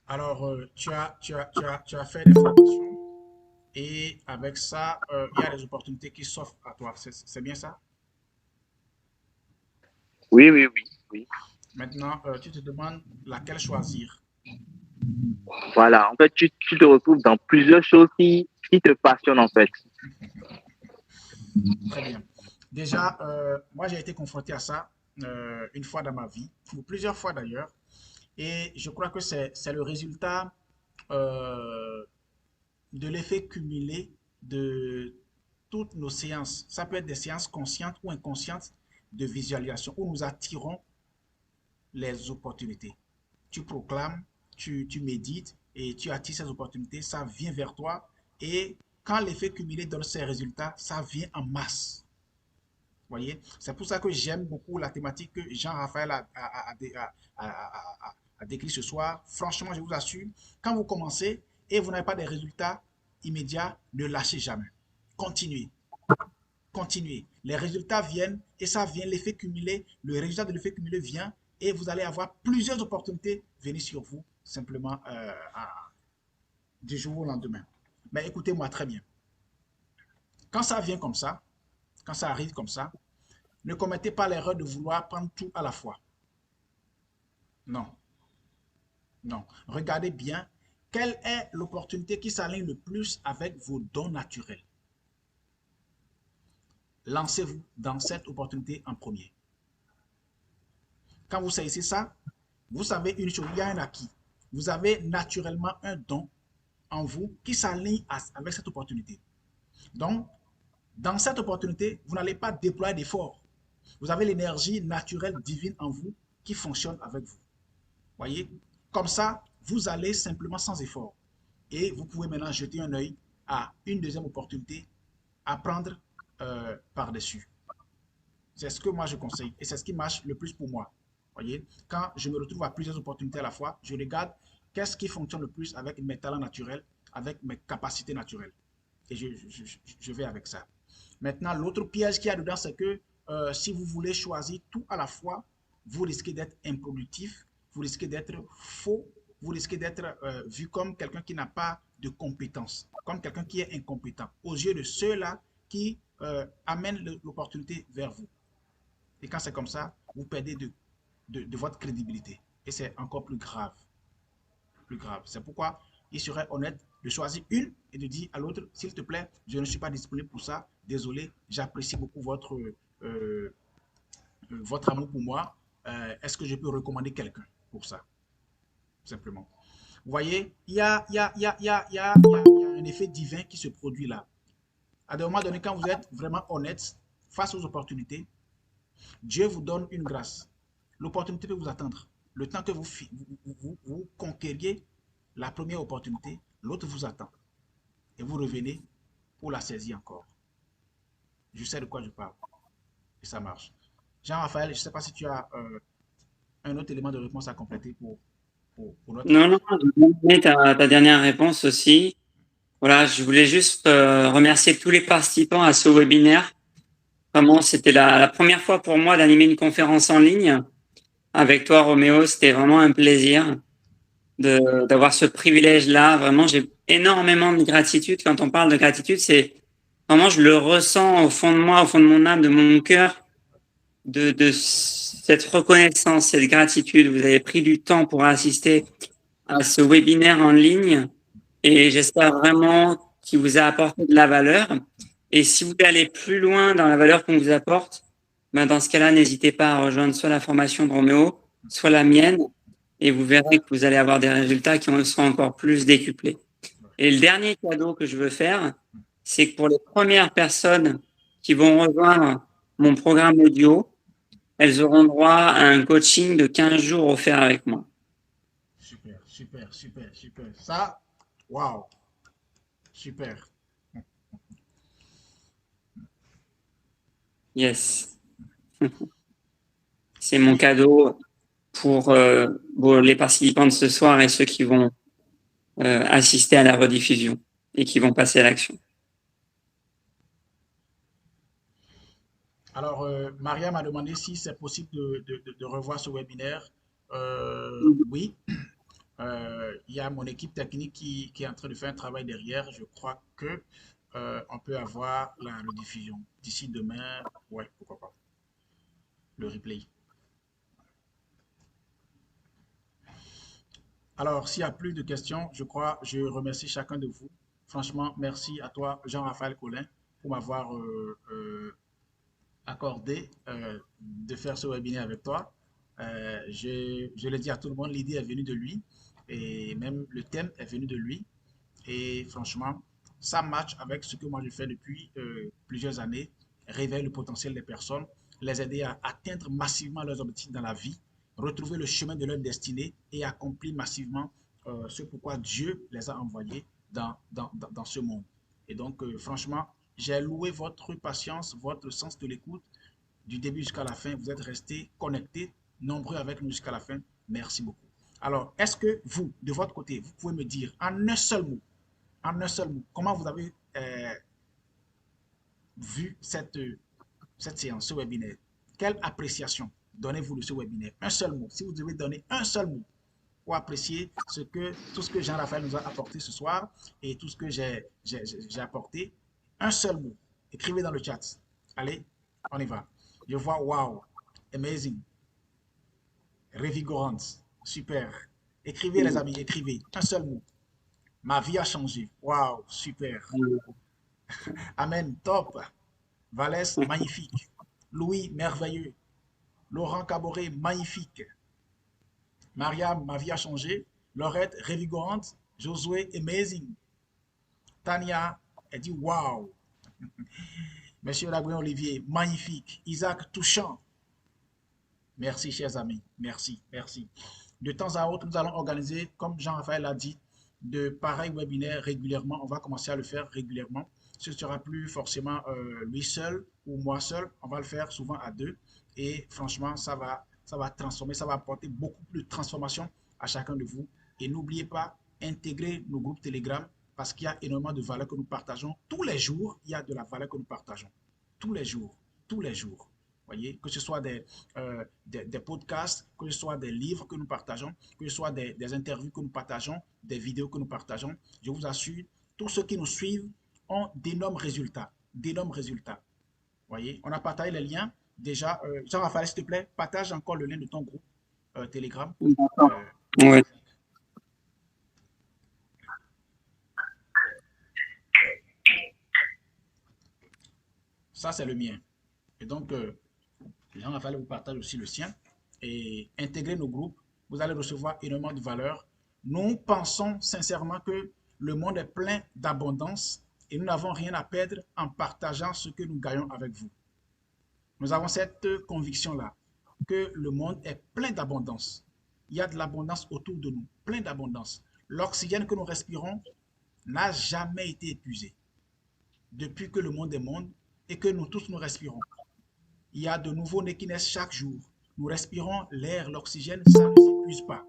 Alors, tu as fait des formations et avec ça, il y a des opportunités qui s'offrent à toi. C'est bien ça? Oui, oui, oui, oui. Maintenant, tu te demandes laquelle choisir. Voilà, en fait, tu te retrouves dans plusieurs choses qui te passionnent, en fait. Très bien. Déjà, moi, j'ai été confronté à ça une fois dans ma vie, ou plusieurs fois d'ailleurs, et je crois que c'est le résultat euh, de l'effet cumulé de toutes nos séances. Ça peut être des séances conscientes ou inconscientes de visualisation où nous attirons les opportunités. Tu proclames, tu médites et tu attires ces opportunités, ça vient vers toi et quand l'effet cumulé donne ses résultats, ça vient en masse. Vous voyez? C'est pour ça que j'aime beaucoup la thématique que Jean-Raphaël a décrit ce soir. Franchement, je vous assure, quand vous commencez et vous n'avez pas des résultats immédiats, ne lâchez jamais. Continuez. Continuez. Les résultats viennent et ça vient, l'effet cumulé, le résultat de l'effet cumulé vient et vous allez avoir plusieurs opportunités venir sur vous simplement du jour au lendemain. Mais écoutez-moi très bien. Quand ça vient comme ça, quand ça arrive comme ça, ne commettez pas l'erreur de vouloir prendre tout à la fois. Non, non. Regardez bien quelle est l'opportunité qui s'aligne le plus avec vos dons naturels. Lancez-vous dans cette opportunité en premier. Quand vous saisissez ça, vous savez une chose, il y a un acquis. Vous avez naturellement un don en vous qui s'aligne avec cette opportunité. Donc, dans cette opportunité, vous n'allez pas déployer d'efforts. Vous avez l'énergie naturelle divine en vous qui fonctionne avec vous. Voyez? Comme ça, vous allez simplement sans effort. Et vous pouvez maintenant jeter un œil à une deuxième opportunité à prendre par-dessus. C'est ce que moi je conseille et c'est ce qui marche le plus pour moi. Voyez? Quand je me retrouve à plusieurs opportunités à la fois, je regarde qu'est-ce qui fonctionne le plus avec mes talents naturels, avec mes capacités naturelles. Et je vais avec ça. Maintenant, l'autre piège qu'il y a dedans, c'est que si vous voulez choisir tout à la fois, vous risquez d'être improductif, vous risquez d'être faux, vous risquez d'être vu comme quelqu'un qui n'a pas de compétences, comme quelqu'un qui est incompétent, aux yeux de ceux-là qui amènent l'opportunité vers vous. Et quand c'est comme ça, vous perdez de votre crédibilité. Et c'est encore plus grave. Plus grave. C'est pourquoi il serait honnête de choisir une et de dire à l'autre, s'il te plaît, je ne suis pas disponible pour ça. Désolé, j'apprécie beaucoup votre amour pour moi. Est-ce que je peux recommander quelqu'un pour ça? Simplement. Vous voyez, il y a un effet divin qui se produit là. À un moment donné, quand vous êtes vraiment honnête face aux opportunités, Dieu vous donne une grâce. L'opportunité peut vous attendre. Le temps que vous conquériez la première opportunité, l'autre vous attend. Et vous revenez pour la saisir encore. Je sais de quoi je parle. Et ça marche. Jean-Raphaël, je ne sais pas si tu as un autre élément de réponse à compléter pour notre... Non, j'ai ta dernière réponse aussi. Voilà, je voulais juste remercier tous les participants à ce webinaire. Vraiment, c'était la première fois pour moi d'animer une conférence en ligne. Avec toi, Roméo, c'était vraiment un plaisir d'avoir ce privilège-là. Vraiment, j'ai énormément de gratitude. Quand on parle de gratitude, c'est vraiment, je le ressens au fond de moi, au fond de mon âme, de mon cœur, de cette reconnaissance, cette gratitude. Vous avez pris du temps pour assister à ce webinaire en ligne et j'espère vraiment qu'il vous a apporté de la valeur. Et si vous voulez aller plus loin dans la valeur qu'on vous apporte, ben dans ce cas-là, n'hésitez pas à rejoindre soit la formation de Roméo, soit la mienne, et vous verrez que vous allez avoir des résultats qui seront encore plus décuplés. Et le dernier cadeau que je veux faire, c'est que pour les premières personnes qui vont rejoindre mon programme audio, elles auront droit à un coaching de 15 jours offert avec moi. Super, super, super, super. Ça, waouh, super. Yes. C'est mon cadeau pour les participants de ce soir et ceux qui vont assister à la rediffusion et qui vont passer à l'action. Alors, Maria m'a demandé si c'est possible de revoir ce webinaire. Oui. Il y a mon équipe technique qui est en train de faire un travail derrière. Je crois que on peut avoir la rediffusion d'ici demain. Ouais, pourquoi pas. Le replay. Alors, s'il n'y a plus de questions, je remercie chacun de vous. Franchement, merci à toi, Jean-Raphaël Collin, pour m'avoir accordé de faire ce webinaire avec toi. Je le dis à tout le monde, l'idée est venue de lui et même le thème est venu de lui. Et franchement, ça match avec ce que moi je fais depuis plusieurs années, réveiller le potentiel des personnes, les aider à atteindre massivement leurs objectifs dans la vie, retrouver le chemin de leur destinée et accomplir massivement ce pourquoi Dieu les a envoyés dans ce monde. Et donc, franchement, j'ai loué votre patience, votre sens de l'écoute du début jusqu'à la fin. Vous êtes restés connectés, nombreux avec nous jusqu'à la fin. Merci beaucoup. Alors, est-ce que vous, de votre côté, vous pouvez me dire en un seul mot, comment vous avez vu cette séance, ce webinaire? Quelle appréciation donnez-vous de ce webinaire? Un seul mot. Si vous devez donner un seul mot pour apprécier tout ce que Jean-Raphaël nous a apporté ce soir et tout ce que j'ai apporté, un seul mot. Écrivez dans le chat. Allez, on y va. Je vois wow, amazing, revigorante, super. Écrivez les amis, écrivez. Un seul mot. Ma vie a changé. Wow, super. Amen, top. Valès, magnifique. Louis, merveilleux. Laurent Caboret, magnifique. Mariam, ma vie a changé. Laurette, revigorante. Josué, amazing. Tania, elle dit wow. Monsieur Lagouin Olivier, magnifique. Isaac, touchant. Merci, chers amis. Merci, merci. De temps à autre, nous allons organiser, comme Jean-Raphaël l'a dit, de pareils webinaires régulièrement. On va commencer à le faire régulièrement. Ce ne sera plus forcément lui seul ou moi seul. On va le faire souvent à deux. Et franchement, ça va transformer, ça va apporter beaucoup plus de transformation à chacun de vous. Et n'oubliez pas, intégrer nos groupes Telegram parce qu'il y a énormément de valeurs que nous partageons. Tous les jours, il y a de la valeur que nous partageons. Tous les jours. Tous les jours. Voyez, que ce soit des podcasts, que ce soit des livres que nous partageons, que ce soit des interviews que nous partageons, des vidéos que nous partageons, je vous assure, tous ceux qui nous suivent ont d'énormes résultats. D'énormes résultats. Voyez, on a partagé les liens. Déjà, Jean-Raphaël, s'il te plaît, partage encore le lien de ton groupe Telegram. Ouais. Ça, c'est le mien. Et donc, Jean-Raphaël vous partage aussi le sien. Et intégrer nos groupes, vous allez recevoir énormément de valeur. Nous pensons sincèrement que le monde est plein d'abondance et nous n'avons rien à perdre en partageant ce que nous gagnons avec vous. Nous avons cette conviction-là, que le monde est plein d'abondance. Il y a de l'abondance autour de nous, plein d'abondance. L'oxygène que nous respirons n'a jamais été épuisé depuis que le monde est monde et que nous tous nous respirons. Il y a de nouveaux nés qui naissent chaque jour. Nous respirons l'air, l'oxygène, ça ne s'épuise pas.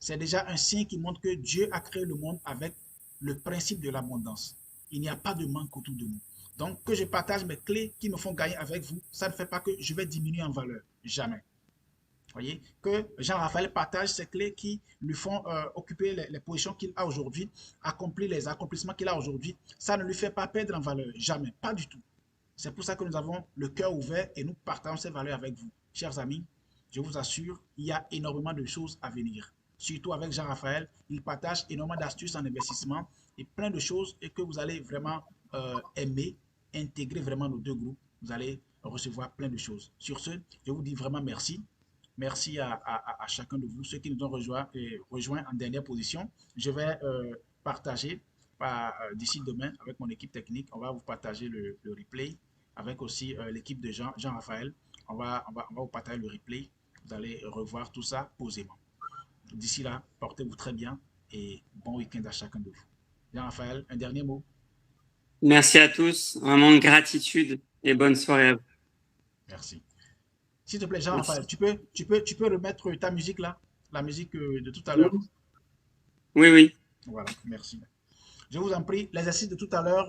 C'est déjà un signe qui montre que Dieu a créé le monde avec le principe de l'abondance. Il n'y a pas de manque autour de nous. Donc, que je partage mes clés qui me font gagner avec vous, ça ne fait pas que je vais diminuer en valeur. Jamais. Voyez, que Jean-Raphaël partage ses clés qui lui font occuper les positions qu'il a aujourd'hui, accomplir les accomplissements qu'il a aujourd'hui, ça ne lui fait pas perdre en valeur. Jamais. Pas du tout. C'est pour ça que nous avons le cœur ouvert et nous partageons ces valeurs avec vous. Chers amis, je vous assure, il y a énormément de choses à venir. Surtout avec Jean-Raphaël, il partage énormément d'astuces en investissement et plein de choses et que vous allez vraiment aimer, intégrer vraiment nos deux groupes. Vous allez recevoir plein de choses. Sur ce, je vous dis vraiment merci. Merci à chacun de vous, ceux qui nous ont rejoints en dernière position. Je vais partager d'ici demain, avec mon équipe technique, on va vous partager le replay avec aussi l'équipe de Jean-Raphaël. On va vous partager le replay. Vous allez revoir tout ça posément. D'ici là, portez-vous très bien et bon week-end à chacun de vous. Jean-Raphaël, un dernier mot. Merci à tous. Vraiment gratitude et bonne soirée à vous. Merci. S'il te plaît, Jean-Raphaël, tu peux remettre ta musique là, la musique de tout à l'heure. Oui, oui. Voilà, merci. Je vous en prie, l'exercice de tout à l'heure,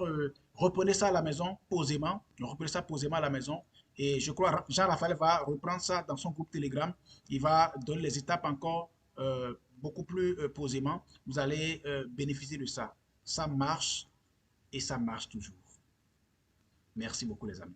reprenez ça à la maison posément. Reprenez ça posément à la maison. Et je crois Jean-Raphaël va reprendre ça dans son groupe Telegram. Il va donner les étapes encore beaucoup plus posément. Vous allez bénéficier de ça. Ça marche et ça marche toujours. Merci beaucoup les amis.